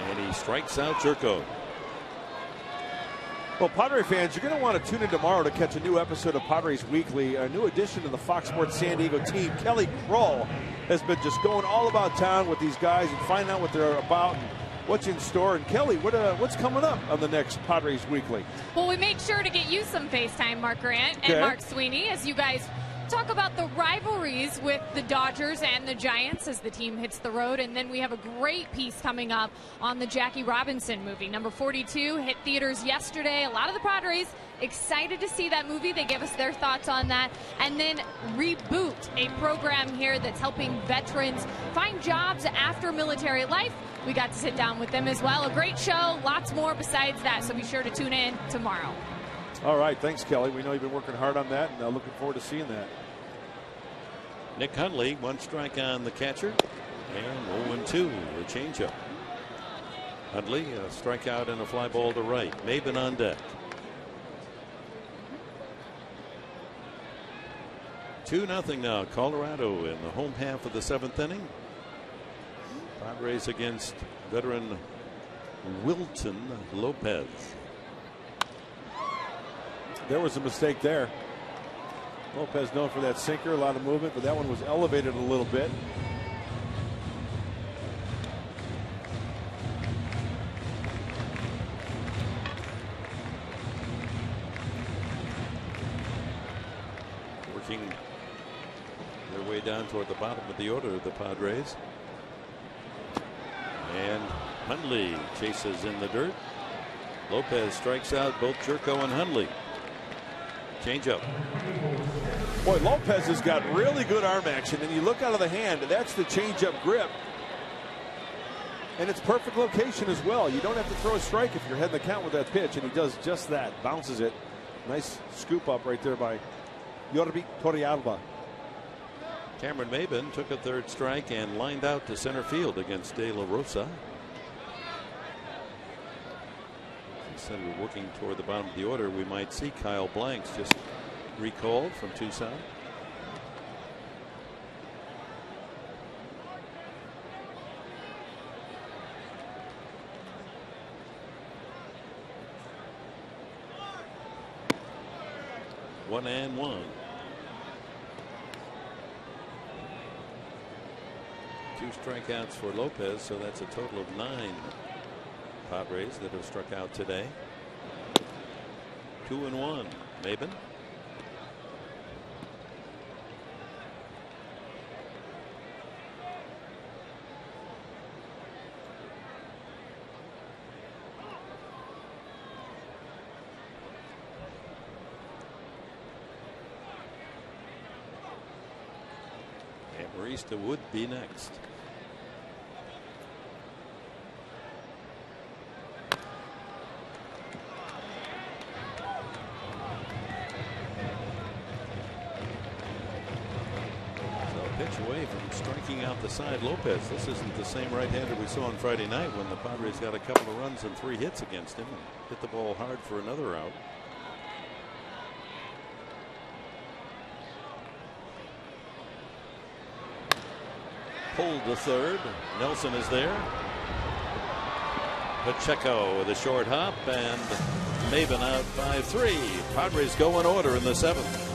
And he strikes out Jerko. Well, Padre fans, you're going to want to tune in tomorrow to catch a new episode of Padres Weekly. A new addition to the Fox Sports San Diego team. Kelly Kroll has been just going all about town with these guys and finding out what they're about and what's in store. And Kelly, what's coming up on the next Padres Weekly? Well, we make sure to get you some FaceTime, Mark Grant and Mark Sweeney, as you guys talk about the rivalries with the Dodgers and the Giants as the team hits the road. And then we have a great piece coming up on the Jackie Robinson movie. Number 42 hit theaters yesterday. A lot of the Padres excited to see that movie. They gave us their thoughts on that. And then Reboot, a program here that's helping veterans find jobs after military life. We got to sit down with them as well. A great show, lots more besides that, so be sure to tune in tomorrow. All right, thanks, Kelly. We know you've been working hard on that, and looking forward to seeing that. Nick Hundley, 1 strike on the catcher, and 0-2, the changeup. Hundley, a strikeout and a fly ball to right. Maben on deck. 2-0 now, Colorado in the home half of the 7th inning. Padres against veteran Wilton Lopez. There was a mistake there. Lopez known for that sinker, a lot of movement, but that one was elevated a little bit. Working their way down toward the bottom of the order, the Padres. And Hundley chases in the dirt. Lopez strikes out both Jerko and Hundley. Changeup. Boy, Lopez has got really good arm action, and you look out of the hand, that's the changeup grip. And it's perfect location as well. You don't have to throw a strike if you're heading the count with that pitch, and he does just that. Bounces it. Nice scoop up right there by Yorbi Torrealba. Cameron Maben took a 3rd strike and lined out to center field against De La Rosa. said we're working toward the bottom of the order. We might see Kyle Blanks just recalled from Tucson. One and one. 2 strikeouts for Lopez, so that's a total of 9 Padres that have struck out today. 2-1. Maben. And Marista would be next. Away from striking out the side. Lopez. This isn't the same right-hander we saw on Friday night when the Padres got a couple of runs and 3 hits against him and hit the ball hard for another out. Pulled to third. Nelson is there. Pacheco with a short hop, and Maben out by 3. Padres go in order in the 7th.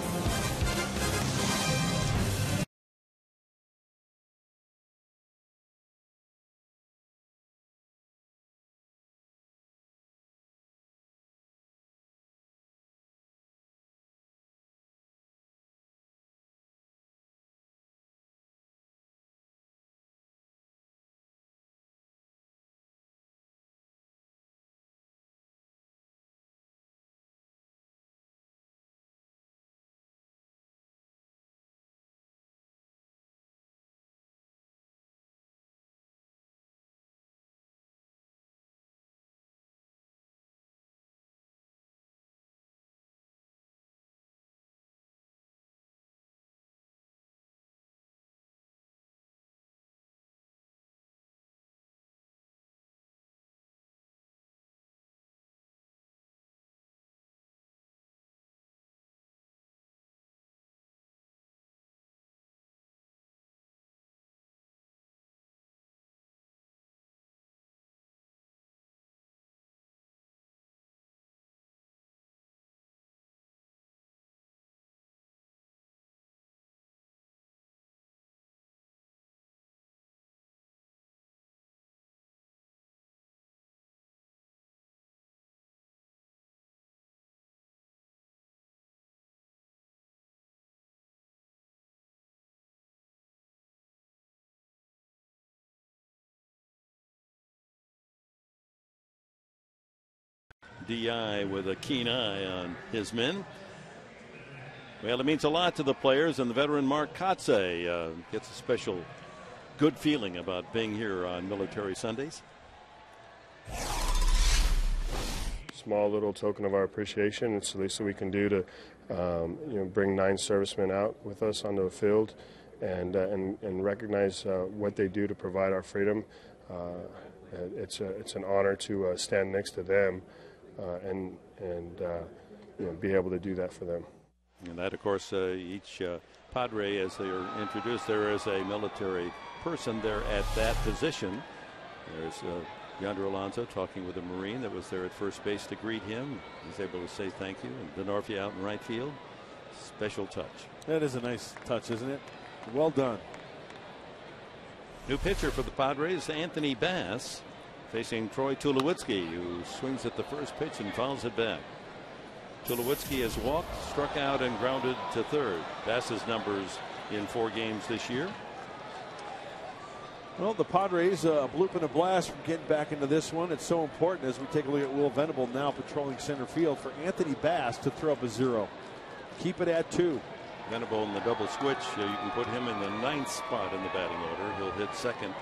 DI with a keen eye on his men. Well, it means a lot to the players, and the veteran Mark Kotze gets a special good feeling about being here on Military Sundays. Small little token of our appreciation. It's the least that we can do to bring 9 servicemen out with us onto the field and recognize what they do to provide our freedom. It's an honor to stand next to them and be able to do that for them. And that, of course, each Padre, as they are introduced, there is a military person there at that position. There's Yonder Alonso talking with a Marine that was there at first base to greet him. He's able to say thank you. And Denorfia out in right field. Special touch. That is a nice touch, isn't it? Well done. New pitcher for the Padres, Anthony Bass, facing Troy Tulowitzki, who swings at the first pitch and fouls it back. Tulowitzki has walked, struck out, and grounded to third. Bass's numbers in 4 games this year. Well, the Padres, a bloop and a blast from getting back into this one. It's so important as we take a look at Will Venable now patrolling center field for Anthony Bass to throw up a 0. Keep it at 2. Venable in the double switch. You can put him in the 9th spot in the batting order. He'll hit second,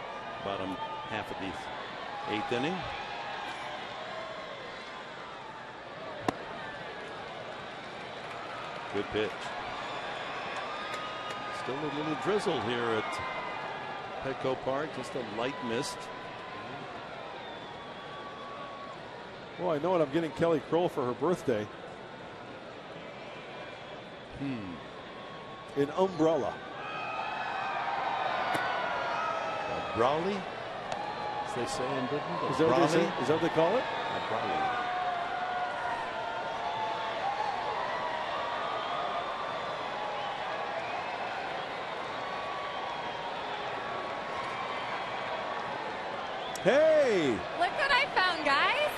bottom half of the 8th inning. Good pitch. Still a little drizzle here at Petco Park. Just a light mist. Well, I know what I'm getting Kelly Kroll for her birthday. An umbrella. A brownie, as they say in Britain. Is that what they say? Is that what they call it? A brownie. Hey! Look what I found, guys.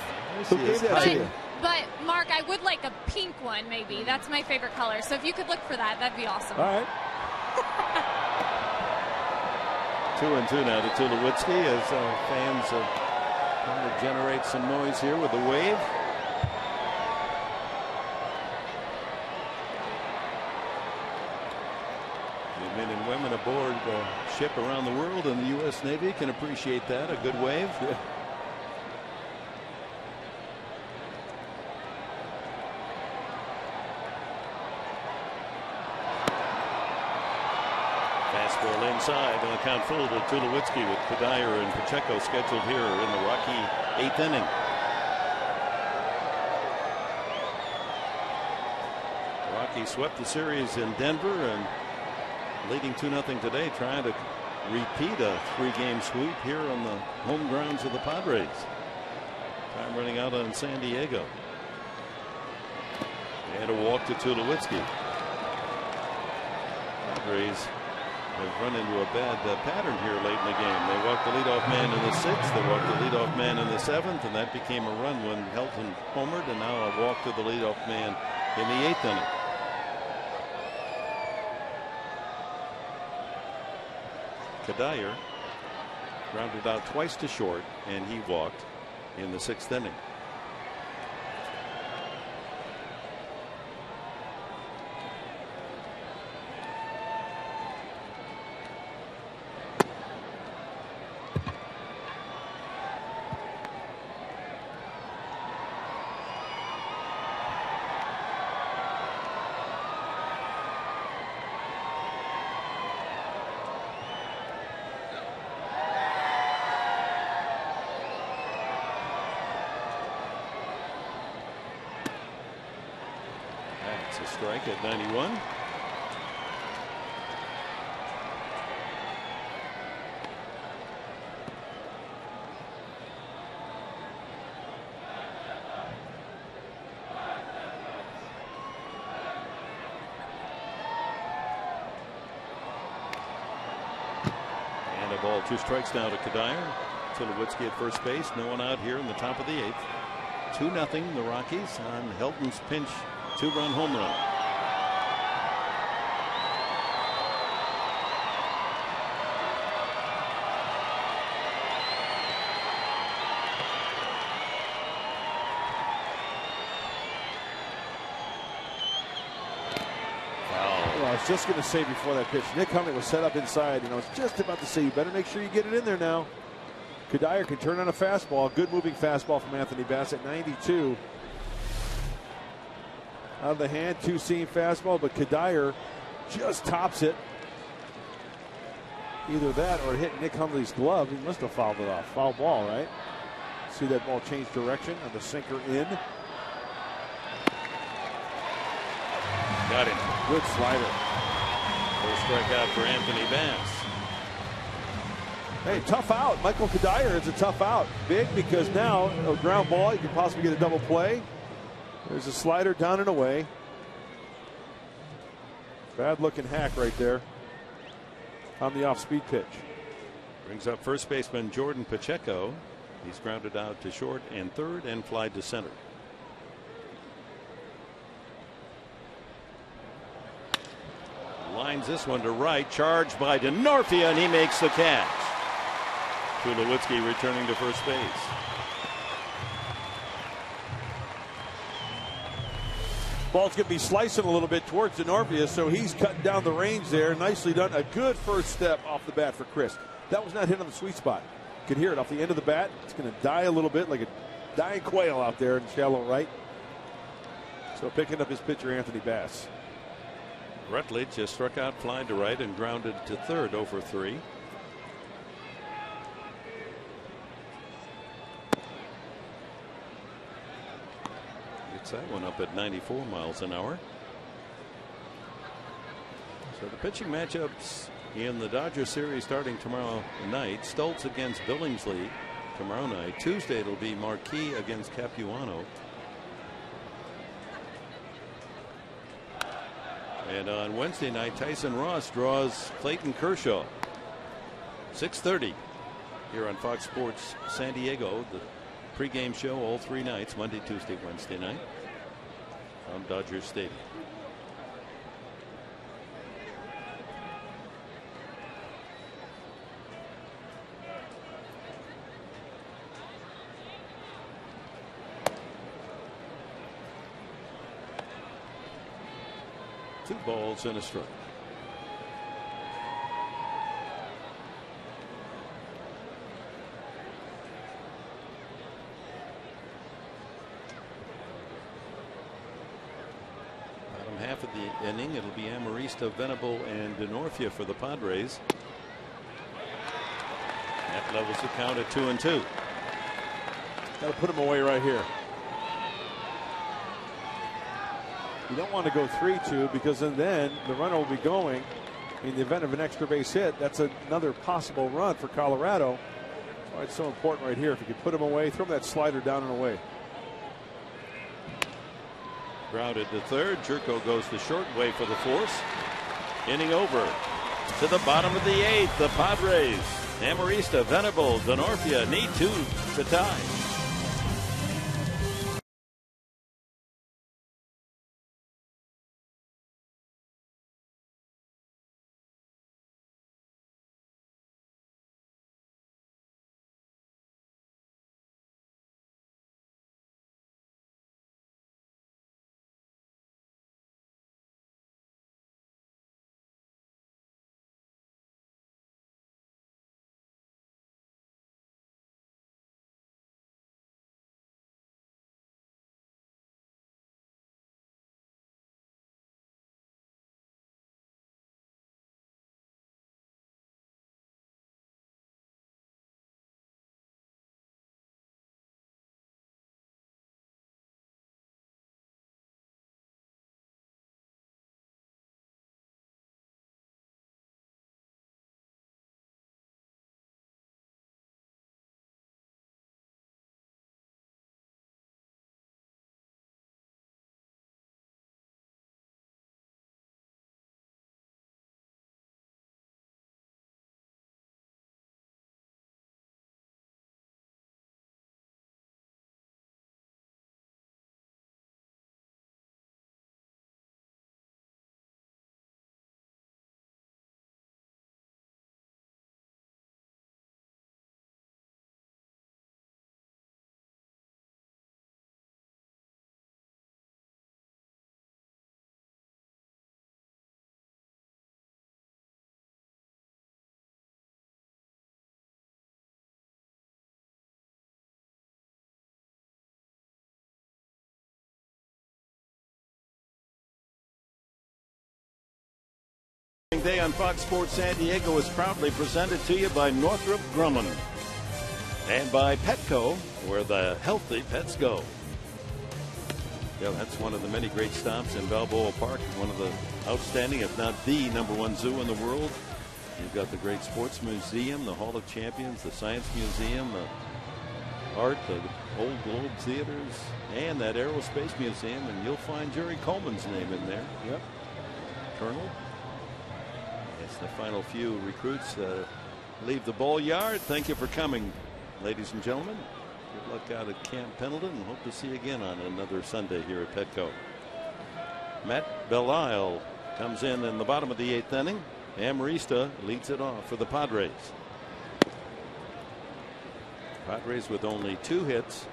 Who gave that to you? But, Mark, I would like a pink one, maybe. That's my favorite color. So if you could look for that, that'd be awesome. All right. 2-2 now to Tulowitzki as fans trying to generate some noise here with the wave. The men and women aboard ship around the world in the U.S. Navy can appreciate that. A good wave. Yeah. Fastball inside on the count full to Tulowitzki with Kadire and Pacheco scheduled here in the Rocky 8th inning. Rocky swept the series in Denver and leading 2-0 today, trying to repeat a 3-game sweep here on the home grounds of the Padres. Time running out on San Diego. And a walk to Tulowitzki. Padres have run into a bad pattern here late in the game. They walked the leadoff man in the 6th. They walked the leadoff man in the 7th, and that became a run when Helton homered, and now a walk to the leadoff man in the 8th inning. Kadire grounded out twice to short, and he walked in the 6th inning. That's a strike at 91. And a ball, 2 strikes now to Kadire. Tulowitzki at first base. No one out here in the top of the 8th. 2-0 the Rockies on Helton's pinch 2-run home run. Well, I was just going to say before that pitch, Nick Hundley was set up inside, and I was just about to say, you better make sure you get it in there now. Kadire can turn on a fastball. Good moving fastball from Anthony Bassett, 92. Out of the hand, 2-seam fastball, but Kadire just tops it. Either that or it hit Nick Hundley's glove. He must have fouled it off. Foul ball, right? See that ball change direction on the sinker in. Got him. Good slider. First strikeout for Anthony Bass. Hey, tough out. Michael Kadire is a tough out. Big because now a ground ball, you can possibly get a double play. There's a slider down and away. Bad looking hack right there on the off speed pitch. Brings up first baseman Jordan Pacheco. He's grounded out to short and third and flied to center. Lines this one to right, charged by Denorfia, and he makes the catch. Tulowitzki returning to first base. Ball's going to be slicing a little bit towards Denorfia, so he's cutting down the range there. Nicely done. A good first step off the bat for Chris. That was not hit on the sweet spot. You can hear it off the end of the bat. It's going to die a little bit like a dying quail out there in shallow right. So picking up his pitcher, Anthony Bass. Rutledge just struck out, flying to right, and grounded to third, 0 for 3. That's that one up at 94 miles an hour. So the pitching matchups in the Dodger series starting tomorrow night. Stoltz against Billingsley tomorrow night. Tuesday it'll be Marquis against Capuano. And on Wednesday night, Tyson Ross draws Clayton Kershaw. 6:30 here on Fox Sports San Diego. The pregame show all 3 nights, Monday, Tuesday, Wednesday night from Dodger Stadium. Two balls and a strike. Bottom half of the inning, it'll be Amarista, Venable, and Denorfia for the Padres. That levels the count at 2-2. Got to put him away right here. You don't want to go 3-2 because then the runner will be going. In the event of an extra base hit, that's another possible run for Colorado. That's why it's so important right here. If you could put him away, throw that slider down and away. Grounded to third. Jerko goes the short way for the force. Inning over. To the bottom of the 8th, the Padres. Amarista, Venable, Denorfia need 2 to tie. Day on Fox Sports San Diego is proudly presented to you by Northrop Grumman and by Petco, where the healthy pets go. Yeah, that's one of the many great stops in Balboa Park, one of the outstanding, if not the #1 zoo in the world. You've got the great sports museum, the Hall of Champions, the Science Museum, the art, the Old Globe Theaters, and that Aerospace Museum, and you'll find Jerry Coleman's name in there. Yep. Colonel. It's the final few recruits leave the ball yard. Thank you for coming, ladies and gentlemen. Good luck out at Camp Pendleton, and hope to see you again on another Sunday here at Petco. Matt Belisle comes in the bottom of the 8th inning. Amarista leads it off for the Padres. Padres with only 2 hits.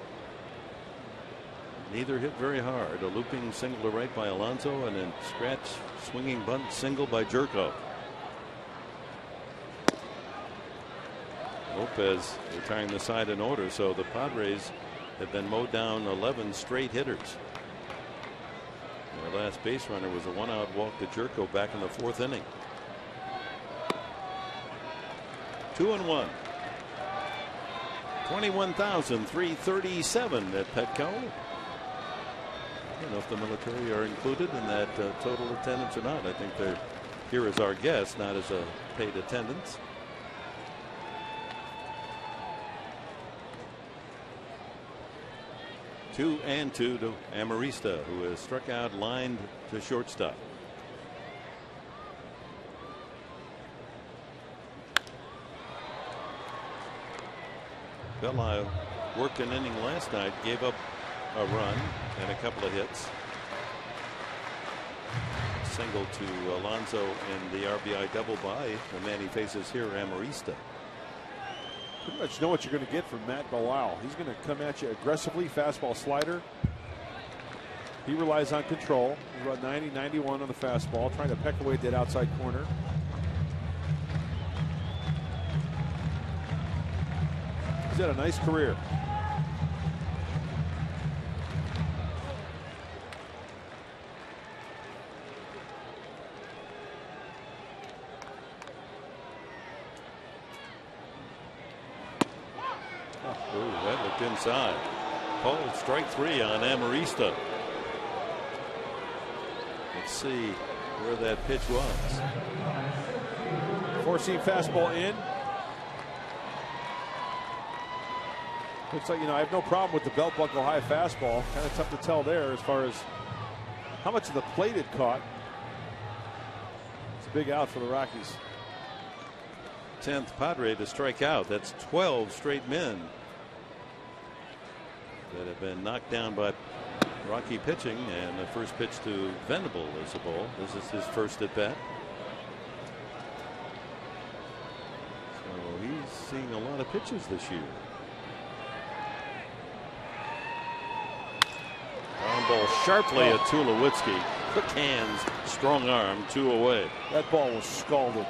Neither hit very hard. A looping single to right by Alonso, and then scratch swinging bunt single by Jerko. Lopez retiring the side in order, so the Padres have been mowed down 11 straight hitters. Their last base runner was a 1-out walk to Jerko back in the 4th inning. 2-1. 21,337 at Petco. don't know if the military are included in that total attendance or not. I think they're here as our guests, not as a paid attendance. Two to Amarista, who has struck out, lined to shortstop. Bella worked an inning last night, gave up a run and a couple of hits. Single to Alonso in the RBI double by the man he faces here, Amarista. Pretty much know what you're going to get from Matt Bilal. He's going to come at you aggressively, fastball, slider. He relies on control. He's about 90, 91 on the fastball, trying to peck away at that outside corner. He's had a nice career. Oh, that looked inside. Called strike 3 on Amarista. Let's see where that pitch was. Four-seam fastball in. Looks like, I have no problem with the belt buckle high fastball. Kind of tough to tell there as far as how much of the plate it caught. It's a big out for the Rockies. 10th Padre to strike out. That's 12 straight men that have been knocked down by Rocky pitching, and the first pitch to Venable is a ball. This is his first at bat. So he's seeing a lot of pitches this year. Ground ball sharply at Tulowitzki. Quick hands, strong arm, 2 away. That ball was scalded.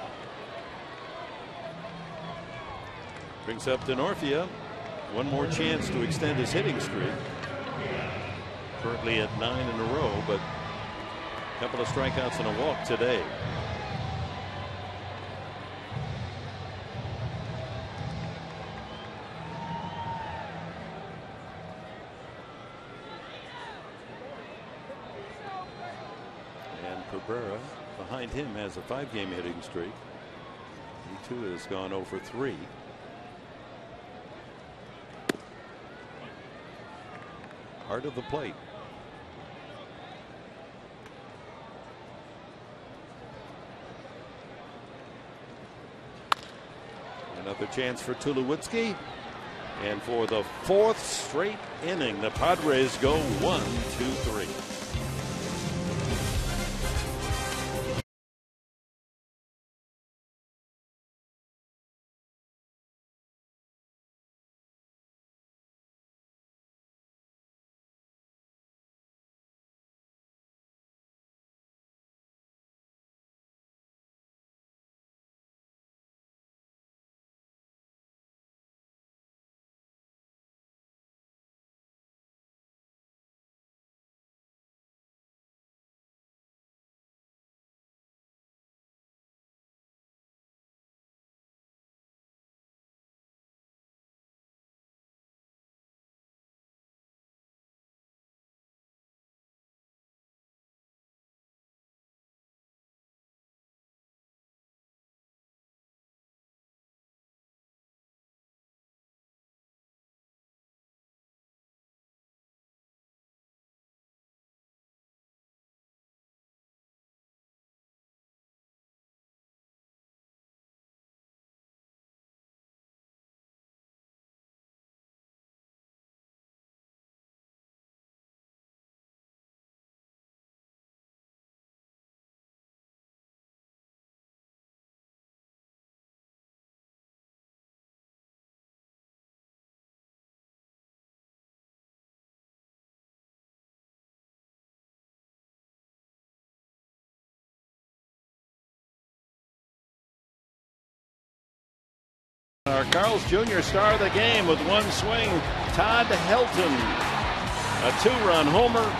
Brings up Denorfia. One more chance to extend his hitting streak. Currently at 9 in a row, but a couple of strikeouts and a walk today. And Cabrera behind him has a 5-game hitting streak. He too has gone 0 for 3. Heart of the plate. Another chance for Tulowitzki. And for the 4th straight inning, the Padres go 1-2-3. Our Carl's Jr. star of the game with one swing, Todd Helton. A 2-run homer.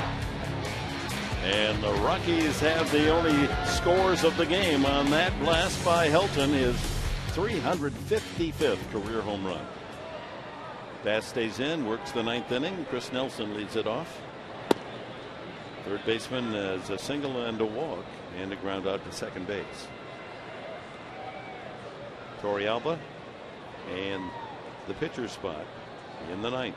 And the Rockies have the only scores of the game on that blast by Helton, his 355th career home run. Bass stays in, works the 9th inning. Chris Nelson leads it off. Third baseman has a single and a walk and a ground out to second base. Torrealba and the pitcher spot in the ninth.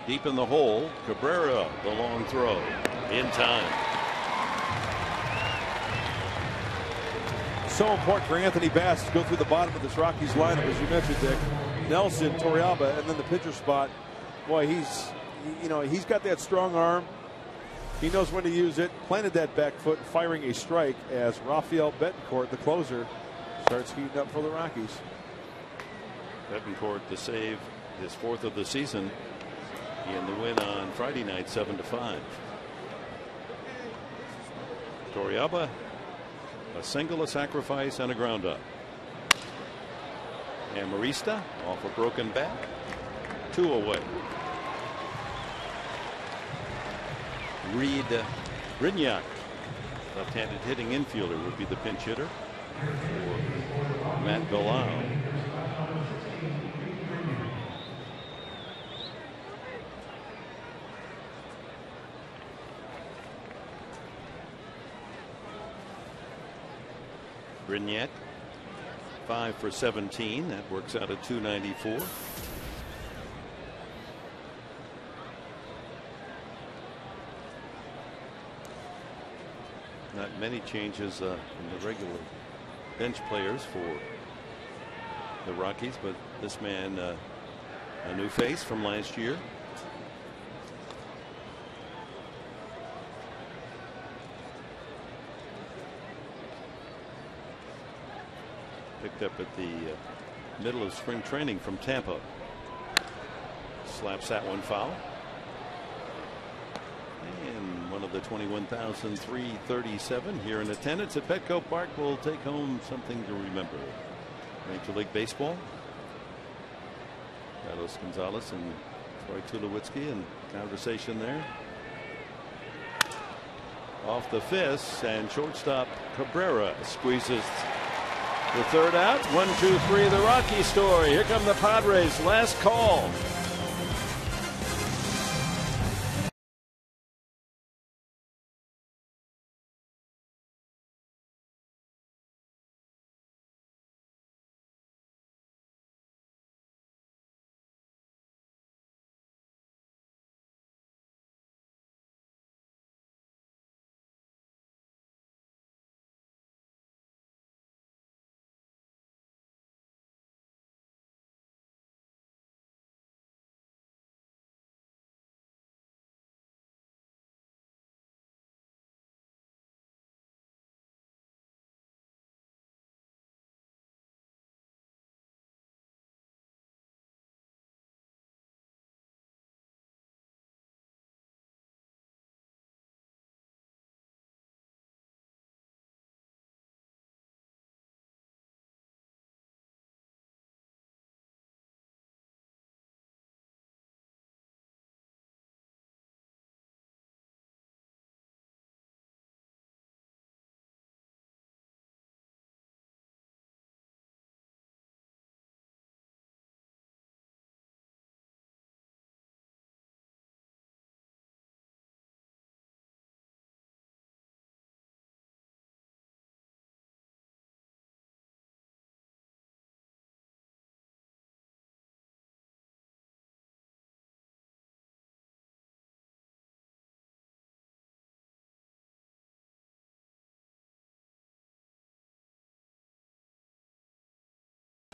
Deep in the hole, Cabrera, the long throw in time. So important for Anthony Bass to go through the bottom of this Rockies lineup, as you mentioned, Dick. Nelson, Torrealba, and then the pitcher spot. Boy, he's got that strong arm. He knows when to use it. Planted that back foot, firing a strike as Rafael Betancourt, the closer, starts heating up for the Rockies. Betancourt to save his 4th of the season in the win on Friday night, 7-5. Torrealba, a single, a sacrifice, and a ground up. And Marista off a broken bat, 2 away. Reed Brignac, left-handed hitting infielder, would be the pinch hitter for Matt Galal. Brignac 5 for 17. That works out at .294. Not many changes in the regular bench players for the Rockies, but this man a new face from last year. Picked up at the middle of spring training from Tampa. Slaps that one foul. And one of the 21,337 here in attendance at Petco Park will take home something to remember. Major League Baseball. Carlos Gonzalez and Troy Tulowitzki in conversation there. Off the fist, and shortstop Cabrera squeezes the third out. 1-2-3, the Rocky story. Here come the Padres. Last call.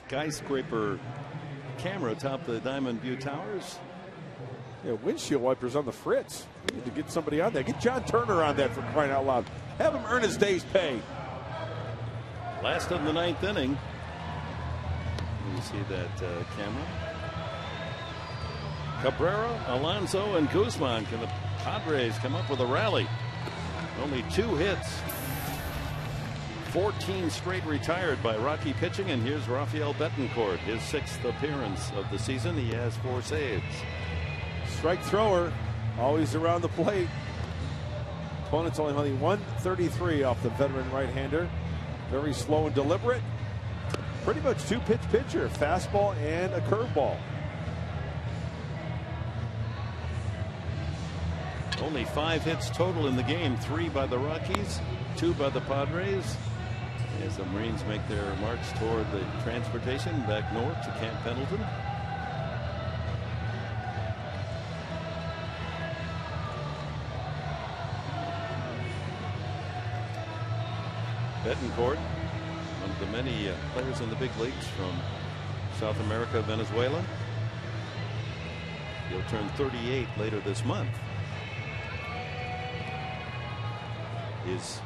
Skyscraper camera atop the Diamond View Towers. Yeah, windshield wipers on the fritz. We need to get somebody on that. Get John Turner on that, for crying out loud. Have him earn his day's pay. Last of the 9th inning. You see that camera. Cabrera, Alonso, and Guzman. Can the Padres come up with a rally? Only 2 hits. 14 straight retired by Rocky pitching, and here's Rafael Betancourt, his 6th appearance of the season. He has 4 saves. Strike thrower, always around the plate. Opponent's only hunting 133 off the veteran right-hander. Very slow and deliberate. Pretty much 2-pitch pitcher, fastball and a curveball. Only 5 hits total in the game, 3 by the Rockies, 2 by the Padres. As the Marines make their march toward the transportation back north to Camp Pendleton. Betancourt, one of the many players in the big leagues from South America, Venezuela. He'll turn 38 later this month. His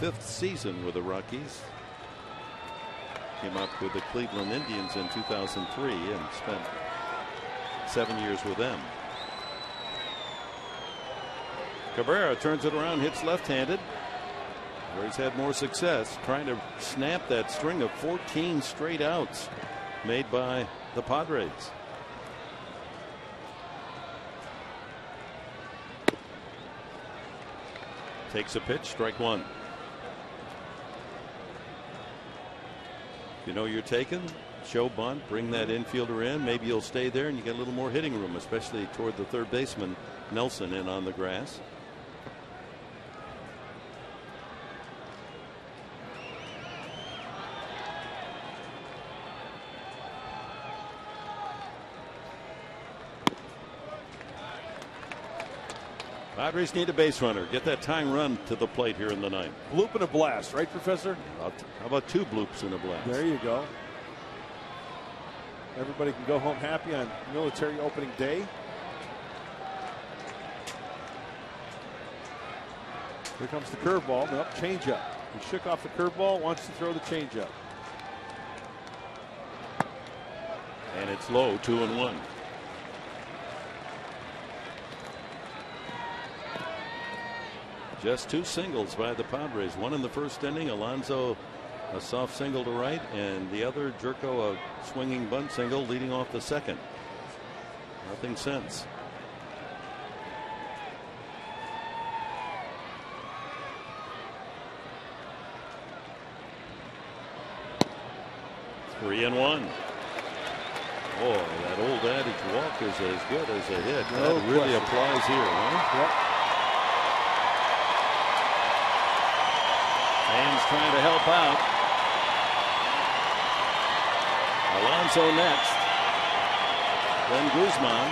5th season with the Rockies. Came up with the Cleveland Indians in 2003 and spent 7 years with them. Cabrera turns it around, hits left-handed, where he's had more success, trying to snap that string of 14 straight outs made by the Padres. Takes a pitch, strike 1. You know you're taken, show bunt, bring that infielder in. Maybe you'll stay there and you get a little more hitting room, especially toward the third baseman Nelson in on the grass. Padres need a base runner. Get that tying run to the plate here in the ninth. Bloop and a blast, right, Professor? How about 2 bloops and a blast? There you go. Everybody can go home happy on military opening day. Here comes the curveball. Nope, changeup. He shook off the curveball, wants to throw the changeup. And it's low, 2-1. Just 2 singles by the Padres. One in the first inning. Alonso a soft single to right, and the other Jerko a swinging bunt single leading off the second. Nothing since. Three and one. Boy, that old adage, walk is as good as a hit. No that really question. applies here, huh? Yep. Fans trying to help out. Alonso next. Then Guzman.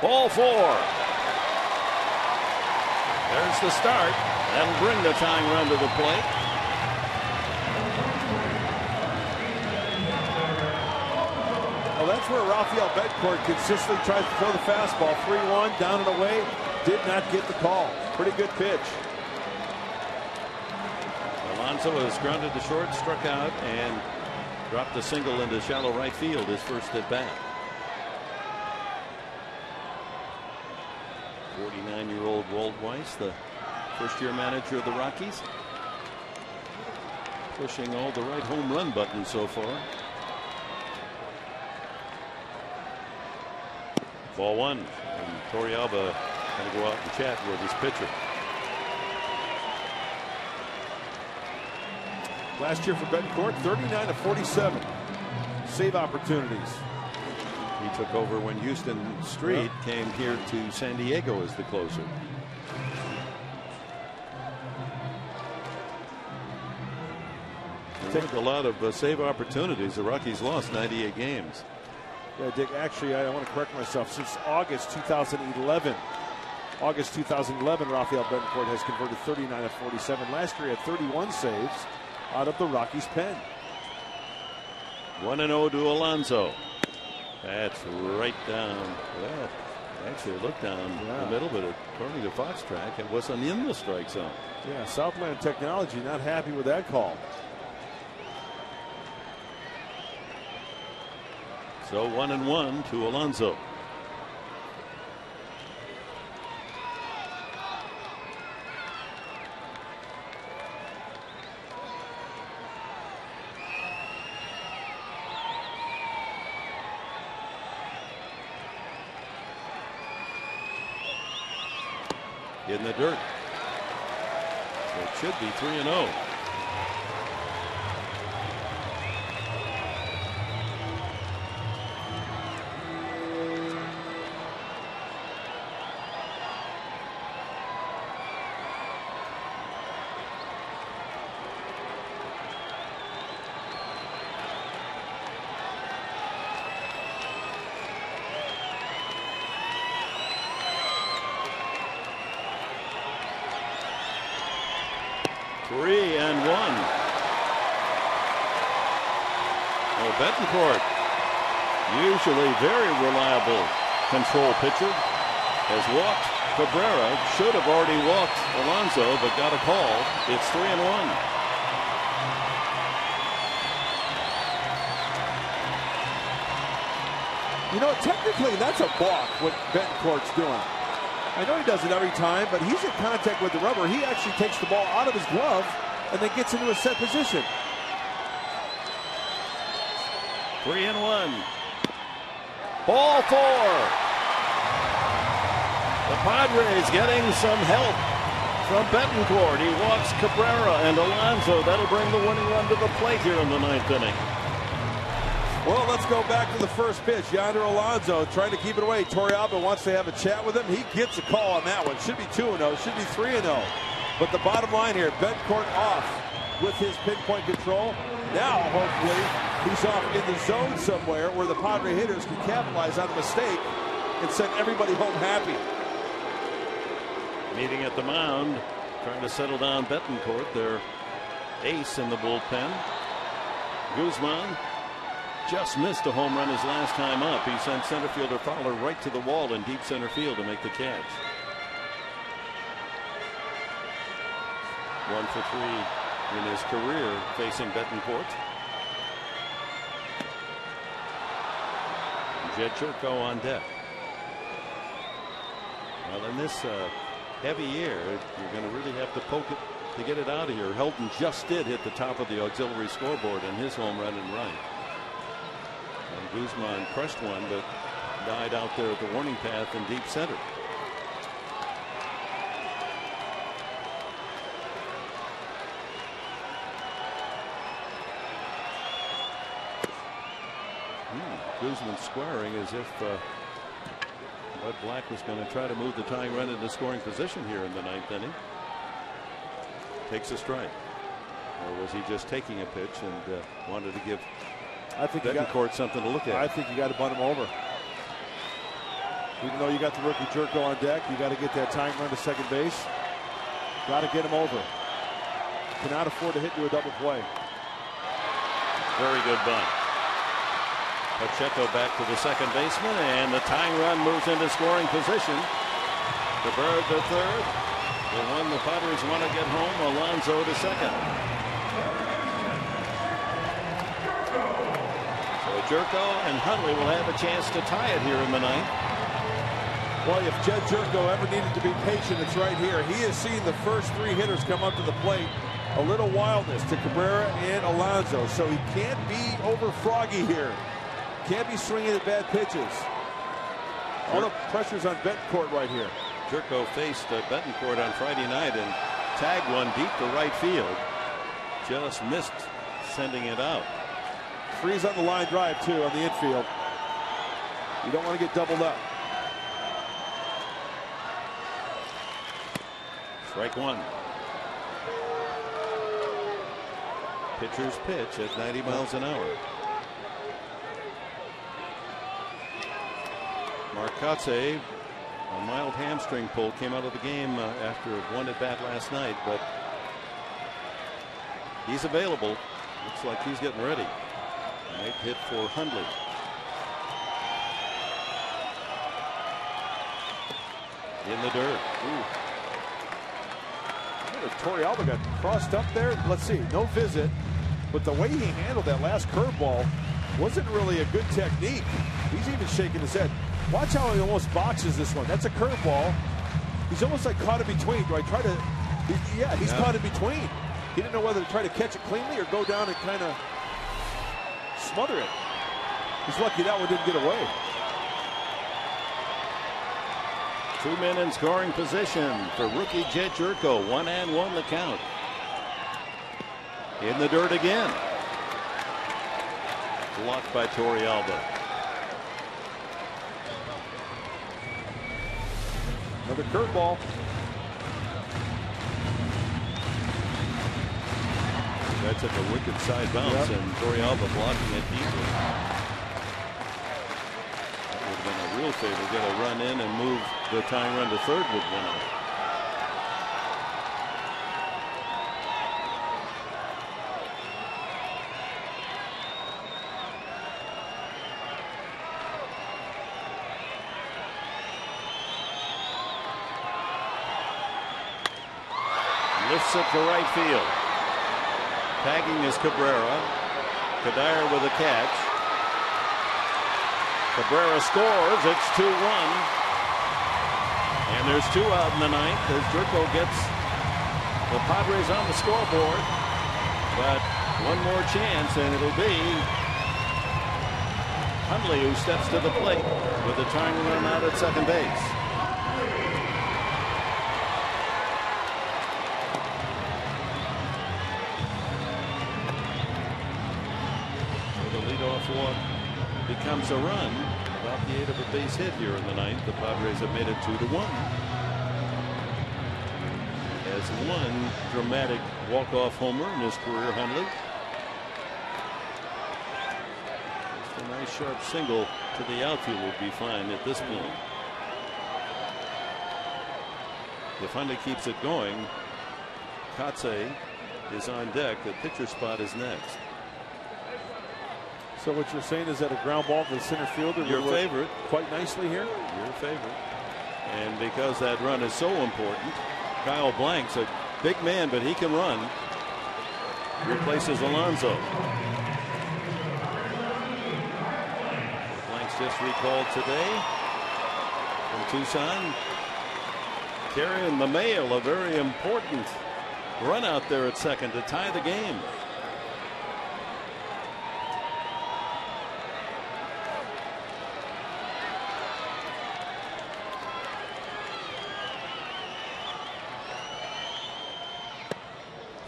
Ball 4. There's the start. That'll bring the tying run to the plate. Well, that's where Rafael Betancourt consistently tries to throw the fastball. 3-1, down and away. Did not get the call. Pretty good pitch. Alonso has grounded to short, struck out, and dropped a single into shallow right field his first at bat. 49-year-old Walt Weiss, the first-year manager of the Rockies, pushing all the right home run buttons so far. Ball 1, and Torrealba going to go out and chat with his pitcher. Last year for Betancourt, 39 of 47 save opportunities. He took over when Houston Street came here to San Diego as the closer. Take a lot of save opportunities. The Rockies lost 98 games. Yeah, Dick, actually, I want to correct myself. Since August 2011, Rafael Betancourt has converted 39 of 47. Last year he had 31 saves out of the Rockies' pen. 1-0 to Alonso. That's right down. Well, actually, it looked down the middle, but according to Fox Track, it wasn't in the strike zone. Yeah, Southland Technology not happy with that call. So 1-1 to Alonso. In the dirt. So it should be 3-0. Betancourt, usually very reliable control pitcher, has walked Cabrera. Should have already walked Alonso, but got a call. It's 3-1. You know, technically that's a balk what Betancourt's doing. I know he does it every time, but he's in contact with the rubber. He actually takes the ball out of his glove and then gets into a set position. 3-1. Ball 4. The Padres getting some help from Betancourt. He walks Cabrera and Alonso. That'll bring the winning run to the plate here in the 9th inning. Well, let's go back to the first pitch. Yonder Alonso trying to keep it away. Torrealba wants to have a chat with him. He gets a call on that one. Should be 2-0. Should be 3-0. But the bottom line here, Betancourt off with his pinpoint control. Now, hopefully, he's off in the zone somewhere where the Padre hitters can capitalize on a mistake and send everybody home happy. Meeting at the mound, trying to settle down Betancourt, their ace in the bullpen. Guzman just missed a home run his last time up. He sent center fielder Fowler right to the wall in deep center field to make the catch. 1 for 3 in his career facing Betancourt. Jed Churko on deck. Well, in this heavy air, you're going to really have to poke it to get it out of here. Helton just did hit the top of the auxiliary scoreboard in his home run and right. And Guzman crushed one, but died out there at the warning path in deep center. Guzman squaring as if Bud Black was going to try to move the tying run into scoring position here in the 9th inning. Takes a strike. Or was he just taking a pitch and wanted to give Betancourt something to look at? I think you got to bunt him over. Even though you got the rookie Jerko on deck, you got to get that tying run to second base. Got to get him over. Cannot afford to hit you a double play. Very good bunt. Pacheco back to the second baseman, and the tying run moves into scoring position. Cabrera to third. The one the Padres want to get home, Alonso to second. So Jerko and Hundley will have a chance to tie it here in the 9th. Well, if Jed Jerko ever needed to be patient, it's right here. He has seen the first 3 hitters come up to the plate. A little wildness to Cabrera and Alonso, so he can't be over froggy here. Can't be swinging at bad pitches. All the pressure's on Betancourt right here. Jerko faced Betancourt on Friday night and tagged one deep to right field. Just missed sending it out. Freeze on the line drive, too, on the infield. You don't want to get doubled up. Strike 1. Pitcher's pitch at 90 miles an hour. Marcotte, a mild hamstring pull, came out of the game after one at bat last night, but he's available. Looks like he's getting ready. Might hit for Hundley. In the dirt. Ooh. If Torrealba got crossed up there, let's see, no visit, but the way he handled that last curveball wasn't really a good technique. He's even shaking his head. Watch how he almost boxes this one. That's a curveball. He's almost like caught in between. Do I try to? He's caught in between. He didn't know whether to try to catch it cleanly or go down and kind of smother it. He's lucky that one didn't get away. Two men in scoring position for rookie Jet Jerko. 1-1 the count. In the dirt again. Blocked by Torrealba. Another curveball. That's at the wicked side bounce, and Torrealba blocking it deeply. That would have been a real favor. Get a run in and move the tying run to third with one out. Lifts it to right field. Tagging is Cabrera. Kadire with a catch. Cabrera scores. It's 2-1. And there's 2 out in the ninth as Jerko gets the Padres on the scoreboard. But one more chance, and it'll be Hundley who steps to the plate with the tying run out at second base. Walk becomes a run. About the 8 of a base hit here in the ninth. The Padres have made it 2-1. As one dramatic walk-off homer in his career, Hundley. Just a nice sharp single to the outfield would be fine at this point. If Hundley keeps it going, Kotze is on deck. The pitcher spot is next. So what you're saying is that a ground ball to the center fielder your favorite quite nicely here? Your favorite. And because that run is so important, Kyle Blank's a big man, but he can run. Replaces Alonso. Blank's just recalled today from Tucson. Carrying the mail, a very important run out there at second to tie the game.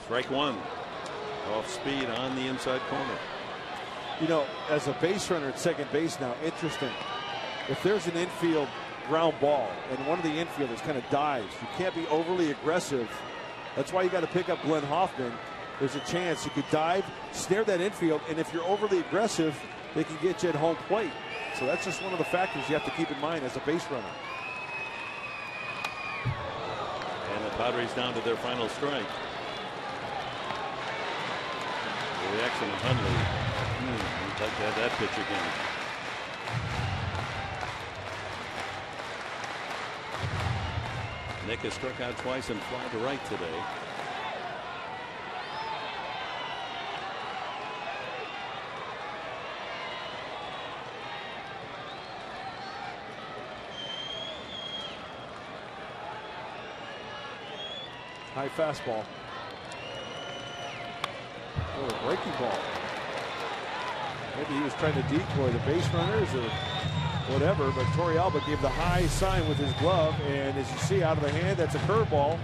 Strike one. Off speed on the inside corner. You know, as a base runner at second base now, interesting. If there's an infield ground ball and one of the infielders kind of dives, you can't be overly aggressive. That's why you got to pick up Glenn Hoffman. There's a chance you could dive, snare that infield, and if you're overly aggressive, they can get you at home plate. So that's just one of the factors you have to keep in mind as a base runner. And the Padres down to their final strike. The reaction of Hundley. We'd like to have that pitch again. Nick has struck out twice and fly to right today. High fastball. Oh, a breaking ball. Maybe he was trying to decoy the base runners or whatever, but Torrealba gave the high sign with his glove, and as you see out of the hand, that's a curveball.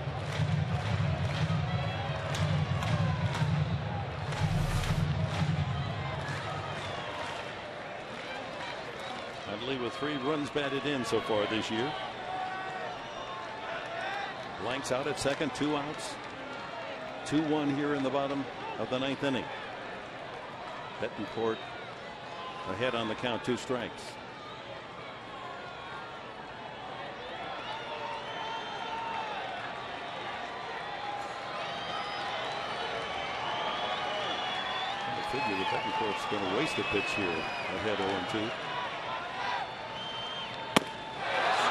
Hundley with 3 runs batted in so far this year. Blanks out at second, 2 outs. 2-1 here in the bottom of the 9th inning. Betancourt ahead on the count, 2 strikes. I figure that Betancourt's going to waste a pitch here ahead 0-2.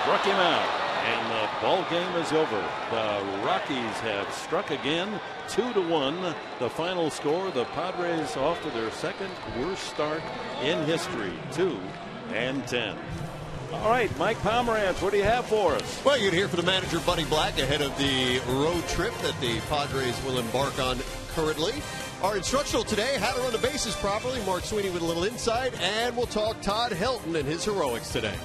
Struck him out. And the ball game is over. The Rockies have struck again, 2-1. The final score. The Padres off to their second worst start in history, 2-10. All right, Mike Pomerantz, what do you have for us? Well, you'd hear from the manager, Buddy Black, ahead of the road trip that the Padres will embark on currently. Our instructional today, how to run the bases properly. Mark Sweeney with a little insight, and we'll talk Todd Helton and his heroics today.